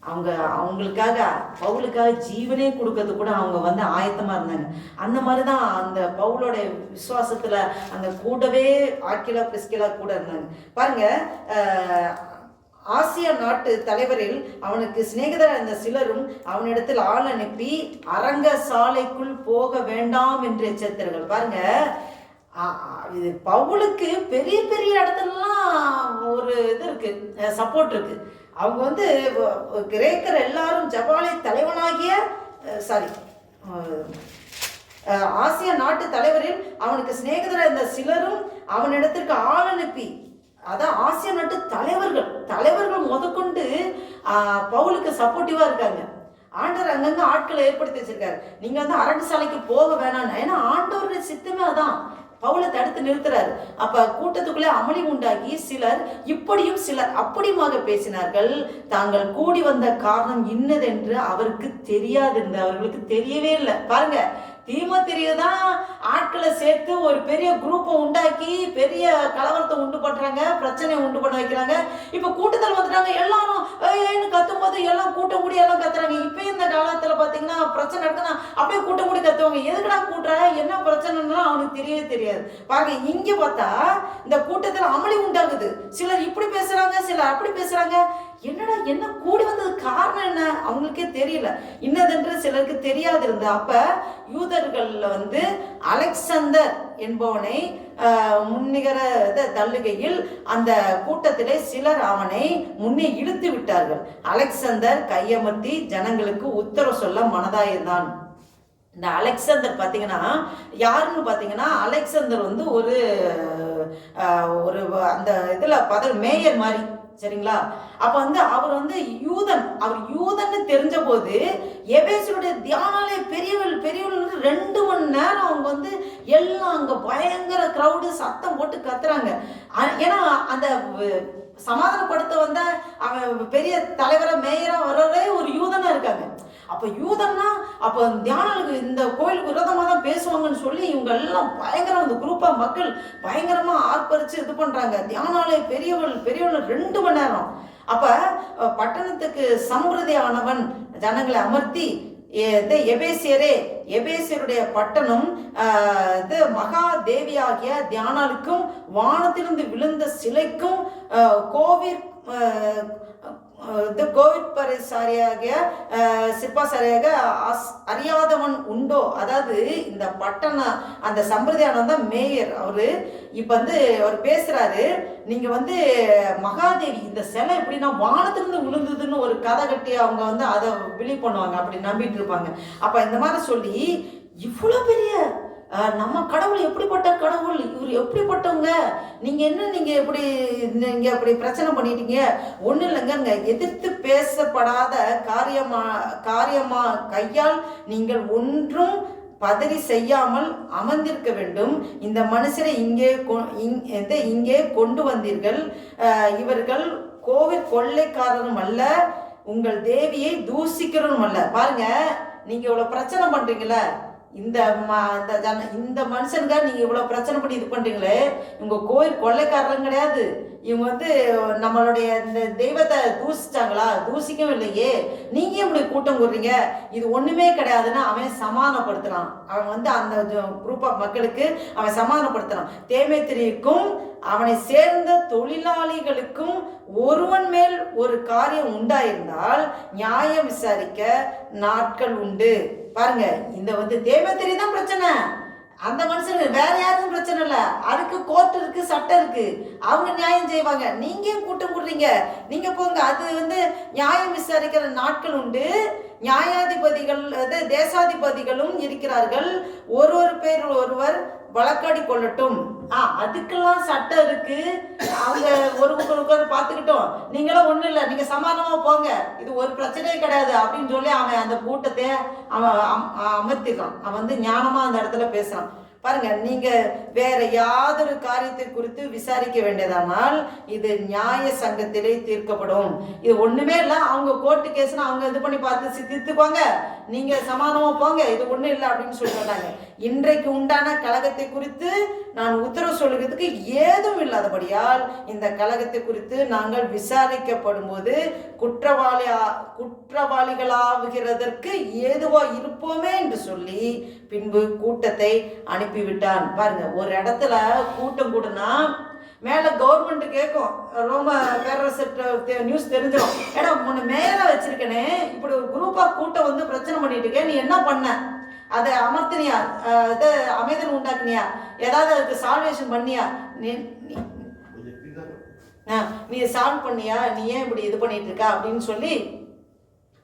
அவங்களுக்காக பவுலுக்காக ஜீவனே கொடுக்கறது கூட அவங்க வந்து ஆயத்தமாக இருந்தாங்க. அந்த மாதிரி தான் அந்த பவுலோட விசுவாசத்தில் அந்த கூடவே ஆக்கிலா பிரிஸ்கிலா கூட இருந்தாங்க. பாருங்க, ஆசியா நாட்டு தலைவரில் அவனுக்கு சிநேகிதராக இருந்த சிலரும் அவனிடத்தில் ஆள் அனுப்பி அரங்க சாலைக்குள் போக வேண்டாம் என்று எச்சரித்தார்கள். பாருங்க, இது பவுலுக்கு பெரிய பெரிய இடத்துலலாம் ஒரு இது இருக்கு, சப்போர்ட் இருக்கு. அவங்க வந்து கிரேக்கர் எல்லாரும் ஜபாலை தலைவனாகிய ஆசியா நாட்டு தலைவரில் அவனுக்கு சிநேகிதராக இருந்த சிலரும் அவனிடத்திற்கு ஆள் அனுப்பி, அதான் ஆசியா நாட்டு தலைவர்கள் முதற்கொண்டு பவுலுக்கு சப்போர்ட்டிவா இருக்காங்க. ஆண்டவர் அங்கங்க ஆட்களை ஏற்படுத்தி வச்சிருக்காரு. நீங்க வந்து அரங்கு சாலைக்கு போக வேணாம், ஏன்னா ஆண்டவருடைய சித்தமே அதான். பவுலை தடுத்து நிறுத்துறாரு. அப்ப கூட்டத்துக்குள்ளே அமளி உண்டாகி சிலர் இப்படியும் சிலர் அப்படியுமாக பேசினார்கள். தாங்கள் கூடி வந்த காரணம் இன்னதென்று அவருக்கு தெரியாது, அவர்களுக்கு தெரியவே இல்லை. பாருங்க, தீமோத்தேயுதான் ஆட்களை சேர்த்து ஒரு பெரிய குரூப்பை உண்டாக்கி பெரிய கலவரத்தை உண்டு பண்றாங்க, பிரச்சனையை உண்டு பண்ண வைக்கிறாங்க. இப்ப கூட்டத்தில் வந்துட்டாங்க, எல்லாரும் கத்தும் போது எல்லாம் கூட்டம் கூடி எல்லாம் கத்துறாங்க. இப்ப இந்த காலத்துல பாத்தீங்கன்னா பிரச்சனை இருக்குன்னா அப்படியே கூட்டம் கூடி கத்துவாங்க. எதுக்குடா கூட்டுற, என்ன பிரச்சனைன்னா அவனுக்கு தெரியவே தெரியாது. பாருங்க, இங்க பார்த்தா இந்த கூட்டத்தில் அமளி உண்டாகுது. சிலர் இப்படி பேசுறாங்க, சிலர் அப்படி பேசுறாங்க. என்னடா, என்ன கூடி வந்தது காரணம் என்ன அவங்களுக்கே தெரியல. இன்னதென்று சிலருக்கு தெரியாது இருந்த. அப்ப யூதர்கள்ல வந்து அலெக்சாந்தர் என்பவனை முன்னிகர தள்ளுகையில் அந்த கூட்டத்திலே சிலர் அவனை முன்னே இழுத்து விட்டார்கள். அலெக்சாந்தர் கையமர்த்தி ஜனங்களுக்கு உத்தரவு சொல்ல மனதாயிருந்தான். இந்த அலெக்சாந்தர் பார்த்தீங்கன்னா யாருன்னு பார்த்தீங்கன்னா, அலெக்சாந்தர் வந்து ஒரு அந்த இதில் மேயர் மாதிரி, சரிங்களா? அப்ப வந்து அவர் வந்து யூதன்னு தெரிஞ்ச போது எபேசுடைய தியானாலே பெரியவள் 2 மணி நேரம் அவங்க வந்து எல்லாம் அங்க பயங்கர கிரௌடு சத்தம் போட்டு கத்துறாங்க. ஏன்னா அந்த சமாதானப்படுத்த வந்த அவன் பெரிய தலைவரா மேயரா வர்றதே ஒரு யூதனா இருக்காங்க. அப்ப யூதன்னா அப்ப தியானங்களுக்கு இந்த கோயிலுக்கு விரோதமா தான் பேசுவாங்கன்னு சொல்லி இவங்க எல்லாம் பயங்கரம், இந்த குரூப்பா மக்கள் பயங்கரமா ஆர்ப்பரிச்சு இது பண்றாங்க. தியானாலே பெரியவள் 2 மணி நேரம். அப்ப பட்டணத்துக்கு சம்பிரதியானவன் ஜனங்களை அமர்த்தி, எபேசியருடைய பட்டணம் மகா தேவியாகிய தியானாளுக்கும் வானத்திலிருந்து விழுந்த சிலைக்கும் சிற்பாசாரியாக அறியாதவன் உண்டோ? அதாவது இந்த பட்டண அந்த சம்பிரதாயம் தான் மேயர். அவரு இப்ப வந்து அவர் பேசுறாரு, நீங்க வந்து மகாதேவி இந்த சிலை எப்படின்னா வானத்திலிருந்து விழுந்ததுன்னு ஒரு கதை கட்டி அவங்க வந்து அதை பிலி பண்ணுவாங்க, அப்படி நம்பிட்டு இருப்பாங்க. அப்ப இந்த மாதிரி சொல்லி இவ்வளவு பெரிய நம்ம கடவுள் எப்படிப்பட்ட கடவுள், இவர் எப்படிப்பட்டவங்க, நீங்க எப்படி பிரச்சனை பண்ணிட்டீங்க? ஒன்றும் இல்லைங்க, எதிர்த்து பேசப்படாத காரியமா கையால் நீங்கள் ஒன்றும் பதறி செய்யாமல் அமர்ந்திருக்க வேண்டும். இந்த மனுஷரை இங்கே கொண்டு வந்தீர்கள். இவர்கள் கோவில் கொள்ளைக்காரரும் அல்ல, உங்கள் தேவியை தூசிக்கிறதும் அல்ல. பாருங்க, நீங்க இவ்வளவு பிரச்சனை பண்றீங்கள, இந்த மனுஷனுக்கா நீங்க இவ்வளவு பிரச்சனை பண்ணி இது பண்றீங்களே, இவங்க கோயில் கொள்ளைக்காரரும் கிடையாது. இவங்க வந்து நம்மளுடைய இந்த தெய்வத்தை தூசிச்சாங்களா? தூசிக்கவும் இல்லையே, நீங்க இப்படி கூட்டம் கூடுறீங்க, இது ஒண்ணுமே கிடையாதுன்னு அவன் சமாதானப்படுத்துறான். அவன் வந்து அந்த குரூப் ஆஃப் மக்களுக்கு அவன் சமாதானப்படுத்துறான். தேமேத்திரிக்கும் அவனை சேர்ந்த தொழிலாளிகளுக்கும் ஒருவன் மேல் ஒரு காரியம் உண்டாயிருந்தால் நியாயம் விசாரிக்க நாட்கள் உண்டு. பாருங்க, இந்த வந்து தேமேத்திரி தான் பிரச்சனை, அந்த மனுஷனுக்கு வேற யாருக்கும் பிரச்சனை இல்லை. அதுக்கு கோர்ட் இருக்கு, சட்டம் இருக்கு, அவங்க நியாயம் செய்வாங்க. நீங்க கூட்டம் கூடுறீங்க, நீங்க போங்க, அது வந்து நியாயம் விசாரிக்கிற நாட்கள் உண்டு. நியாயாதிபதிகள் தேசாதிபதிகளும் இருக்கிறார்கள், ஒருவர் வழக்காடி கொள்ளட்டும். அதுக்கெல்லாம் சட்டம் இருக்கு, அவங்க ஒருவருக்கு பார்த்துக்கிட்டோம். நீங்களும் ஒன்றும் இல்லை, நீங்க சமாதானமா போங்க, இது ஒரு பிரச்சனையே கிடையாது அப்படின்னு சொல்லி அவன் அந்த கூட்டத்தை அவன் அமர்த்திக்கிறான். அவன் வந்து ஞானமா அந்த இடத்துல பேசுறான். பாருங்க, நீங்க வேற யாதொரு காரியத்தை குறித்து விசாரிக்க வேண்டியதானால் இது நியாய சங்கத்திலே தீர்க்கப்படும். இது ஒண்ணுமே இல்லை, அவங்க கோர்ட்டு கேஸ்னா அவங்க இது பண்ணி பார்த்து தீர்த்துக்குவாங்க, நீங்க சமாதானமா போங்க, இது ஒண்ணும் இல்லை அப்படின்னு சொல்லிட்டாங்க. இன்றைக்கு உண்டான கலகத்தை குறித்து நான் உத்தரவு சொல்லுகிறதுக்கு ஏதும் இல்லாதபடியால் இந்த கலகத்தை குறித்து நாங்கள் விசாரிக்கப்படும் போது குற்றவாளிகளாகிறதற்கு ஏதுவா இருப்போமே என்று சொல்லி பின்பு கூட்டத்தை அனுப்பிவிட்டான். பாருங்க, ஒரு இடத்துல கூட்டம் கூடனா மேல கவர்மெண்ட் கேட்கும், ரொம்ப பேரரசு நியூஸ் தெரிஞ்சிடும், ஏடா முன்ன மேல வச்சிருக்கனே, இப்படி ஒரு குரூப்பா கூட்டம் வந்து பிரச்சனை பண்ணிட்டு இருக்கேன், நீ என்ன பண்ண, அதை அமர்த்தினியா, இதை அமைதல் உண்டாக்குனியா, ஏதாவது அதுக்கு சால்வேஷன் பண்ணியா, நீ சால்வ் பண்ணியா, நீ ஏன் இப்படி இது பண்ணிட்டு இருக்கா அப்படின்னு சொல்லி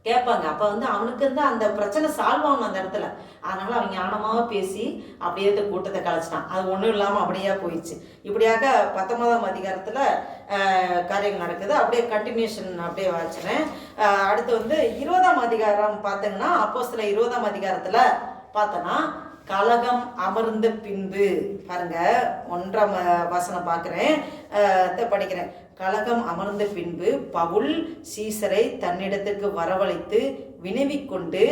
கேட்பாங்க. அப்போ வந்து அவனுக்கு வந்து அந்த பிரச்சனை சால்வ் ஆகணும் அந்த இடத்துல. அதனால அவன் ஞானமாக பேசி அப்படியே இந்த கூட்டத்தை கலைச்சிட்டான். அது ஒன்றும் இல்லாமல் அப்படியே போயிடுச்சு. இப்படியாக 19ஆம் அதிகாரத்தில் காரியங்கள் நடக்குது. அப்படியே கண்டினியூஷன் அப்படியே வாசிக்கிறேன். அடுத்து வந்து 20ஆம் அதிகாரம் பார்த்தீங்கன்னா, அப்போஸ்தலர் 20ஆம் அதிகாரத்தில் பார்த்தோன்னா கலகம் அமர்ந்த பின்பு, பாருங்க 1ஆம் வசனம் பார்க்குறேன், படிக்கிறேன். கலகம் அமர்ந்த பின்பு பவுல் சீசரை தன்னிடத்திற்கு வரவழைத்து வினவிக்கொண்டு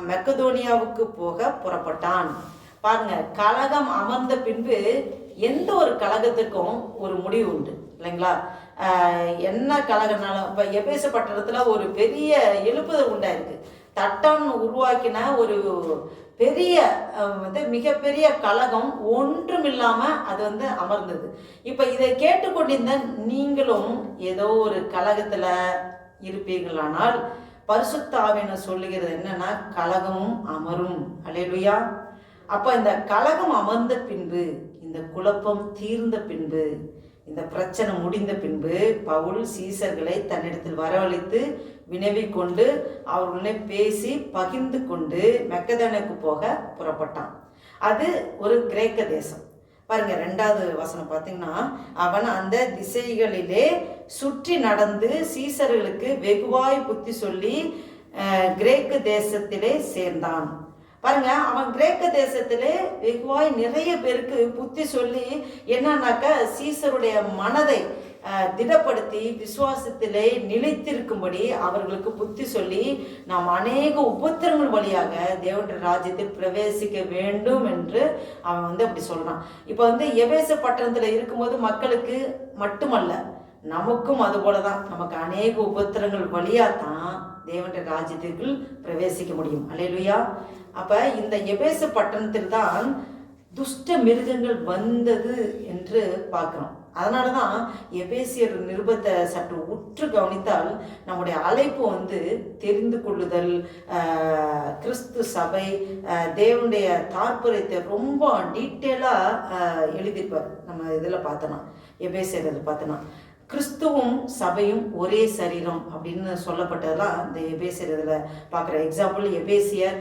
மக்கெதோனியாவுக்கு போக புறப்பட்டான். பாருங்க, கலகம் அமர்ந்த பின்பு எந்த ஒரு கலகத்துக்கும் ஒரு முடிவு உண்டு இல்லைங்களா? என்ன கலகனாலும் இப்போ எபேசு பட்டணத்தில் ஒரு பெரிய எழுப்புதல் உண்டாயிருக்கு. தட்டான் உருவாக்கின ஒரு பெரிய வந்து மிகப்பெரிய கலகம் ஒன்றும் இல்லாமல் அது வந்து அமர்ந்தது. இப்போ இதை கேட்டுக்கொண்டிருந்த நீங்களும் ஏதோ ஒரு கலகத்தில் இருப்பீர்களானால் பரிசுத்த ஆவியானவர் சொல்லுகிறது என்னன்னா, கலகமும் அமரும். அல்லேலூயா. அப்போ இந்த கலகம் அமர்ந்த பின்பு, இந்த குழப்பம் தீர்ந்த பின்பு, இந்த பிரச்சனை முடிந்த பின்பு பவுல் சீசர்களை தன்னிடத்தில் வரவழைத்து வினவி கொண்டு அவர்களுடனே பேசி பகிர்ந்து கொண்டு மக்கெதோனியாவுக்கு போக புறப்பட்டான். அது ஒரு கிரேக்க தேசம். பாருங்க, 2வது வசனம் பார்த்தீங்கன்னா, அவன் அந்த திசைகளிலே சுற்றி நடந்து சீசர்களுக்கு வெகுவாய் புத்தி சொல்லி கிரேக்க தேசத்திலே சேர்ந்தான். பாருங்க, அவன் கிரேக்க தேசத்திலே வெகுவாய் நிறைய பேருக்கு புத்தி சொல்லி என்னன்னாக்க சீசருடைய மனதை திடப்படுத்தி விசுவாசத்திலே நிலைத்திருக்கும்படி அவர்களுக்கு புத்தி சொல்லி நாம் அநேக உபத்திரங்கள் வழியாக தேவனுடைய ராஜ்யத்தில் பிரவேசிக்க வேண்டும் என்று அவன் வந்து அப்படி சொல்றான். இப்போ வந்து எபேசு பட்டணத்தில் இருக்கும்போது மக்களுக்கு மட்டுமல்ல, நமக்கும் அது போலதான், நமக்கு அநேக உபத்திரங்கள் வழியாத்தான் தேவனுடைய ராஜ்யத்திற்குள் பிரவேசிக்க முடியும். அல்லேலூயா. அப்ப இந்த எபேசு பட்டணத்தில் தான் துஷ்ட மிருகங்கள் வந்தது என்று பார்க்கிறோம். அதனாலதான் எபேசியர் நிருபத்தை சற்று உற்று கவனித்தால் நம்முடைய அழைப்பு வந்து தெரிந்து கொள்ளுதல், கிறிஸ்து சபை, தேவனுடைய தாற்பயத்தை ரொம்ப டீட்டெயிலா எழுதிப்பார். நம்ம இதில் பார்த்தோன்னா, எபேசியர் இதில் பார்த்தோன்னா கிறிஸ்துவும் சபையும் ஒரே சரீரம் அப்படின்னு சொல்லப்பட்டதெல்லாம் இந்த எபேசியர் இதில் பார்க்குற. எக்ஸாம்பிள் எபேசியர்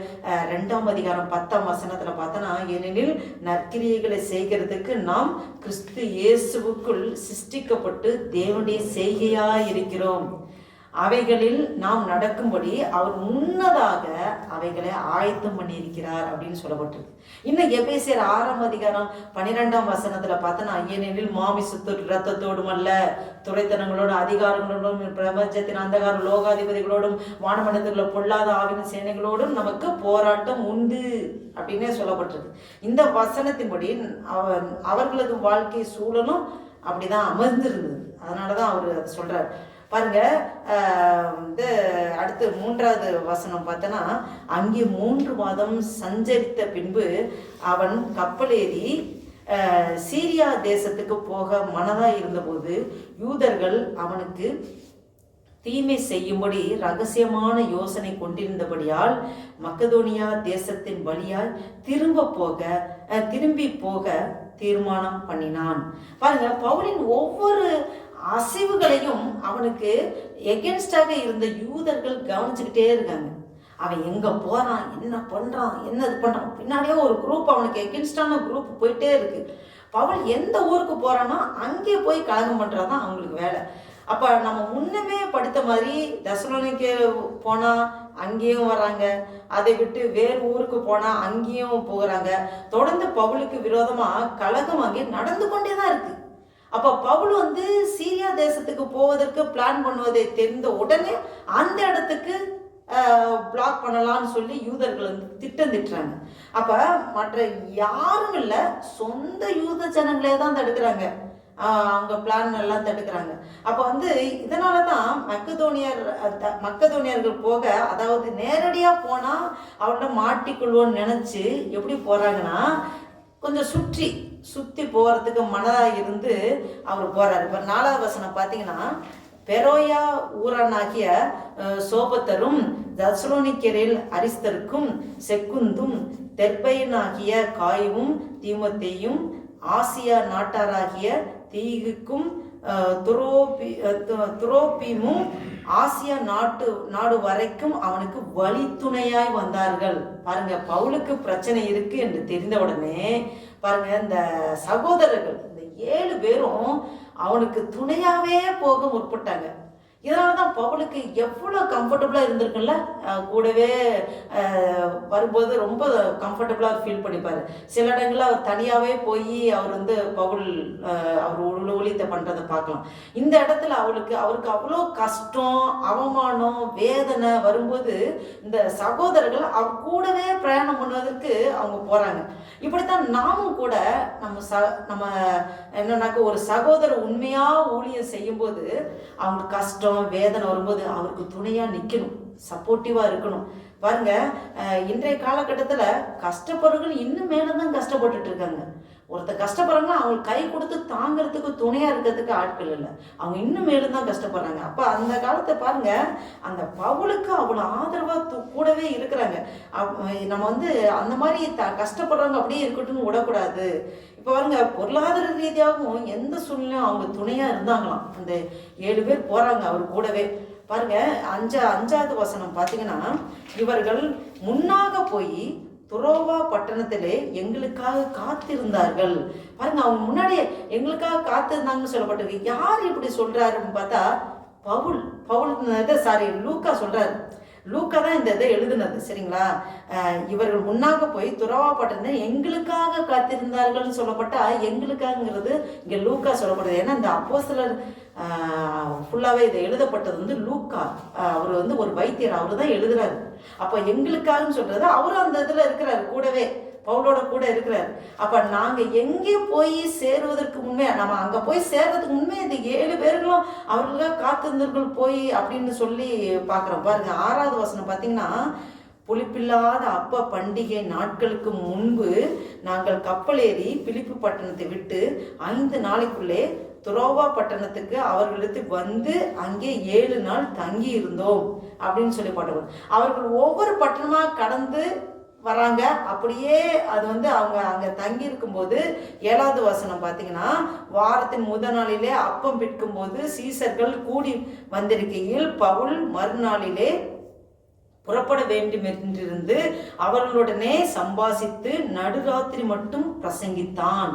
2ஆம் அதிகாரம் 10ஆம் வசனத்தில் பார்த்தோன்னா, ஏனெனில் நற்கிரியைகளை செய்கிறதுக்கு நாம் கிறிஸ்து இயேசுவுக்குள் சிருஷ்டிக்கப்பட்டு தேவனுடைய செய்கையாக இருக்கிறோம், அவைகளில் நாம் நடக்கும்படி அவர் முன்னதாக அவைகளை ஆயத்தம் பண்ணியிருக்கிறார் அப்படின்னு சொல்லப்பட்டிருக்கு. இன்னும் எபேசியர் 6ஆம் அதிகாரம் 12ஆம் வசனத்துல பார்த்தோன்னா, ஏனெனில் மாமிசத்தோடு இரத்தத்தோடும் அல்ல, துரைத்தனங்களோடும் அதிகாரங்களோடும் பிரபஞ்சத்தின் அந்தகார லோகாதிபதிகளோடும் வானமண்டலத்தில் பொல்லாத ஆவின் சேனைகளோடும் நமக்கு போராட்டம் உண்டு அப்படின்னே சொல்லப்பட்டிருக்கு. இந்த வசனத்தின்படி அவர்களது வாழ்க்கை சூழலும் அப்படிதான் அமர்ந்திருந்தது. அதனாலதான் அவர் அதை சொல்றார். பாருங்க, அடுத்து 3வது வசனம் பார்த்தோன்னா, அங்கே 3 மாதம் சஞ்சரித்த பின்பு அவன் கப்பலேறி சீரியா தேசத்துக்கு போக மனதாய் இருந்தபோது யூதர்கள் அவனுக்கு தீமை செய்யும்படி ரகசியமான யோசனை கொண்டிருந்தபடியால் மக்கெதோனியா தேசத்தின் வழியால் திரும்பி போக தீர்மானம் பண்ணினான். பாருங்க, பவுலின் ஒவ்வொரு அசைவுகளையும் அவனுக்கு எகென்ஸ்டாக இருந்த யூதர்கள் கவனிச்சுக்கிட்டே இருக்காங்க. அவன் எங்க போறான், என்ன பண்றான், என்ன இது பண்றான், பின்னாடியே ஒரு குரூப் அவனுக்கு எகென்ஸ்டான குரூப் போயிட்டே இருக்கு. பவுல் எந்த ஊருக்கு போறானோ அங்கே போய் கலகம் பண்றதான் அவங்களுக்கு வேலை. அப்ப நம்ம முன்னமே படித்த மாதிரி தெசலோனிக்கே போனா அங்கேயும் வராங்க, அதை விட்டு வேறு ஊருக்கு போனால் அங்கேயும் போகிறாங்க. தொடர்ந்து பவுலுக்கு விரோதமாக கலகம் அங்கே நடந்து கொண்டே தான் இருக்குது. அப்போ பவுல் வந்து சீரியா தேசத்துக்கு போவதற்கு பிளான் பண்ணுவதை தெரிந்த உடனே அந்த இடத்துக்கு பிளாக் பண்ணலான்னு சொல்லி யூதர்கள் வந்து திட்டம் திட்டுறாங்க. அப்போ மற்ற யாரும் இல்லை, சொந்த யூத ஜனங்களே தான் தடுக்கிறாங்க, அவங்க பிளான் எல்லாம் தடுக்கிறாங்க. அப்போ வந்து இதனால தான் மக்கதோனியர்கள் போக, அதாவது நேரடியாக போனால் அவர்கிட்ட மாட்டிக்கொள்வோன்னு நினச்சி எப்படி போகிறாங்கன்னா, கொஞ்சம் சுற்றி போகிறதுக்கு மனதாக இருந்து அவர் போகிறார். இப்போ 4வது வசனம் பார்த்தீங்கன்னா, பெரோயா ஊரானாகிய சோபத்தரும் தசலோனிக்கரில் அரிஸ்தருக்கும் செக்குந்தும் தெர்பையனாகிய காயுவும் தீமோத்தேயும் ஆசியா நாட்டாராகிய தீகுக்கும் துரோபீமும் ஆசியா நாடு வரைக்கும் அவனுக்கு வழித்துணையாய் வந்தார்கள். பாருங்க, பவுலுக்கு பிரச்சனை இருக்கு என்று தெரிந்தவுடனே பாருங்க, இந்த சகோதரர்கள் இந்த 7 பேரும் அவனுக்கு துணையாவே போக முற்பட்டாங்க. இதனால தான் பவுலுக்கு எவ்வளோ கம்ஃபர்டபுளாக இருந்திருக்குல்ல, கூடவே வரும்போது ரொம்ப கம்ஃபர்டபுளாக ஃபீல் பண்ணிப்பார். சில இடங்களில் அவர் தனியாகவே போய் அவர் வந்து அவர் ஊழியத்தை பண்ணுறதை பார்க்கலாம். இந்த இடத்துல அவருக்கு அவ்வளோ கஷ்டம், அவமானம், வேதனை வரும்போது இந்த சகோதரர்கள் அவர் கூடவே பிரயாணம் பண்ணுவதற்கு அவங்க போகிறாங்க. இப்படித்தான் நாமும் கூட நம்ம என்னன்னாக்க ஒரு சகோதரர் உண்மையாக ஊழியம் செய்யும்போது அவங்களுக்கு கஷ்டம் வேதனை வரும்போது அவருக்கு துணையா நிக்கணும், சப்போர்ட்டிவா இருக்கணும். பாருங்க, இன்றைய காலகட்டத்தில் கஷ்டப்படுறவர்கள் இன்னும் மேலதான் கஷ்டப்பட்டுட்டு இருக்காங்க. ஒருத்தர் கஷ்டப்படுறாங்க, அவங்களுக்கு கை கொடுத்து தாங்கிறதுக்கு துணையா இருக்கிறதுக்கு ஆட்கள் இல்லை, அவங்க இன்னும் மேலும் தான் கஷ்டப்படுறாங்க. அப்ப அந்த காலத்தை பாருங்க, அந்த பவுலுக்கு அவ்வளோ ஆதரவா கூடவே இருக்கிறாங்க. நம்ம வந்து அந்த மாதிரி கஷ்டப்படுறவங்க அப்படியே இருக்கட்டும்னு விடக்கூடாது. இப்போ பாருங்க, பொருளாதார ரீதியாகவும் எந்த சூழ்நிலையும் அவங்க துணையா இருந்தாங்களாம். அந்த 7 பேர் போறாங்க அவர் கூடவே. பாருங்க, 5வது வசனம் பார்த்தீங்கன்னா, இவர்கள் முன்னாக போய் துரோவா பட்டணத்திலே எங்களுக்காக காத்திருந்தார்கள். பாருங்க, அவங்க முன்னாடியே எங்களுக்காக காத்திருந்தாங்கன்னு சொல்லப்பட்டிருக்கு. யார் இப்படி சொல்றாருன்னு பார்த்தா லூக்கா சொல்றாரு. லூக்கா தான் இந்த இதை எழுதுனது, சரிங்களா? இவர்கள் முன்னாக போய் துரோவா பட்டணத்தில் எங்களுக்காக காத்திருந்தார்கள்னு சொல்லப்பட்டா எங்களுக்காகங்கிறது இங்கே லூக்கா சொல்லப்படுது. ஏன்னா இந்த அப்போஸ்தலர் ஃபுல்லாகவே இதை எழுதப்பட்டது வந்து லூக்கா. அவர் வந்து ஒரு வைத்தியர், அவர் தான் எழுதுறாரு. அப்போ எங்களுக்காகன்னு சொல்றது அவரும் அந்த இதில் இருக்கிறாரு, கூடவே பவுலோட கூட இருக்கிறார். அப்ப நாங்க எங்கே போய் சேருவதற்கு முன்னே, நம்ம அங்க போய் சேர்றதுக்கு முன்னே இந்த 7 பேர்களும் அவர்களுக்காக காத்திருந்தவர்கள் போய் அப்படின்னு சொல்லி பாக்குறோம். பாருங்க, 6வது வசனம் பார்த்தீங்கன்னா, புளிப்பில்லாத அப்ப பண்டிகை நாட்களுக்கு முன்பு நாங்கள் கப்பலேறி பிலிப்பு பட்டணத்தை விட்டு 5 நாளைக்குள்ளே துரோவா பட்டணத்துக்கு அவர்களுக்கு வந்து அங்கே 7 நாள் தங்கி இருந்தோம் அப்படின்னு சொல்லி பாட்டுவோம். அவர்கள் ஒவ்வொரு பட்டணமா கடந்து வராங்க. அப்படியே அது வந்து அவங்க அங்கே தங்கி இருக்கும்போது 7வது வசனம் பார்த்தீங்கன்னா, வாரத்தின் முதல் நாளிலே அப்பம் பிற்கும் போது சீசர்கள் கூடி வந்திருக்கையில் பவுல் மறுநாளிலே புறப்பட வேண்டும் என்றிருந்து அவர்களுடனே சம்பாசித்து நடுராத்திரி மட்டும் பிரசங்கித்தான்.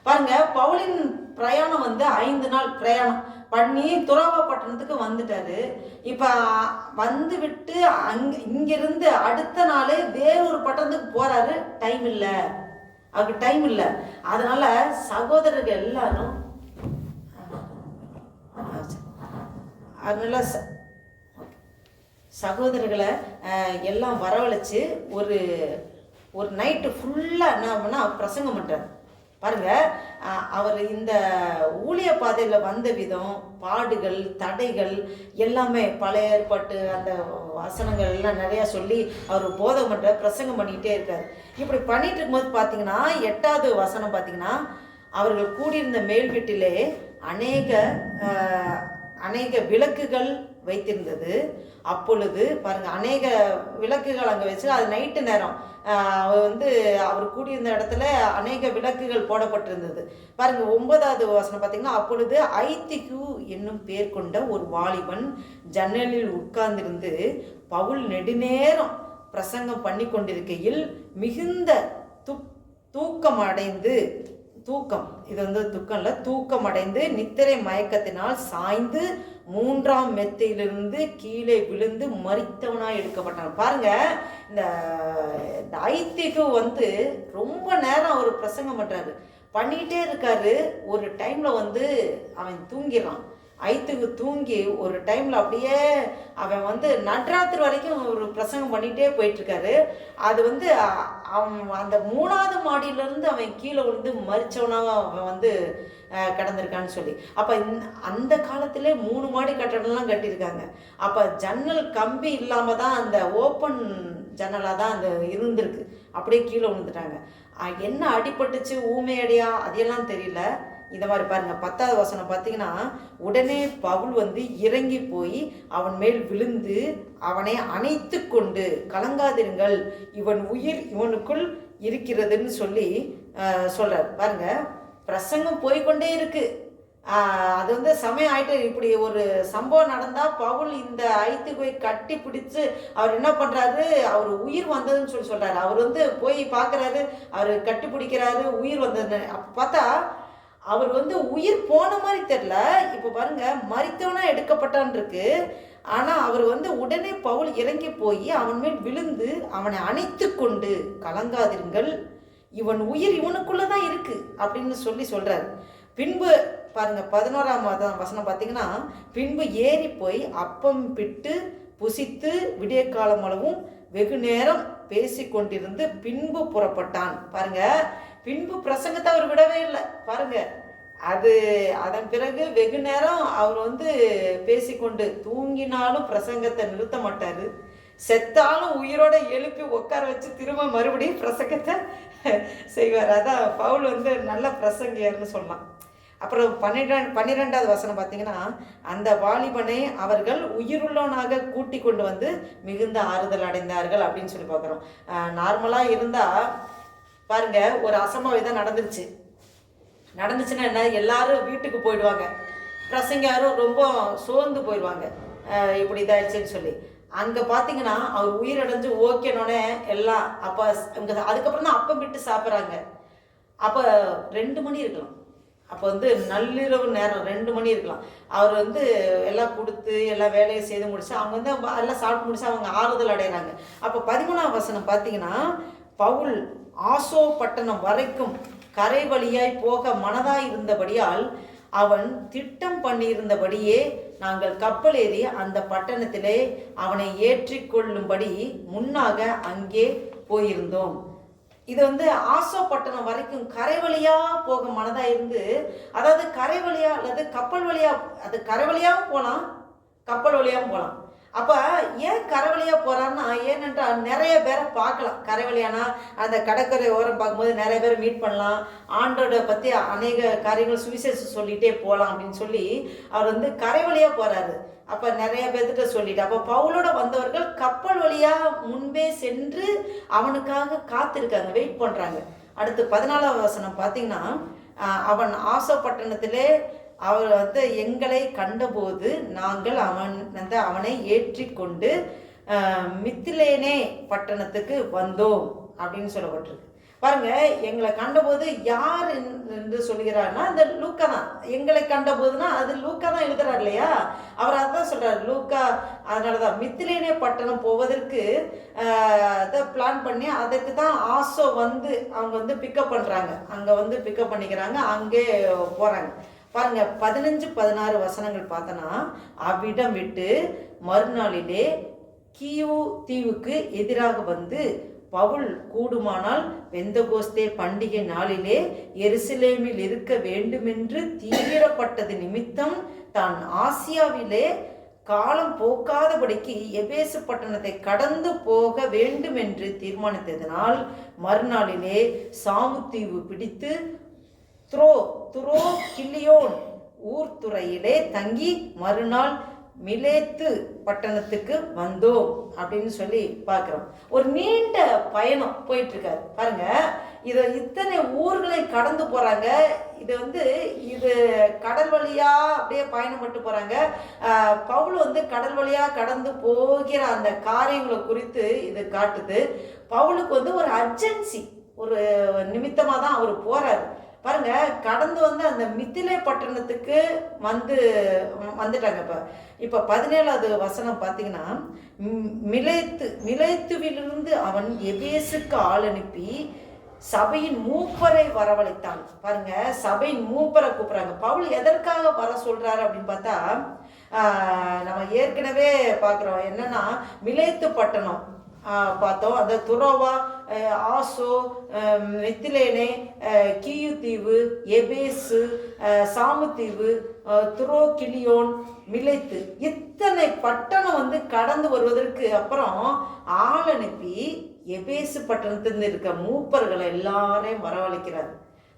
பாருங்க, பவுலின் பிரயாணம் வந்து 5 நாள் பிரயாணம் பண்ணி துரோவா பட்டணத்துக்கு வந்துட்டாரு. இப்ப வந்து விட்டு இங்கிருந்து அடுத்த நாள் வேறொரு பட்டணத்துக்கு போறாரு. அவருக்கு டைம் இல்லை. அதனால சகோதரர்கள் எல்லாரும் அதனால சகோதரர்களை எல்லாம் வரவழைச்சு ஒரு நைட்டு ஃபுல்லாக என்ன பண்ணா பிரசங்கம் பண்ணுறார். பாருங்க, அவர் இந்த ஊழிய பாதையில் வந்த விதம், பாடுகள், தடைகள் எல்லாமே பழைய ஏற்பாட்டு அந்த வசனங்கள் எல்லாம் நிறையா சொல்லி அவர் போதகம் பண்ணுற பிரசங்கம் பண்ணிக்கிட்டே இருக்கார். இப்படி பண்ணிட்டு இருக்கும்போது பார்த்தீங்கன்னா 8வது வசனம் பார்த்தீங்கன்னா, அவர்கள் கூடியிருந்த மேல் வீட்டிலே அநேக விளக்குகள் வைத்திருந்தது. அப்பொழுது பாருங்க, அநேக விளக்குகள் அங்கே வச்சு, அது நைட்டு நேரம் அவர் கூடியிருந்த இடத்துல அநேக விளக்குகள் போடப்பட்டிருந்தது. பாருங்க, 9வது வசனம் பார்த்தீங்கன்னா, அப்பொழுது ஐத்திகு என்னும் பேர் கொண்ட ஒரு வாலிபன் ஜன்னலில் உட்கார்ந்திருந்து பவுல் நெடுநேரம் பிரசங்கம் பண்ணி கொண்டிருக்கையில் மிகுந்த தூக்கம் அடைந்து தூக்கம், இது வந்து துக்கம் இல்லை, தூக்கம் அடைந்து நித்திரை மயக்கத்தினால் சாய்ந்து 3ஆம் மெத்தையிலிருந்து கீழே விழுந்து மரித்தவனாய் எடுக்கப்பட்டான். பாருங்க, இந்த ஐத்திக்கு வந்து ரொம்ப நேரம் அவர் பிரசங்கம் பண்றாரு, பண்ணிகிட்டே இருக்காரு. ஒரு டைம்ல வந்து அவன் தூங்கிடுறான். ஐத்துக்கு தூங்கி ஒரு டைம்ல அப்படியே அவன் வந்து நடுராத்திரி வரைக்கும் ஒரு பிரசங்கம் பண்ணிகிட்டே போயிட்டுருக்காரு. அது வந்து அவன் அந்த 3ஆவது மாடியிலேருந்து அவன் கீழே விழுந்து மரிச்சவனாக அவன் வந்து கிடந்திருக்கான்னு சொல்லி. அப்போ அந்த காலத்திலே 3 மாடி கட்டடம்லாம் கட்டியிருக்காங்க. அப்போ ஜன்னல் கம்பி இல்லாமல் தான், அந்த ஓப்பன் ஜன்னலாக தான் அந்த இருந்திருக்கு. அப்படியே கீழே விழுந்துட்டாங்க. என்ன அடிபட்டுச்சு, ஊமையடியா, அதையெல்லாம் தெரியல. இந்த மாதிரி பாருங்க, 10வது வசனம் பார்த்தீங்கன்னா, உடனே பவுல் வந்து இறங்கி போய் அவன் மேல் விழுந்து அவனை அணைத்து கொண்டு, கலங்காதிருங்கள், இவன் உயிர் இவனுக்குள் இருக்கிறதுன்னு சொல்லி சொல்றார். பாருங்க, பிரசங்கம் போய்கொண்டே இருக்கு. அது வந்து சமயம் ஆயிட்டு, இப்படி ஒரு சம்பவம் நடந்தா பவுல் இந்த ஐத்துக்குவை கட்டி பிடிச்சு அவர் என்ன பண்றாரு, அவர் உயிர் வந்ததுன்னு சொல்லி சொல்றாரு. அவர் வந்து போய் பார்க்கறாரு, அவர் கட்டி பிடிக்கிறாரு, உயிர் வந்ததுன்னு. அப்போ பார்த்தா அவர் வந்து உயிர் போன மாதிரி தெரியல. இப்போ பாருங்க, மரித்தவனா எடுக்கப்பட்டான் இருக்கு. ஆனா அவர் வந்து உடனே பவுல் இறங்கி போய் அவன் மேல் விழுந்து அவனை அணைத்து கொண்டு, கலங்காதிருங்கள், இவன் உயிர் இவனுக்குள்ளதான் இருக்கு அப்படின்னு சொல்லி சொல்றாரு. பின்பு பாருங்க, 11ஆம் வசனம் பார்த்தீங்கன்னா, பின்பு ஏறி போய் அப்பம் பிட்டு புசித்து விடிய காலம் அளவும் வெகு நேரம் பேசி கொண்டிருந்து பின்பு புறப்பட்டான். பாருங்க, பின்பு பிரசங்கத்தை அவர் விடவே இல்லை. பாருங்க, அதன் பிறகு வெகு நேரம் அவர் வந்து பேசிக்கொண்டு, தூங்கினாலும் பிரசங்கத்தை நிறுத்த மாட்டாரு, செத்தாலும் உயிரோட எழுப்பி உட்கார வச்சு திரும்ப மறுபடியும் பிரசங்கத்தை செய்வார். அதான் பவுல் வந்து நல்ல பிரசங்கியர்னு சொல்லலாம். அப்புறம் 12வது வசனம் பார்த்தீங்கன்னா, அந்த வாலிபனை அவர்கள் உயிருள்ளவனாக கூட்டி கொண்டு வந்து மிகுந்த ஆறுதல் அடைந்தார்கள் அப்படின்னு சொல்லி பார்க்குறோம். நார்மலாக இருந்தால் பாருங்க, ஒரு அசம்பாவிதம் நடந்துச்சுன்னா என்ன, எல்லாரும் வீட்டுக்கு போயிடுவாங்க, பிரசங்காரும் ரொம்ப சோர்ந்து போயிடுவாங்க, இப்படி இதாகிடுச்சுன்னு சொல்லி. அங்கே பார்த்தீங்கன்னா அவர் உயிரடைஞ்சு ஓகேனோடனே எல்லாம் அப்போ அங்கே அதுக்கப்புறம் தான் அப்பம் விட்டு சாப்பிட்றாங்க. அப்போ 2 மணி இருக்கலாம், அப்போ வந்து நள்ளிரவு நேரம் 2 மணி இருக்கலாம். அவர் வந்து எல்லாம் கொடுத்து எல்லாம் வேலையை செய்து முடிச்சு அவங்க வந்து எல்லாம் சாப்பிட்டு முடிச்சு அவங்க ஆறுதல் அடைகிறாங்க. அப்போ 13ஆம் வசனம் பார்த்தீங்கன்னா, பவுல் ஆசோ பட்டணம் வரைக்கும் கரை வழியாய் போக மனதாய் இருந்தபடியால் அவன் திட்டம் பண்ணியிருந்தபடியே நாங்கள் கப்பல் ஏறி அந்த பட்டணத்திலே அவனை ஏற்றிக்கொள்ளும்படி முன்னாக அங்கே போயிருந்தோம். இது வந்து ஆசோ பட்டணம் வரைக்கும் கரை வழியா போக மனதா இருந்து, அதாவது கரை வழியா அல்லது கப்பல் வழியா, அது கரை வழியாவும் போகலாம் கப்பல் வழியாவும் போகலாம். அப்போ ஏன் கரை வழியாக போகிறான்னா, ஏனென்றால் நிறைய பேரை பார்க்கலாம். கரை வழியானா அந்த கடற்கரை ஓரம் பார்க்கும்போது நிறைய பேர் மீட் பண்ணலாம், ஆண்டோட பற்றி அநேக காரியங்கள் சுவிசேஷம் சொல்லிகிட்டே போகலாம் அப்படின்னு சொல்லி அவர் வந்து கரை வழியாக போகிறாரு. அப்போ நிறைய பேர்கிட்ட சொல்லிட்டு, அப்போ பவுலோட வந்தவர்கள் கப்பல் வழியாக முன்பே சென்று அவனுக்காக காத்திருக்காங்க, வெயிட் பண்ணுறாங்க. அடுத்து 14ஆம் வசனம் பார்த்தீங்கன்னா, அவன் ஆசோ பட்டணத்திலே அவர் வந்து எங்களை கண்டபோது நாங்கள் அவனை ஏற்றி கொண்டு மித்திலேனே பட்டணத்துக்கு வந்தோம் அப்படின்னு சொல்லப்பட்டிருக்கு. பாருங்க, எங்களை கண்டபோது யார் என்று சொல்கிறார்னா அந்த லூக்கா தான். எங்களை கண்டபோதுனா அது லூக்கா தான் எழுதுறாரு இல்லையா, அவர் அதான் சொல்றாரு, லூக்கா. அதனாலதான் மித்திலேனே பட்டணம் போவதற்கு பிளான் பண்ணி அதற்கு தான் ஆசோ வந்து அவங்க வந்து பிக்கப் பண்றாங்க, அங்க வந்து பிக்கப் பண்ணிக்கிறாங்க, அங்கே போறாங்க. பாருங்க, 15-16 வசனங்கள் பார்த்தோன்னா, அவ்விடம் விட்டு மறுநாளிலே கியூ தீவுக்கு எதிராக வந்து பவுல் கூடுமானால் பெந்தகோஸ்தே பண்டிகை நாளிலே எருசலேமில் இருக்க வேண்டுமென்று தீவிரப்பட்டது நிமித்தம் தான் ஆசியாவிலே காலம் போக்காதபடிக்கு எபேசு பட்டணத்தை கடந்து போக வேண்டும் என்று தீர்மானித்ததனால் மறுநாளிலே சாமுத்தீவு பிடித்து துரோ கில்லியோன் ஊர்துறையிலே தங்கி மறுநாள் மிலேத்து பட்டணத்துக்கு வந்தோம் அப்படின்னு சொல்லி பார்க்குறோம். ஒரு நீண்ட பயணம் போயிட்டு இருக்காரு பாருங்க. இதை இத்தனை ஊர்களை கடந்து போறாங்க. இது வந்து இது கடல் வழியா அப்படியே பயணம் பட்டு போறாங்க. பவுல் வந்து கடல் வழியா கடந்து போகிற அந்த காரியங்களை குறித்து இது காட்டுது. பவுலுக்கு வந்து ஒரு அர்ஜென்சி, ஒரு நிமித்தமாக தான் அவர் போறாரு. பாருங்க, கடந்து வந்து அந்த மித்திலே பட்டணத்துக்கு வந்துட்டாங்க. இப்போ 17வது வசனம் பார்த்தீங்கன்னா, மிலேத்துவிலிருந்து அவன் எபேசுக்கு ஆள் அனுப்பி சபையின் மூப்பரை வரவழைத்தான். பாருங்க, சபையின் மூப்பரை கூப்பிடுறாங்க. பவுல் எதற்காக வர சொல்றாரு அப்படின்னு பார்த்தா, நம்ம ஏற்கனவே பார்க்குறோம் என்னன்னா, மிலேத்து பட்டணம் பார்த்தோம். அந்த துரோவா, ஆசோ, மித்திலேனே, கீயு தீவு, எபேசு, சாமுத்தீவு, துரோகிலியோன், மிலேத்து, இத்தனை பட்டணம் வந்து கடந்து வருவதற்கு அப்புறம் ஆள் அனுப்பி எபேசு பட்டணத்திலிருந்து இருக்க மூப்பர்களை எல்லாரையும் வரவழைக்கிறார்.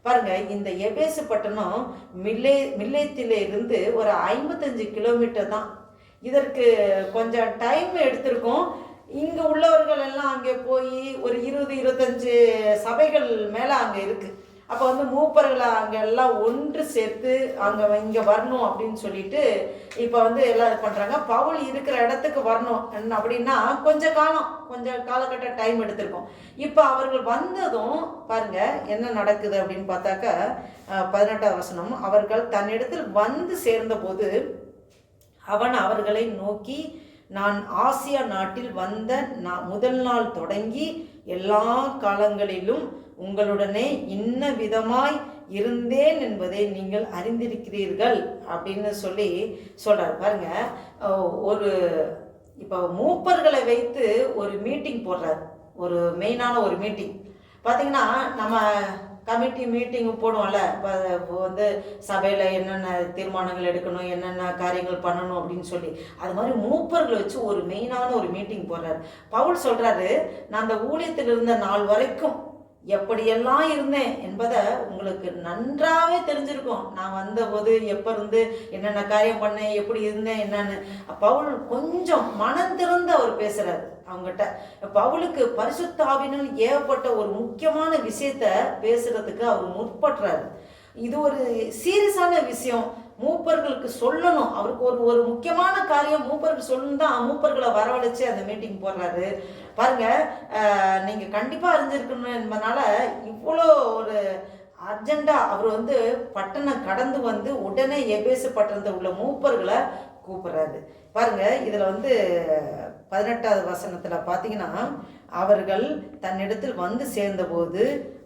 பாருங்க, இந்த எபேசு பட்டணம் மில்லேத்தில இருந்து ஒரு 55 கிலோமீட்டர் தான். இதற்கு கொஞ்சம் டைம் எடுத்திருக்கும். இங்கே உள்ளவர்கள் எல்லாம் அங்கே போய் ஒரு 20-25 சபைகள் மேலே அங்கே இருக்குது. அப்போ வந்து மூப்பர்களை அங்கே எல்லாம் ஒன்று சேர்த்து இங்கே வரணும் அப்படின்னு சொல்லிட்டு இப்போ வந்து எல்லாம் இது பண்ணுறாங்க. பவுல் இருக்கிற இடத்துக்கு வரணும் அப்படின்னா கொஞ்சம் காலகட்ட டைம் எடுத்திருக்கோம். இப்போ அவர்கள் வந்ததும் பாருங்க என்ன நடக்குது அப்படின்னு பார்த்தாக்கா, 18வது வசனம், அவர்கள் தன்னிடத்தில் வந்து சேர்ந்தபோது அவன் அவர்களை நோக்கி, நான் ஆசியா நாட்டில் வந்த முதல் நாள் தொடங்கி எல்லா காலங்களிலும் உங்களுடனே இன்ன விதமாய் இருந்தேன் என்பதை நீங்கள் அறிந்திருக்கிறீர்கள் அப்படின்னு சொல்றாரு. பாருங்க, இப்போ மூப்பர்களை வைத்து ஒரு மீட்டிங் போடுறாரு. ஒரு மெயினான ஒரு மீட்டிங் பார்த்தீங்கன்னா, நம்ம கமிட்டி மீட்டிங் போடுவோம்ல, இப்போ வந்து சபையில் என்னென்ன தீர்மானங்கள் எடுக்கணும், என்னென்ன காரியங்கள் பண்ணணும் அப்படின்னு அது மாதிரி மூப்பர்களை வச்சு ஒரு மெயினான ஒரு மீட்டிங் போடுறாரு. பவுல் சொல்கிறாரு, நான் அந்த ஊழியத்தில் இருந்த நாள் வரைக்கும் எப்படியெல்லாம் இருந்தேன் என்பதை உங்களுக்கு நன்றாகவே தெரிஞ்சிருக்கும். நான் வந்தபோது எப்போ இருந்து என்னென்ன காரியம் பண்ணேன், எப்படி இருந்தேன் என்னன்னு. பவுல் கொஞ்சம் மனம் திறந்து அவர் பேசுகிறார் அவங்ககிட்ட. பவுலுக்கு பரிசுத்த ஆவியினால் ஏவப்பட்ட ஒரு முக்கியமான விஷயத்த பேசுறதுக்கு அவர் முற்படுறாரு. இது ஒரு சீரியஸான விஷயம், மூப்பர்களுக்கு சொல்லணும். அவருக்கு ஒரு முக்கியமான காரியம் மூப்பருக்கு சொல்லணும் தான் மூப்பர்களை வரவழைச்சு அந்த மீட்டிங் போடுறாரு. பாருங்க, நீங்க கண்டிப்பா அறிஞ்சிருக்கணும் என்பதனால இவ்வளோ ஒரு அர்ஜெண்டா அவர் வந்து பட்டணம் கடந்து வந்து உடனே எபேசு பட்டணத்தில் உள்ள மூப்பர்களை கூப்பிடுறாரு. பாருங்க, இதுல வந்து 18வது வசனத்துல பார்த்தீங்கன்னா, அவர்கள் தன்னிடத்தில் வந்து சேர்ந்தபோது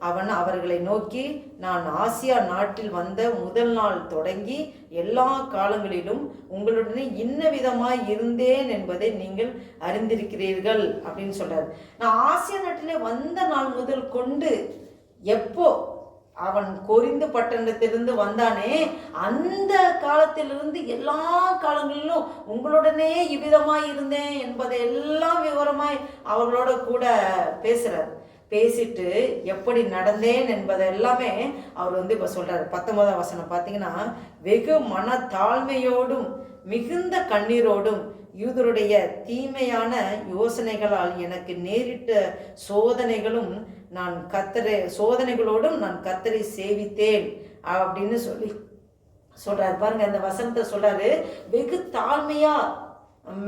அவன் அவர்களை நோக்கி, நான் ஆசியா நாட்டில் வந்த முதல் நாள் தொடங்கி எல்லா காலங்களிலும் உங்களுடனே இன்ன விதமாய் இருந்தேன் என்பதை நீங்கள் அறிந்திருக்கிறீர்கள் அப்படின்னு சொல்றாரு. நான் ஆசியா நாட்டிலே வந்த நாள் முதல் கொண்டு, எப்போ அவன் கொரிந்து பட்டணத்திலிருந்து வந்தானே அந்த காலத்திலிருந்து எல்லா காலங்களிலும் உங்களுடனே இவ்விதமாய் இருந்தேன் என்பதை எல்லாம் விவரமாய் அவர்களோட கூட பேசுறார். பேசிட்டு எப்படி நடந்தேன் என்பதை எல்லாமே அவர் வந்து இப்போ சொல்றாரு. 19வது வசனம் பார்த்தீங்கன்னா, வெகு மன தாழ்மையோடும் மிகுந்த கண்ணீரோடும் யூதருடைய தீமையான யோசனைகளால் எனக்கு நேரிட்ட சோதனைகளோடும் நான் கர்த்தரை சேவித்தேன் அப்படின்னு சொல்றாரு. பாருங்க, அந்த வசனத்தை சொல்றாரு, வெகு தாழ்மையா,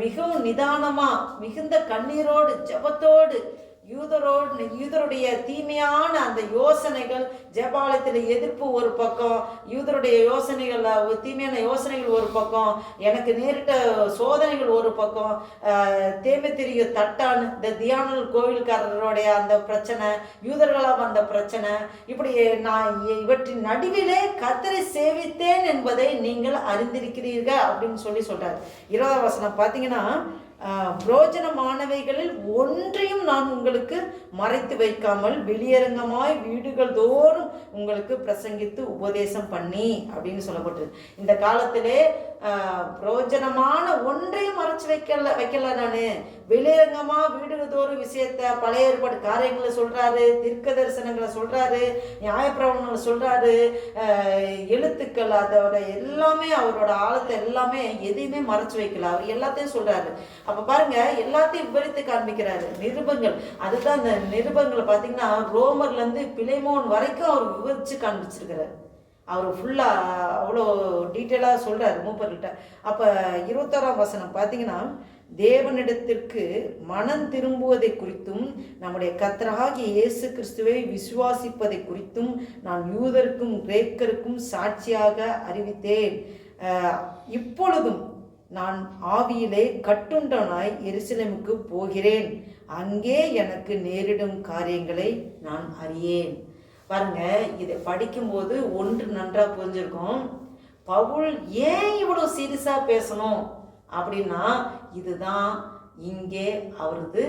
மிகவும் நிதானமா, மிகுந்த கண்ணீரோடு, ஜெபத்தோடு, யூதருடைய தீமையான அந்த யோசனைகள், ஜெபாலயத்தில் எதிர்ப்பு ஒரு பக்கம், யூதருடைய யோசனைகள், தீமையான யோசனைகள் ஒரு பக்கம், எனக்கு நேரிட்ட சோதனைகள் ஒரு பக்கம், தேமத்திரிய தட்டான் இந்த தியானல் கோவில்காரருடைய அந்த பிரச்சனை, யூதர்களாக அந்த பிரச்சனை, இப்படி நான் இவற்றின் நடுவிலே கர்த்தரை சேவித்தேன் என்பதை நீங்கள் அறிந்திருக்கிறீர்கள் அப்படின்னு சொல்றாரு. 20வது வசனம் பார்த்தீங்கன்னா, புரோஜனமானவைகளில் ஒன்றையும் நான் உங்களுக்கு மறைத்து வைக்காமல் வெளியரங்கமாய் வீடுகள் தோறும் உங்களுக்கு பிரசங்கித்து உபதேசம் பண்ணி அப்படின்னு சொல்லப்பட்டது. இந்த காலத்திலே புரோஜனமான ஒன்றையும் மறைச்சு வைக்கல நான். வெளியரங்கமா வீடுகள் தோறும் விஷயத்த, பழைய ஏற்பாடு காரியங்களை சொல்றாரு, தீர்க்க தரிசனங்களை சொல்றாரு, நியாயப்பிரமாணங்களை சொல்றாரு, எழுத்துக்கள், அதோட எல்லாமே அவரோட ஆழத்தை எல்லாமே எதையுமே மறைச்சு வைக்கல. அவர் எல்லாத்தையும் சொல்றாரு. அப்ப பாருங்க, எல்லாத்தையும் விவரித்து காண்பிக்கிறாரு. நிருபங்கள், அதுதான் அந்த நிருபங்களை பார்த்தீங்கன்னா ரோமர்ல இருந்து பிலேமோன் வரைக்கும் அவர் விவரிச்சு காண்பிச்சிருக்கிறார். அவர் ஃபுல்லாக அவ்வளோ டீட்டெயிலாக சொல்கிறார் மூப்பர்கிட்ட. அப்போ 21ஆம் வசனம் பார்த்தீங்கன்னா, தேவனிடத்திற்கு மனம் திரும்புவதை குறித்தும் நம்முடைய கர்த்தராகிய இயேசு கிறிஸ்துவை விசுவாசிப்பதை குறித்தும் நான் யூதருக்கும் கிரேக்கருக்கும் சாட்சியாக அறிவித்தேன். இப்பொழுதும் நான் ஆவியிலே கட்டுண்டனாய் எருசலேமுக்கு போகிறேன். அங்கே எனக்கு நேரிடும் காரியங்களை நான் அறியேன். பாருங்க, இதை படிக்கும்போது ஒன்று நன்றாக புரிஞ்சிருக்கும். பவுல் ஏன் இவ்வளோ சீரியஸாக பேசணும் அப்படின்னா, இதுதான் இங்கே அவரது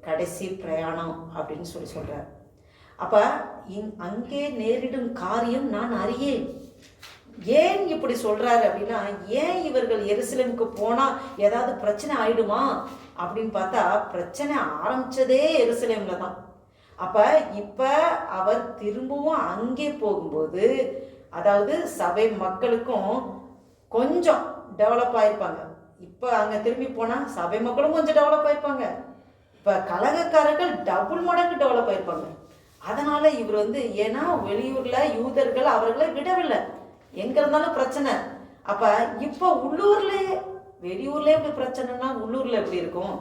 கடைசி பிரயாணம் அப்படின்னு சொல்கிறார். அப்போ அங்கே நேரிடும் காரியம் நான் அறியேன். ஏன் இப்படி சொல்கிறாரு அப்படின்னா, ஏன் இவர்கள் எருசலேமுக்கு போனால் ஏதாவது பிரச்சனை ஆயிடுமா அப்படின்னு பார்த்தா, பிரச்சனை ஆரம்பித்ததே எருசலேமில் தான். அப்போ இப்போ அவர் திரும்பவும் அங்கே போகும்போது, அதாவது சபை மக்களுக்கும் கொஞ்சம் டெவலப் ஆகிருப்பாங்க. இப்போ அங்கே திரும்பி போனால் சபை மக்களும் கொஞ்சம் டெவலப் ஆகிருப்பாங்க. இப்போ கலகக்காரர்கள் டபுள் மடங்கு டெவலப் ஆகிருப்பாங்க. அதனால் இவர் ஏன்னா வெளியூரில் யூதர்கள் அவர்களை விடவில்லை, எங்கே இருந்தாலும் பிரச்சனை. அப்போ இப்போ உள்ளூர்லேயே, வெளியூர்லேயே இப்படி பிரச்சனைனா உள்ளூரில் எப்படி இருக்கும்?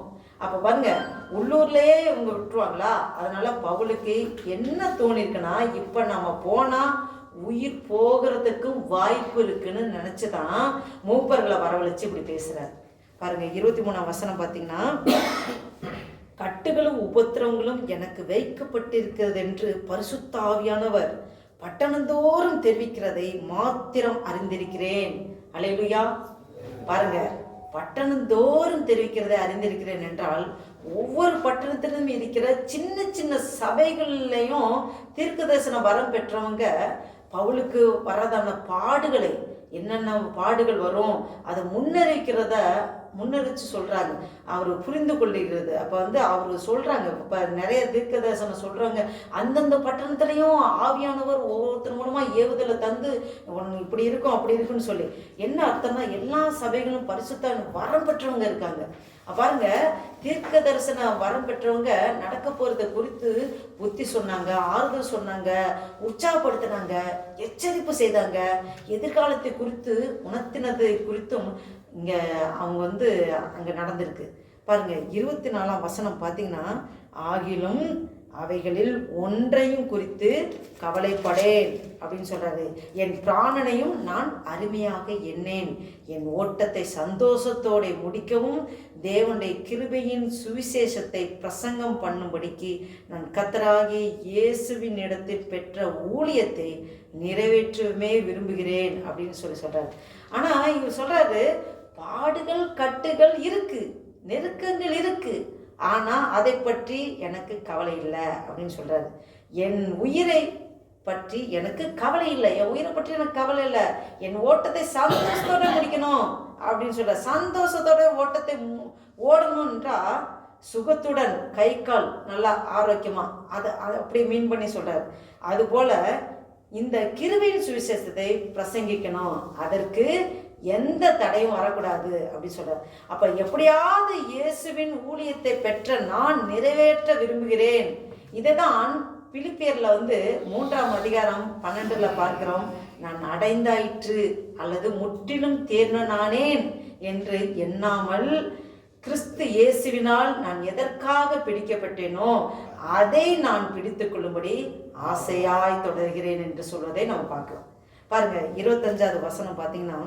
அப்போ பாருங்க, உள்ளூர்லேயே இவங்க விட்டுருவாங்களா? அதனால பவுலுக்கு என்ன தோணிருக்குன்னா, இப்போ நம்ம போனால் உயிர் போகிறதுக்கு வாய்ப்பு இருக்குன்னு நினச்சிதான் மூப்பர்களை வரவழைச்சு இப்படி பேசுகிறார். பாருங்க, 23ஆம் வசனம் பார்த்தீங்கன்னா, கட்டுகளும் உபத்திரவங்களும் எனக்கு வைக்கப்பட்டிருக்கிறது என்று பரிசுத்த ஆவியானவர் பட்டணந்தோறும் தெரிவிக்கிறதை மாத்திரம் அறிந்திருக்கிறேன். அல்லேலூயா. பாருங்க, பட்டணந்தோறும் தெரிவிக்கிறதை அறிந்திருக்கிறேன் என்றால், ஒவ்வொரு பட்டணத்திலும் இருக்கிற சின்ன சின்ன சபைகள்லையும் தீர்க்க தரிசன வரம் பெற்றவங்க பவுலுக்கு வரதான பாடுகளை, என்னென்ன பாடுகள் வரும் அதை முன்னறிவிச்சு சொல்கிறாங்க, அவர் புரிந்து கொள்ளுகிறது. அப்போ அவர் சொல்கிறாங்க, இப்போ நிறைய தீர்க்க தரிசனம் சொல்கிறாங்க, அந்தந்த பட்டணத்துலேயும் ஆவியானவர் ஒவ்வொருத்தர் மூலமாக ஏவுதலை தந்து இப்படி இருக்கும் அப்படி இருக்குன்னு சொல்லி. என்ன அர்த்தம்னா, எல்லா சபைகளும் பரிசுத்த வரம் பெற்றவங்க இருக்காங்க. பாருங்க, தீர்க்க தரிசன வரம் பெற்றவங்க நடக்க போறதை குறித்து புத்தி சொன்னாங்க, ஆறுதல் சொன்னாங்க, உற்சாகப்படுத்தினாங்க, எச்சரிப்பு செய்தாங்க, எதிர்காலத்தை குறித்து உணர்த்தினதை குறித்தும் இங்க அவங்க அங்க நடந்திருக்கு. பாருங்க, 24ஆம் வசனம் பார்த்தீங்கன்னா, ஆகிலும் அவைகளில் ஒன்றையும் குறித்து கவலைப்படேன் அப்படின்னு சொல்றாரு. என் பிராணனையும் நான் அருமையாக எண்ணேன், என் ஓட்டத்தை சந்தோஷத்தோட முடிக்கவும் தேவனுடைய கிருபையின் சுவிசேஷத்தை பிரசங்கம் பண்ணும்படிக்கு நான் கர்த்தராகிய இயேசுவின் இடத்தில் பெற்ற ஊழியத்தை நிறைவேற்றவே விரும்புகிறேன் அப்படின்னு சொல்றாரு. ஆனா இவர் சொல்றாரு, பாடுகள் கட்டுகள் இருக்கு, நெருக்கங்கள் இருக்கு, ஆனால் அதை பற்றி எனக்கு கவலை இல்லை அப்படின்னு சொல்கிறாரு. என் உயிரை பற்றி எனக்கு கவலை இல்லை, என் உயிரை பற்றி எனக்கு கவலை இல்லை, என் ஓட்டத்தை சந்தோஷத்தோட முடிக்கணும் அப்படின்னு சொல்ற. சந்தோஷத்தோட ஓட்டத்தை ஓடணுன்றா சுகத்துடன், கை கால் நல்லா ஆரோக்கியமா, அதை அப்படி மீன் பண்ணி சொல்றாரு. அதுபோல இந்த கிருபையின் சுவிசேஷத்தை பிரசங்கிக்கணும், அதற்கு எந்த தடையும் வரக்கூடாது அப்படின்னு சொல்றார். அப்ப எப்படியாவது இயேசுவின் ஊழியத்தை பெற்ற நான் நிறைவேற்ற விரும்புகிறேன். இதைதான் பிலிப்பியர்ல 3ஆம் அதிகாரம் 12ல பார்க்கிறோம். நான் அடைந்தாயிற்று அல்லது முற்றிலும் தேர்ந்தனானேன் என்று எண்ணாமல் கிறிஸ்து இயேசுவினால் நான் எதற்காக பிடிக்கப்பட்டேனோ அதை நான் பிடித்துக் கொள்ளும்படி ஆசையாய் தொடர்கிறேன் என்று சொல்வதை நம்ம பார்க்கிறோம். பாருங்க, 25வது வசனம் பார்த்தீங்கன்னா,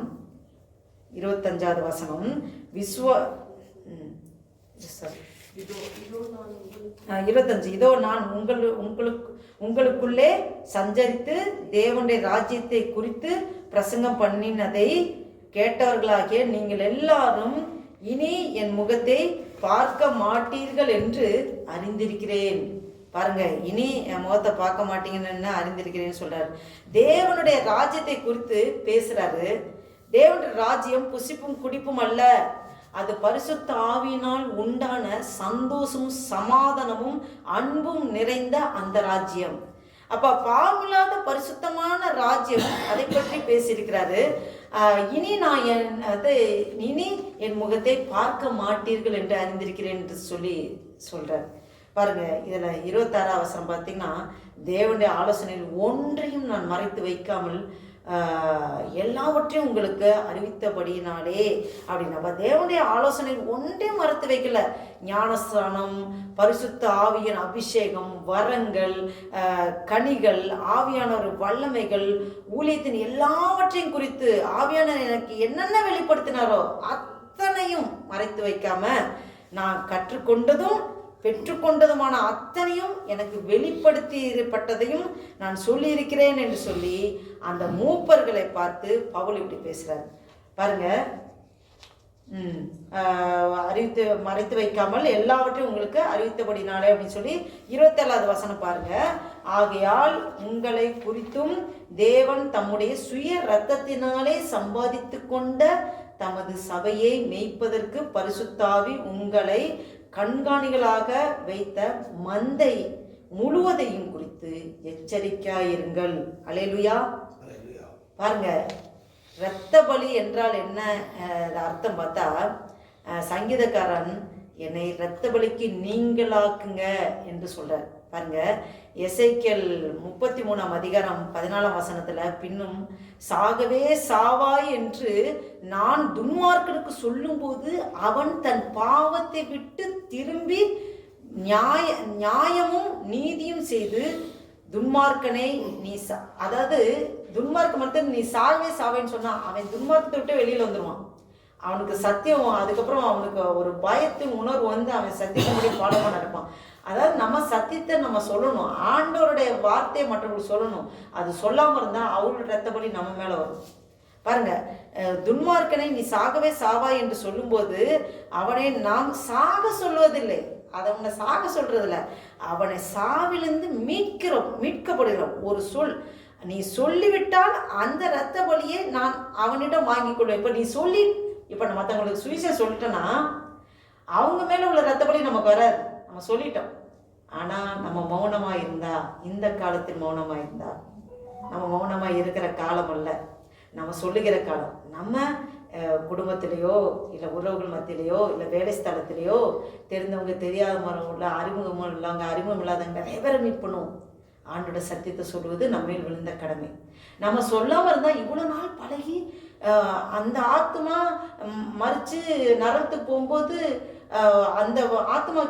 25வது வசனம், 25, இதோ நான் உங்களுக்குள்ளே சஞ்சரித்து தேவனுடைய ராஜ்யத்தை குறித்து பிரசங்கம் பண்ணினதை கேட்டவர்களாகிய நீங்கள் எல்லாரும் இனி என் முகத்தை பார்க்க மாட்டீர்கள் என்று அறிந்திருக்கிறேன். பாருங்க, இனி என் முகத்தை பார்க்க மாட்டீங்கன்னு அறிந்திருக்கிறேன்னு சொல்றாரு. தேவனுடைய ராஜ்யத்தை குறித்து பேசுறாரு. தேவனுடைய ராஜ்யம் புசிப்பும் குடிப்பும் அல்ல, அது பரிசுத்த ஆவியினால் உண்டான சந்தோஷமும் சமாதானமும் அன்பும் நிறைந்த அந்த ராஜ்யம். அப்ப பாவமில்லாத பரிசுத்தமான ராஜ்யம், அதை பற்றி பேசியிருக்கிறாரு. இனி என் முகத்தை பார்க்க மாட்டீர்கள் என்று அறிந்திருக்கிறேன் என்று சொல்றார். பாருங்க, இதுல 26ஆம் வசனம் பார்த்தீங்கன்னா, தேவனுடைய ஆலோசனையில் ஒன்றையும் நான் மறைத்து வைக்காமல் எல்லாவற்றையும் உங்களுக்கு அறிவித்தபடினாலே அப்படின்னு. அப்போ தேவனுடைய ஆலோசனை ஒன்றே மறுத்து வைக்கல. ஞானஸ்தானம், பரிசுத்த ஆவியின் அபிஷேகம், வரங்கள், கனிகள், ஆவியானவர் வல்லமைகள், ஊழியத்தின் எல்லாவற்றையும் குறித்து ஆவியானவர் எனக்கு என்னென்ன வெளிப்படுத்தினாரோ அத்தனையும் மறைத்து வைக்காம, நான் கற்றுக்கொண்டதும் பெற்றுக்கொண்டதுமான அத்தனையும் எனக்கு வெளிப்படுத்தப்பட்டதையும் நான் சொல்லியிருக்கிறேன் என்று சொல்லி அந்த மூப்பர்களை பார்த்து பவுல் இப்படி பேசுறாரு பாருங்க. மறைத்து வைக்காமல் எல்லாவற்றையும் உங்களுக்கு அறிவித்தபடினாலே அப்படின்னு சொல்லி 27வது வசனம் பாருங்க. ஆகையால் உங்களை குறித்தும் தேவன் தம்முடைய சுய இரத்தத்தினாலே சம்பாதித்து கொண்ட தமது சபையை மேய்ப்பதற்கு பரிசுத்தாவி உங்களை கண்காணிகளாக வைத்த மந்தை முழுவதையும் குறித்து எச்சரிக்கையாயிருங்கள். அல்லேலூயா. பாருங்க, இரத்த பலி என்றால் என்ன அர்த்தம் பார்த்தா, சங்கீதக்காரன் என்னை இரத்த பலிக்கு நீங்களாக்குங்க என்று சொல்றார். பாருங்க, எசேக்கியேல் 33ஆம் அதிகாரம் 14ஆம் வசனத்துல, பின்னும் சாகவே சாவாய் என்று நான் துன்மார்க்கனுக்கு சொல்லும்போது அவன் தன் பாவத்தை விட்டு திரும்பி நியாயமும் நீதியும் செய்து துன்மார்க்கனை நீ அதாவது துன்மார்க்க மட்டும் நீ சாகவே சாவேன்னு சொன்னா அவன் துன்மார்க்கத்தை விட்டு வெளியில வந்துடுவான். அவனுக்கு சத்தியம், அதுக்கப்புறம் அவனுக்கு ஒரு பயத்தின் உணர்வு வந்து அவன் சத்தியத்தை ஃபாலோ பண்ண இருப்பான். அதாவது நம்ம சத்தியத்தை நம்ம சொல்லணும், ஆண்டவருடைய வார்த்தையை மற்றவங்களுக்கு சொல்லணும். அது சொல்லாமல் இருந்தால் அவரோட ரத்தபலி நம்ம மேலே வரும். பாருங்க, துன்மார்க்கனை நீ சாகவே சாவாய் என்று சொல்லும்போது அவனை நாம் சாக சொல்வதில்லை, அதை அவனை சாக சொல்றதில்ல, அவனை சாவிலிருந்து மீட்கப்படுகிறோம். ஒரு சொல் நீ சொல்லிவிட்டால் அந்த இரத்த பலியை நான் அவனிடம் வாங்கிக் கொள்வேன். இப்போ நீ சொல்லி, இப்போ நம்ம மற்றவங்களுக்கு சுவிசேஷம் சொல்லிட்டோன்னா அவங்க மேலே உள்ள இரத்த பலி நமக்கு வராது, நம்ம சொல்லிட்டோம். ஆனால் நம்ம மௌனமாக இருந்தா, இந்த காலத்தில் மௌனமாக இருந்தா, நம்ம மௌனமாக இருக்கிற காலம் அல்ல, நம்ம சொல்லுகிற காலம். நம்ம குடும்பத்திலேயோ இல்லை உறவுகள் மத்தியிலையோ இல்லை வேலை ஸ்தலத்திலேயோ தெரிந்தவங்க தெரியாதவங்க உள்ள அறிமுகமும் இல்லாங்க அறிமுகம் இல்லாதவங்க நிறைய பேரை மீட் பண்ணுவோம். ஆண்டோட சத்தியத்தை சொல்வது நம்மையில் விழுந்த கடமை. நம்ம சொல்லாமல் இருந்தால் இவ்வளோ நாள் பழகி அந்த ஆத்மா மறித்து நரகத்துக்கு போகும்போது அந்த ஆத்மா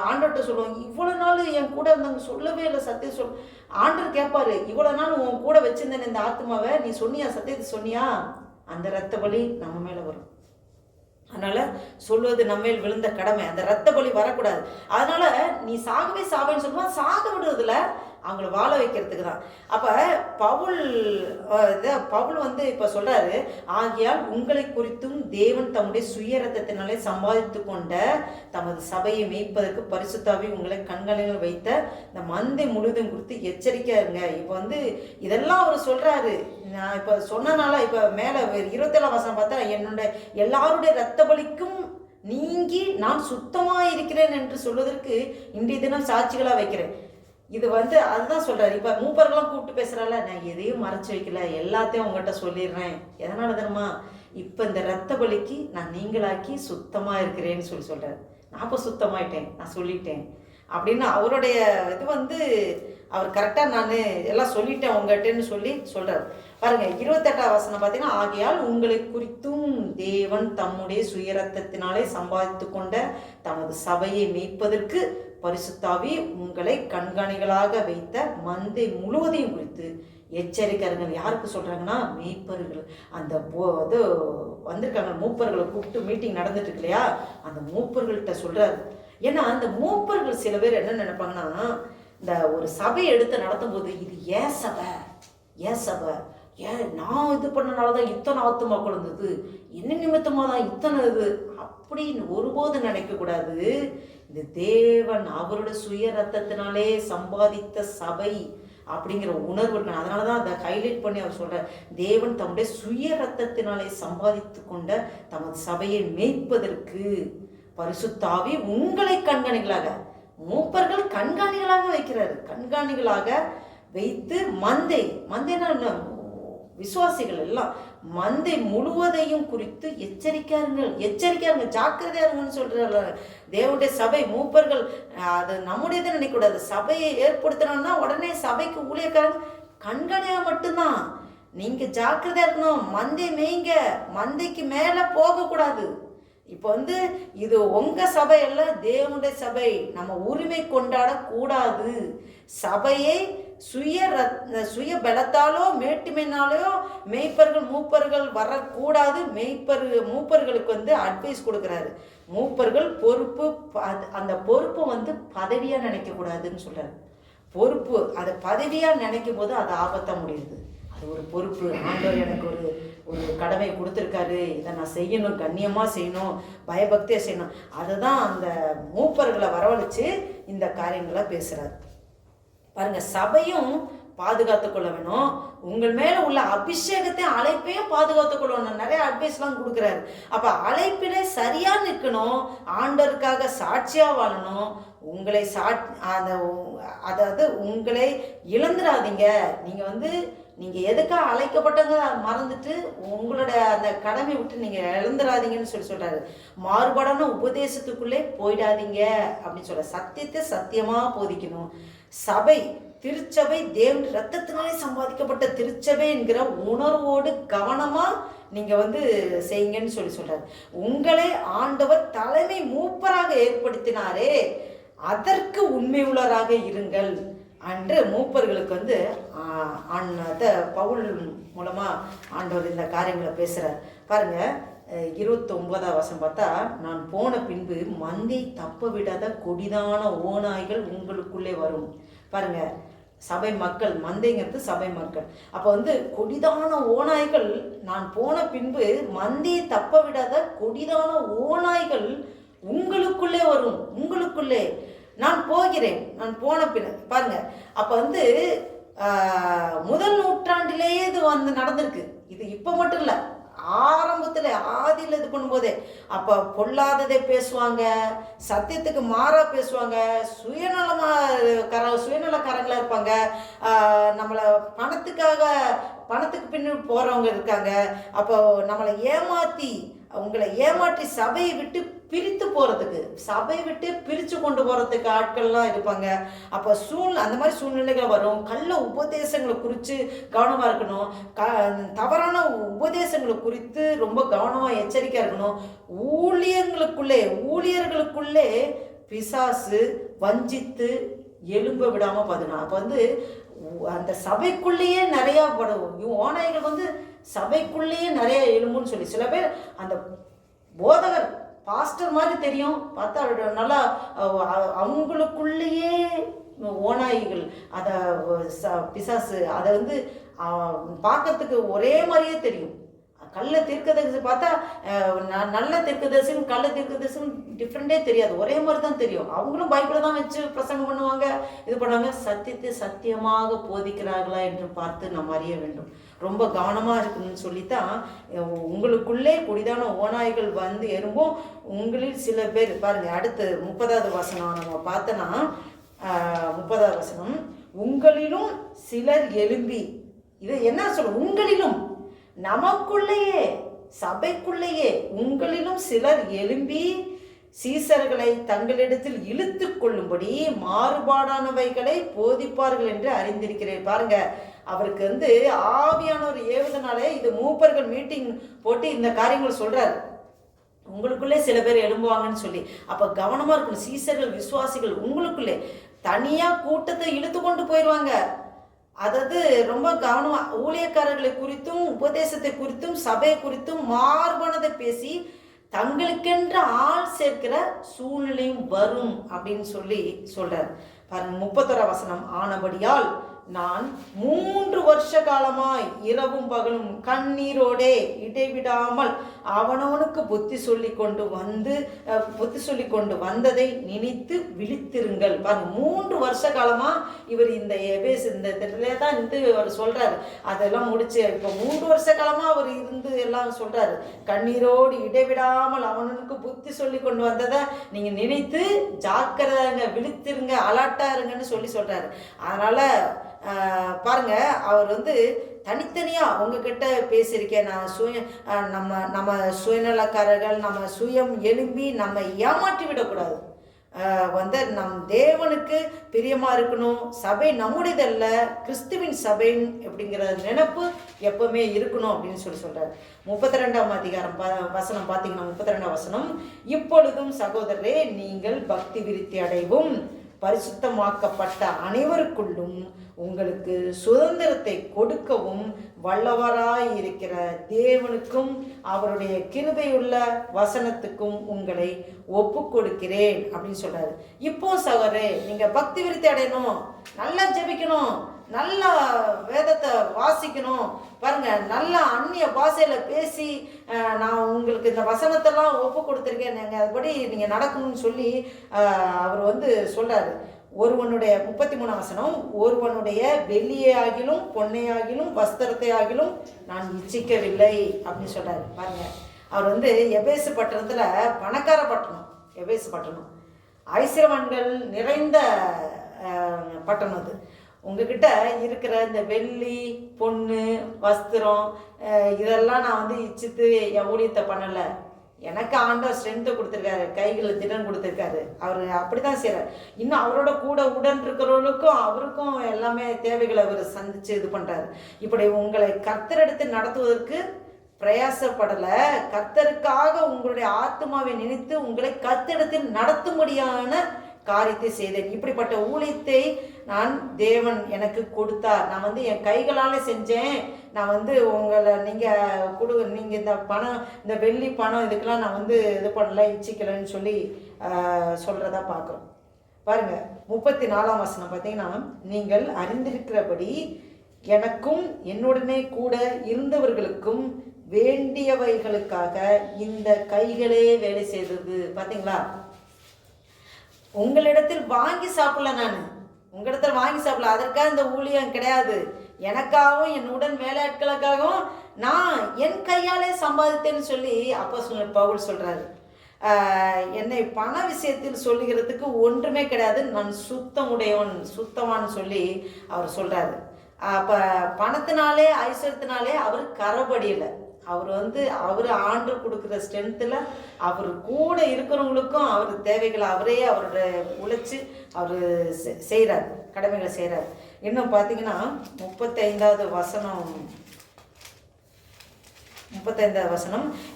ஆண்டவர்கிட்ட சொல்லுவாங்க, இவ்வளோ நாள் என் கூட இருந்தவங்க சொல்லவே இல்லை சத்தியம் சொல். ஆண்டவர் கேட்பாரு, இவ்வளோ நாள் உன் கூட வச்சிருந்தேன் இந்த ஆத்மாவை, நீ சொன்னியா, சத்தியத்தை சொன்னியா? அந்த இரத்த பலி நம்ம மேலே வரும். அதனால சொல்வது நம்மேல் விழுந்த கடமை, அந்த இரத்த பலி வரக்கூடாது. அதனால நீ சாகவே சாவேன்னு சொல்லுவா, சாக விடுறதுல அவங்கள வாழ வைக்கிறதுக்கு தான். அப்ப பவுல் வந்து இப்ப சொல்றாரு, ஆகையால் உங்களை குறித்தும் தேவன் தம்முடைய சுய இரத்தத்தினாலே சம்பாதித்து கொண்ட தமது சபையை மேய்ப்பதற்கு பரிசுத்தாவி உங்களை கண்களில் வைத்த இந்த மந்தை முழுவதும் குறித்து எச்சரிக்கையா இருங்க. இப்ப வந்து இதெல்லாம் அவர் சொல்றாரு. நான் இப்ப சொன்னனால இப்ப மேல 27ஆம் வசனம் பார்த்தா, என்னோட எல்லாருடைய இரத்த பலிக்கும் நீங்கி நான் சுத்தமா இருக்கிறேன் என்று சொல்வதற்கு இன்றைய தினம் சாட்சிகளா வைக்கிறேன். இது வந்து அதுதான் சொல்றாரு. இப்ப மூப்பர்கள்லாம் கூப்பிட்டு பேசுறால, நான் எதையும் மறைச்சு வைக்கல, எல்லாத்தையும் உங்ககிட்ட சொல்லிடுறேன். எதனால தெரியுமா? இப்ப இந்த இரத்த பலிக்கு நான் நீங்களாக்கி சுத்தமா இருக்கிறேன்னு சொல்றாரு. நான் இப்ப சுத்தமாயிட்டேன், நான் சொல்லிட்டேன் அப்படின்னு அவருடைய இது வந்து அவர் கரெக்டாக நான் எல்லாம் சொல்லிட்டேன் உங்ககிட்டன்னு சொல்லி சொல்றாரு. பாருங்க, 28ஆம் வசனம் பார்த்தீங்கன்னா, ஆகையால் உங்களை குறித்தும் தேவன் தம்முடைய சுயரத்தத்தினாலே சம்பாதித்து கொண்ட தமது சபையை மேய்ப்பதற்கு பரிசுத்தாவி உங்களை கண்காணிகளாக வைத்த மந்தை முழுவதையும் குறித்து எச்சரிக்கையாருங்கள். யாருக்கு சொல்றாங்கன்னா, மேய்ப்பர்கள். அந்த இது வந்திருக்காங்க, மூப்பர்களை கூப்பிட்டு மீட்டிங் நடந்துட்டு இருக்கு இல்லையா, அந்த மூப்பர்கள்ட்ட சொல்றாரு. ஏன்னா அந்த மூப்பர்கள் சில பேர் என்ன நினைப்பாங்கன்னா, இந்த ஒரு சபையை எடுத்து நடத்தும் போது இது ஏன் சபை, நான் இது பண்ணனாலதான் இத்தனை ஆத்துமா குழந்தது, என்ன நிமித்தமாக தான் இத்தனை இது அப்படின்னு ஒருபோது நினைக்க கூடாது. இது தேவன் அவருடைய சுய ரத்தத்தினாலே சம்பாதித்த சபை அப்படிங்கிற உணர்வு இருக்கு. அதனாலதான் அதை ஹைலைட் பண்ணி அவர் சொல்ற, தேவன் தம்முடைய சுய ரத்தத்தினாலே சம்பாதித்து கொண்ட தமது சபையை மேய்ப்பதற்கு பரிசுத்தாவி உங்களை கண்காணிகளாக, மூப்பர்கள் கண்காணிகளாக வைக்கிறாரு, கண்காணிகளாக வைத்து மந்தைனா விசுவாசிகள் எல்லாம் மந்தை முழுவதையும் குறித்து எச்சரிக்கையாருங்க, ஜாக்கிரதையா இருங்கன்னு சொல்றாரு. தேவனுடைய சபை மூப்பர்கள் அது நம்முடையது நினைக்கக்கூடாது. சபையை ஏற்படுத்தினோம்னா உடனே சபைக்கு ஊழியக்காரங்க கண்காணியா மட்டும்தான். நீங்க ஜாக்கிரதையா இருக்கணும். மந்தை மேய்ங்க, மந்தைக்கு மேல போகக்கூடாது. இப்போ இது உங்க சபை அல்ல, தேவனுடைய சபை. நம்ம உரிமை கொண்டாட கூடாது. சபையை சுய பலத்தாலோ மேட்டுமையினாலோ மேய்ப்பர்கள் மூப்பர்கள் வரக்கூடாது. மூப்பர்களுக்கு அட்வைஸ் கொடுக்குறாரு. மூப்பர்கள் பொறுப்பு, அந்த பொறுப்பு பதவியா நினைக்க கூடாதுன்னு சொல்றாரு. பொறுப்பு அதை பதவியா நினைக்கும் போது அது ஆபத்தா முடியுது. அது ஒரு பொறுப்பு. ஆண்டவர் எனக்கு ஒரு கடமை கொடுத்துருக்காரு, இதை நான் செய்யணும், கண்ணியமாக செய்யணும், பயபக்தியாக செய்யணும். அதுதான் அந்த மூப்பர்களை வரவழைச்சு இந்த காரியங்களை பேசுகிறார். பாருங்க, சபையும் பாதுகாத்து கொள்ள வேணும். உங்கள் மேல உள்ள அபிஷேகத்தையும் அழைப்பையும் பாதுகாத்து கொள்ளணும். நிறைய அட்வைஸ்லாம் கொடுக்குறாரு. அப்ப அழைப்பிலே சரியா நிற்கணும், ஆண்டவருக்காக சாட்சியா வாழணும். உங்களை அதாவது உங்களை இழந்துடாதீங்க. நீங்க எதுக்காக அழைக்கப்பட்டங்க மறந்துட்டு உங்களுடைய அந்த கடமை விட்டு நீங்க இழந்துடாதீங்கன்னு சொல்றாரு. மாறுபாடான உபதேசத்துக்குள்ளே போயிடாதீங்க அப்படின்னு சொல்ற. சத்தியத்தை சத்தியமா போதிக்கணும். சபை, திருச்சபை தேவன் ரத்தத்தினாலே சம்பாதிக்கப்பட்ட திருச்சபை என்கிற உணர்வோடு கவனமா நீங்க செய்யுங்கன்னு சொல்றாரு. உங்களை ஆண்டவர் தலைமை மூப்பராக ஏற்படுத்தினாரே, அதற்கு உண்மை உள்ளவராக இருங்கள் என்று மூப்பர்களுக்கு பவுல் மூலமா ஆண்டவர் இந்த காரியங்களை பேசுறார். பாருங்க, 29ஆம் வசனம் பார்த்தா, நான் போன பின்பு மந்தை தப்ப விடாத கொடிதான ஓநாய்கள் உங்களுக்குள்ளே வரும். பாருங்க, சபை மக்கள், மந்தைங்கிறது சபை மக்கள். அப்போ கொடிதான ஓநாய்கள், நான் போன பின்பு மந்தையை தப்ப விடாத கொடிதான ஓநாய்கள் உங்களுக்குள்ளே வரும். உங்களுக்குள்ளே நான் போகிறேன், நான் போன பின். பாருங்க, அப்போ முதல் நூற்றாண்டிலேயே இது நடந்திருக்கு. இது இப்போ மட்டும் இல்லை, ஆரம்பத்தில் ஆதியில் இது பண்ணும்போதே. அப்போ பொல்லாததை பேசுவாங்க, சத்தியத்துக்கு மாறாக பேசுவாங்க, சுயநலக்காரங்களாக இருப்பாங்க. நம்மளை பணத்துக்கு பின்னு போகிறவங்க இருக்காங்க. அப்போ நம்மளை உங்களை ஏமாற்றி சபையை விட்டு பிரித்து போகிறதுக்கு, சபையை விட்டு பிரித்து கொண்டு போகிறதுக்கு ஆட்கள்லாம் இருப்பாங்க. அப்போ அந்த மாதிரி சூழ்நிலைகள் வரும். கள்ள உபதேசங்களை குறித்து கவனமாக இருக்கணும். தவறான உபதேசங்களை குறித்து ரொம்ப கவனமாக எச்சரிக்கையாக இருக்கணும். ஊழியர்களுக்குள்ளே பிசாசு வஞ்சித்து எழும்ப விடாமல் பார்த்துக்கணும். அப்போ அந்த சபைக்குள்ளேயே நிறையா படும் ஓநாய்கள் சபைக்குள்ளேயே நிறைய எழும்புன்னு சொல்லி சில பேர் அந்த போதகர் பாஸ்டர் மாதிரி தெரியும், பார்த்தா நல்லா அவங்களுக்குள்ளேயே ஓநாய்கள், அதை பிசாசு அதை பார்க்கறதுக்கு ஒரே மாதிரியே தெரியும். கள்ள தீர்க்கதரிசி பார்த்தா நல்ல தீர்க்கதரிசியும் கள்ள தீர்க்கதரிசியும் டிஃப்ரெண்டே தெரியாது, ஒரே மாதிரி தான் தெரியும். அவங்களும் பைபிளை தான் வச்சு பிரசங்கம் பண்ணுவாங்க, இது பண்ணுவாங்க. சத்தியத்தை சத்தியமாக போதிக்கிறார்களா என்று பார்த்து நம்ம அறிய வேண்டும். ரொம்ப கவனமாக இருக்கணும்னு சொல்லித்தான் உங்களுக்குள்ளே குடிதான ஓநாய்கள் எறும்பும் உங்களில் சில பேர். பாருங்க, அடுத்து 30வது வசனம் நம்ம பார்த்தோன்னா, 30வது வசனம், உங்களிலும் சிலர் எழும்பி, இது என்ன சொல்ல, உங்களிலும் நமக்குள்ளேயே சபைக்குள்ளேயே உங்களிலும் சிலர் எழும்பி சீசர்களை தங்களிடத்தில் இழுத்து கொள்ளும்படி மாறுபாடானவைகளை போதிப்பார்கள் என்று அறிந்திருக்கிறேன். பாருங்க, அவருக்கு ஆவியானவர் ஏவுதனாலே இது மூப்பர்கள் மீட்டிங் போட்டு இந்த காரியங்கள் சொல்றாரு. உங்களுக்குள்ளே சில பேர் எழும்புவாங்கன்னு சொல்லி. அப்ப கவனமா இருக்கணும். சீசர்கள் விசுவாசிகள் உங்களுக்குள்ளே தனியா கூட்டத்தை இழுத்து கொண்டு போயிடுவாங்க. அதாவது ரொம்ப கவனமா ஊழியக்காரர்களை குறித்தும் உபதேசத்தை குறித்தும் சபை குறித்தும் மாறுபானதை பேசி தங்களுக்கென்ற ஆள் சேர்க்கிற சூழ்நிலையும் வரும் அப்படின்னு சொல்றார். பாருங்க, 31ஆம் வசனம், ஆனபடியால் நான் 3 வருஷ காலமாய் இரவும் பகலும் கண்ணீரோடே இடைவிடாமல் அவனவனுக்கு புத்தி சொல்லி கொண்டு வந்ததை நினைத்து விழித்திருங்கள். பாருங்க, 3 வருஷ காலமா இவர் இந்த இடத்துல தான் அவர் சொல்றாரு. அதெல்லாம் முடிச்சு இப்போ 3 வருஷ காலமா அவர் எல்லாம் சொல்றாரு. கண்ணீரோடு இடைவிடாமல் அவனுக்கு புத்தி சொல்லி கொண்டு வந்ததை நீங்க நினைத்து ஜாக்கிரதைங்க, விழித்திருங்க, அலர்ட்டா இருங்கன்னு சொல்றாரு. அதனால பாருங்க, அவர் தனித்தனியா உங்ககிட்ட பேசியிருக்கேன். நம்ம சுயநலக்காரர்கள், நம்ம சுயம் எழும்பி நம்ம ஏமாற்றி விடக்கூடாது. வந்து நம் தேவனுக்கு பிரியமாக இருக்கணும். சபை நம்முடையதல்ல, கிறிஸ்துவின் சபை அப்படிங்கிற நினைப்பு எப்பவுமே இருக்கணும் அப்படின்னு சொல்கிறார். 32ஆம் அதிகாரம் வசனம் பார்த்தீங்கன்னா 32ஆம் வசனம், இப்பொழுதும் சகோதரரே நீங்கள் பக்தி விருத்தி அடைவும் பரிசுத்தமாக்கப்பட்ட அனைவருக்குள்ளும் உங்களுக்கு சுதந்திரத்தை கொடுக்கவும் வல்லவராய் இருக்கிற தேவனுக்கும் அவருடைய கிருபையுள்ள வசனத்துக்கும் உங்களை ஒப்பு கொடுக்கிறேன் அப்படின்னு சொல்றாரு. இப்போ சகோதரே, நீங்க பக்தி விருத்தி அடையணும், நல்லா ஜெபிக்கணும், நல்லா வேதத்தை வாசிக்கணும், பாருங்க நல்லா அந்நிய பாஷையில பேசி நான் உங்களுக்கு இந்த வசனத்தெல்லாம் ஒப்பு கொடுத்துருக்கேன், நீங்கள் அதுபடி நீங்கள் நடக்கணும்னு சொல்லி அவர் வந்து சொல்றாரு. ஒருவனுடைய 33ஆம் வசனம், ஒருவனுடைய வெள்ளியை ஆகிலும் பொன்னை ஆகிலும் வஸ்திரத்தை ஆகிலும் நான் இச்சிக்கவில்லை அப்படின்னு சொல்றாரு. பாருங்க, அவர் வந்து எபேசு பட்டணத்துல பணக்கார பட்டணம், எபேசு பட்டணம் ஐஸ்வரவான்கள் நிறைந்த பட்டணம். அது உங்ககிட்ட இருக்கிற இந்த வெள்ளி பொண்ணு வஸ்திரம் இதெல்லாம் நான் வந்து இச்சித்து என் ஊழியத்தை பண்ணலை. எனக்கு ஆண்டவர் ஸ்ட்ரென்த்தை கொடுத்துருக்காரு, கைகளில் திடன் கொடுத்துருக்காரு. அவர் அப்படி தான் செய்கிறார். இன்னும் அவரோட கூட உடன் இருக்கிறவர்களுக்கும் அவருக்கும் எல்லாமே தேவைகளை அவர் சந்தித்து இது பண்ணுறாரு. இப்படி உங்களை கர்த்தரெடுத்து நடத்துவதற்கு பிரயாசப்படலை, கர்த்தருக்காக உங்களுடைய ஆத்மாவை நினைத்து உங்களை கர்த்தரிடத்தில் நடத்தும்படியான காரியத்தை செய்தேன். இப்படிப்பட்ட ஊழியத்தை நான் தேவன் எனக்கு கொடுத்தார். நான் வந்து என் கைகளால் செஞ்சேன். நான் வந்து உங்களை நீங்கள் இந்த பணம், இந்த வெள்ளி பணம் இதுக்கெல்லாம் நான் வந்து இது பண்ணல, இச்சிக்கலைன்னு சொல்லி சொல்கிறதா பார்க்குறோம். பாருங்க 34ஆம் வசனம் பார்த்தீங்கன்னா, நீங்கள் அறிந்திருக்கிறபடி எனக்கும் என்னுடனே கூட இருந்தவர்களுக்கும் வேண்டியவைகளுக்காக இந்த கைகளே வேலை செய்தது. பார்த்தீங்களா, உங்களிடத்தில் வாங்கி சாப்பிடல, நான் உங்களிடத்தில் வாங்கி சாப்பிடல, அதற்காக இந்த ஊழியம் கிடையாது. எனக்காகவும் என்னுடன் வேலையாட்களுக்காகவும் நான் என் கையாலே சம்பாதித்தேன்னு சொல்லி அப்போஸ்தலன் பவுல் சொல்றாரு. என்னை பண விஷயத்தில் சொல்லுகிறதுக்கு ஒன்றுமே கிடையாது, நான் சுத்தமானு சொல்லி அவர் சொல்றாரு. அப்போ பணத்தினாலே ஐஸ்வர்யத்தினாலே அவர் கரபடியலை. அவர் ஆண்டு கொடுக்குற ஸ்ட்ரென்த்தில் அவர் கூட இருக்கிறவங்களுக்கும் அவர் தேவைகளை அவரே அவரோட உழைச்சி அவர் செய்கிறார், கடமைகளை செய்கிறார். இன்னும் பார்த்தீங்கன்னா 35ஆவது வசனம்,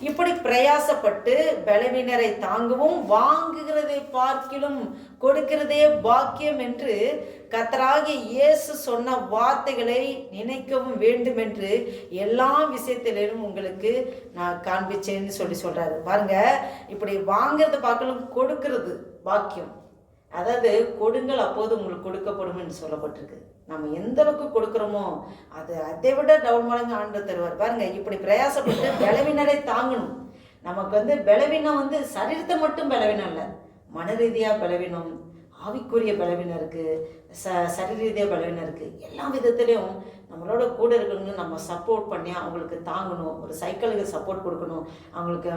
இப்படி பிரயாசப்பட்டு பலவீனரை தாங்கவும் வாங்குகிறதை பார்க்கிலும் கொடுக்கிறதே பாக்கியம் என்று கர்த்தராகிய இயேசு சொன்ன வார்த்தைகளை நினைக்கவும் வேண்டும் என்று எல்லா விஷயத்திலும் உங்களுக்கு நான் காண்பிச்சேன்னு சொல்றாரு. பாருங்க, இப்படி வாங்கிறத பார்க்கலும் கொடுக்கிறது பாக்கியம். அதாவது கொடுங்கள் அப்போது உங்களுக்கு கொடுக்கப்படும் என்று சொல்லப்பட்டிருக்கு. நம்ம எந்த அளவுக்கு கொடுக்குறோமோ அது அதை விட டவுன் மடங்கு ஆண்டு தருவார். பாருங்க, இப்படி பிரயாசப்பட்டு பலவீனரை தாங்கணும். நமக்கு வந்து பலவீனம் வந்து சரீரத்தை மட்டும் பலவீனம் இல்லை, மன ரீதியாக பலவீனம், ஆவிக்குரிய பலவீனம் இருக்குது, சரீர ரீதியாக பலவீனம் இருக்குது. எல்லா விதத்துலேயும் நம்மளோட கூட இருக்கணும்னு நம்ம சப்போர்ட் பண்ணி அவங்களுக்கு தாங்கணும். ஒரு சைக்கிளுக்கு சப்போர்ட் கொடுக்கணும். அவங்களுக்கு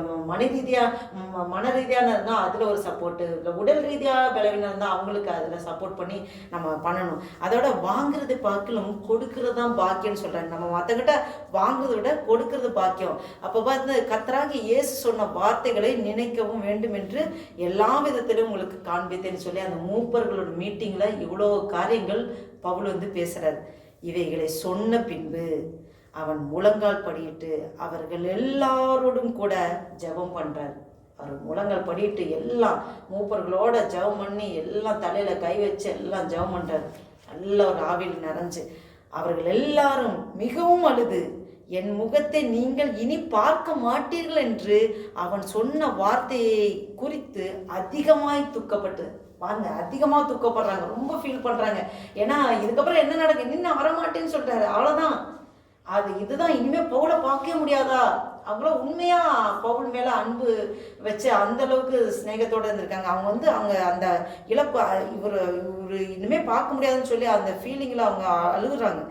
மன ரீதியான இருந்தால் அதில் ஒரு சப்போர்ட்டு, இல்லை உடல் ரீதியாக பலவீனம் இருந்தால் அவங்களுக்கு அதில் சப்போர்ட் பண்ணி நம்ம பண்ணணும். அதோட வாங்குறது பாக்கியம், கொடுக்கறது தான் பாக்கியம்னு சொல்கிறாங்க. நம்ம மற்றக்கிட்ட வாங்குறதை விட கொடுக்கறது பாக்கியம். அப்போ பார்த்து கர்த்தராகிய இயேசு சொன்ன வார்த்தைகளை நினைக்கவும் வேண்டும் என்று எல்லா விதத்திலும் உங்களுக்கு காண்பித்தேன்னு சொல்லி அந்த மூப்பர்களோட மீட்டிங்கில் இவ்வளோ காரியங்கள் பவுல் வந்து பேசுகிறார். இவைகளை சொன்ன பின்பு அவன் முழங்கால் படியிட்டு அவர்கள் எல்லாரோடும் கூட ஜெபம் பண்ணுறார். அவர் முழங்கால் படியிட்டு எல்லாம் மூப்பர்களோட ஜெபம் பண்ணி எல்லாம் தலையில் கை வச்சு எல்லாம் ஜெபம் பண்ணுறார். நல்ல ஒரு ஆவியில் நிறைஞ்சு அவர்கள் எல்லாரும் மிகவும் அழுது, என் முகத்தை நீங்கள் இனி பார்க்க மாட்டீர்கள் என்று அவன் சொன்ன வார்த்தையை குறித்து அதிகமாய் துக்கப்பட்டு, வாங்க அதிகமாக துக்கப்படுறாங்க, ரொம்ப ஃபீல் பண்ணுறாங்க. ஏன்னா இதுக்கப்புறம் என்ன நடக்கும், இன்னும் வரமாட்டேன்னு சொல்லிட்டாரு, அவ்வளோதான். இதுதான் இனிமேல் பவுலை பார்க்கவே முடியாதா? அவங்கள உண்மையாக பவுல் மேலே அன்பு வச்சு அந்த அளவுக்கு ஸ்நேகத்தோடு இருந்திருக்காங்க. அவங்க அந்த இழப்பு இவர் இனிமேல் பார்க்க முடியாதுன்னு சொல்லி அந்த ஃபீலிங்கில் அவங்க அழுகுறாங்க.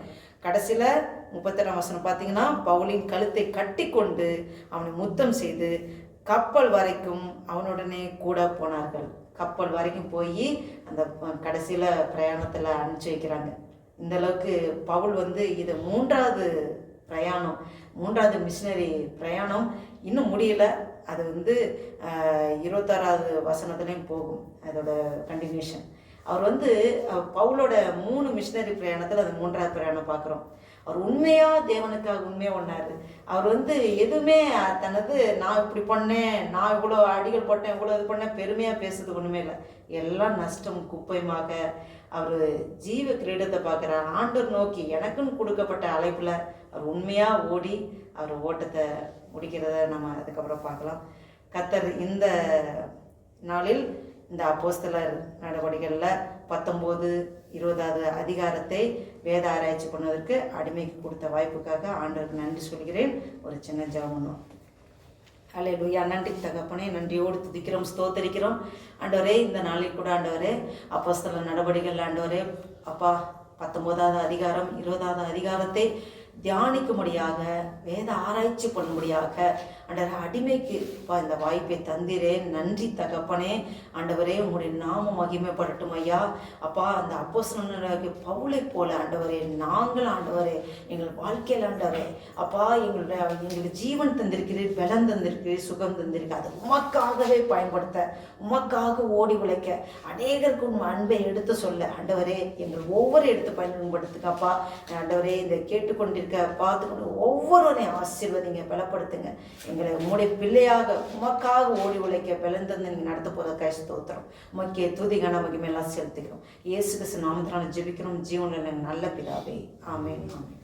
கடைசியில் 37ஆம் வசனம் பார்த்தீங்கன்னா, பவுலின் கழுத்தை கட்டி கொண்டு அவனை முத்தம் செய்து கப்பல் வரைக்கும் அவனுடனே கூட போனார்கள். கப்பல் வரைக்கும் போய் அந்த கடைசியில் பிரயாணத்தில் அனுப்பிச்சி வைக்கிறாங்க. இந்த அளவுக்கு பவுல் வந்து இது 3வது பிரயாணம், 3வது மிஷினரி பிரயாணம் இன்னும் முடியல. அது வந்து 26வது வசனத்துலேயும் போகும் அதோட கண்டினியூஷன். அவர் வந்து பவுலோட 3 மிஷினரி பிரயாணத்தில் அது 3வது பிரயாணம் பார்க்குறோம். அவர் உண்மையாக தேவனுக்காக உண்மையாக ஒன்றாரு. அவர் வந்து எதுவுமே தனது நான் இப்படி பண்ணேன், நான் இவ்வளோ அடிகள் போட்டேன், இவ்வளோ இது பண்ணேன் பெருமையாக பேசுறது ஒன்றுமே இல்லை. எல்லாம் நஷ்டம் குப்பையுமாக அவர் ஜீவ கிரீடத்தை பார்க்குறார். ஆண்டவர் நோக்கி எனக்குன்னு கொடுக்கப்பட்ட அழைப்பில் அவர் உண்மையாக ஓடி அவர் ஓட்டத்தை முடிக்கிறத நம்ம அதுக்கப்புறம் பார்க்கலாம். கர்த்தர் இந்த நாளில் இந்த அப்போஸ்தலர் நடவடிக்கைகளில் 19, 20வது அதிகாரத்தை வேத ஆராய்ச்சி பண்ணுவதற்கு அடிமைக்கு கொடுத்த வாய்ப்புக்காக ஆண்டவருக்கு நன்றி சொல்கிறேன். ஒரு சின்ன ஜெபம் பண்ணுவோம். அல்லேலூயா. நன்றி தகப்பனே, நன்றியோடு துதிக்கிறோம், ஸ்தோத்தரிக்கிறோம். ஆண்டவரே, இந்த நாளில் கூட ஆண்டவரே அப்போஸ்தலர் நடவடிக்கைகள் ஆண்டவரே அப்பா 19வது அதிகாரம் 20வது அதிகாரத்தை தியானிக்கும்படியாக வேத ஆராய்ச்சி பண்ணும்படியாக ஆண்டவரே அடிமைக்கு இந்த வாய்ப்பை தந்திரேன். நன்றி தகப்பனே. ஆண்டவரே உங்களுடைய நாமம் மகிமைப்படட்டும் ஐயா. அப்பா அந்த அப்போஸ்தலனாகிய பவுலை போல ஆண்டவரே நாங்கள் ஆண்டவரே எங்கள் வாழ்க்கையில் ஆண்டவரே அப்பா எங்களுக்கு ஜீவன் தந்திருக்கிறீர், பலம் தந்திருக்கிறீர், சுகம் தந்திருக்கு. அது உமக்காகவே பயன்படுத்த, உமக்காக ஓடி உழைக்க, அநேகருக்கு உன் அன்பை எடுத்து சொல்ல ஆண்டவரே எங்கள் ஒவ்வொரு எடுத்து பயன்படுத்துக்கப்பா. ஆண்டவரே இந்த கேட்டுக்கொண்டிருக்க பார்த்துக்கொண்டு ஒவ்வொருவரையும் ஆசீர்வதிங்க, பலப்படுத்துங்க. எங்களை உங்களுடைய பிள்ளையாக உமக்காக ஓடி உழைக்க பலந்தந்து நீங்கள் நடத்த போகிறதுக்காக ஸ்தோத்திரம். உமக்கே துதி கன மகிமை எல்லாம் செலுத்துகிறோம். இயேசு கிறிஸ்து நாமத்தினால ஜெபிக்கிறோம் ஜீவனில் நல்ல பிதாவே. ஆமென், ஆமென்.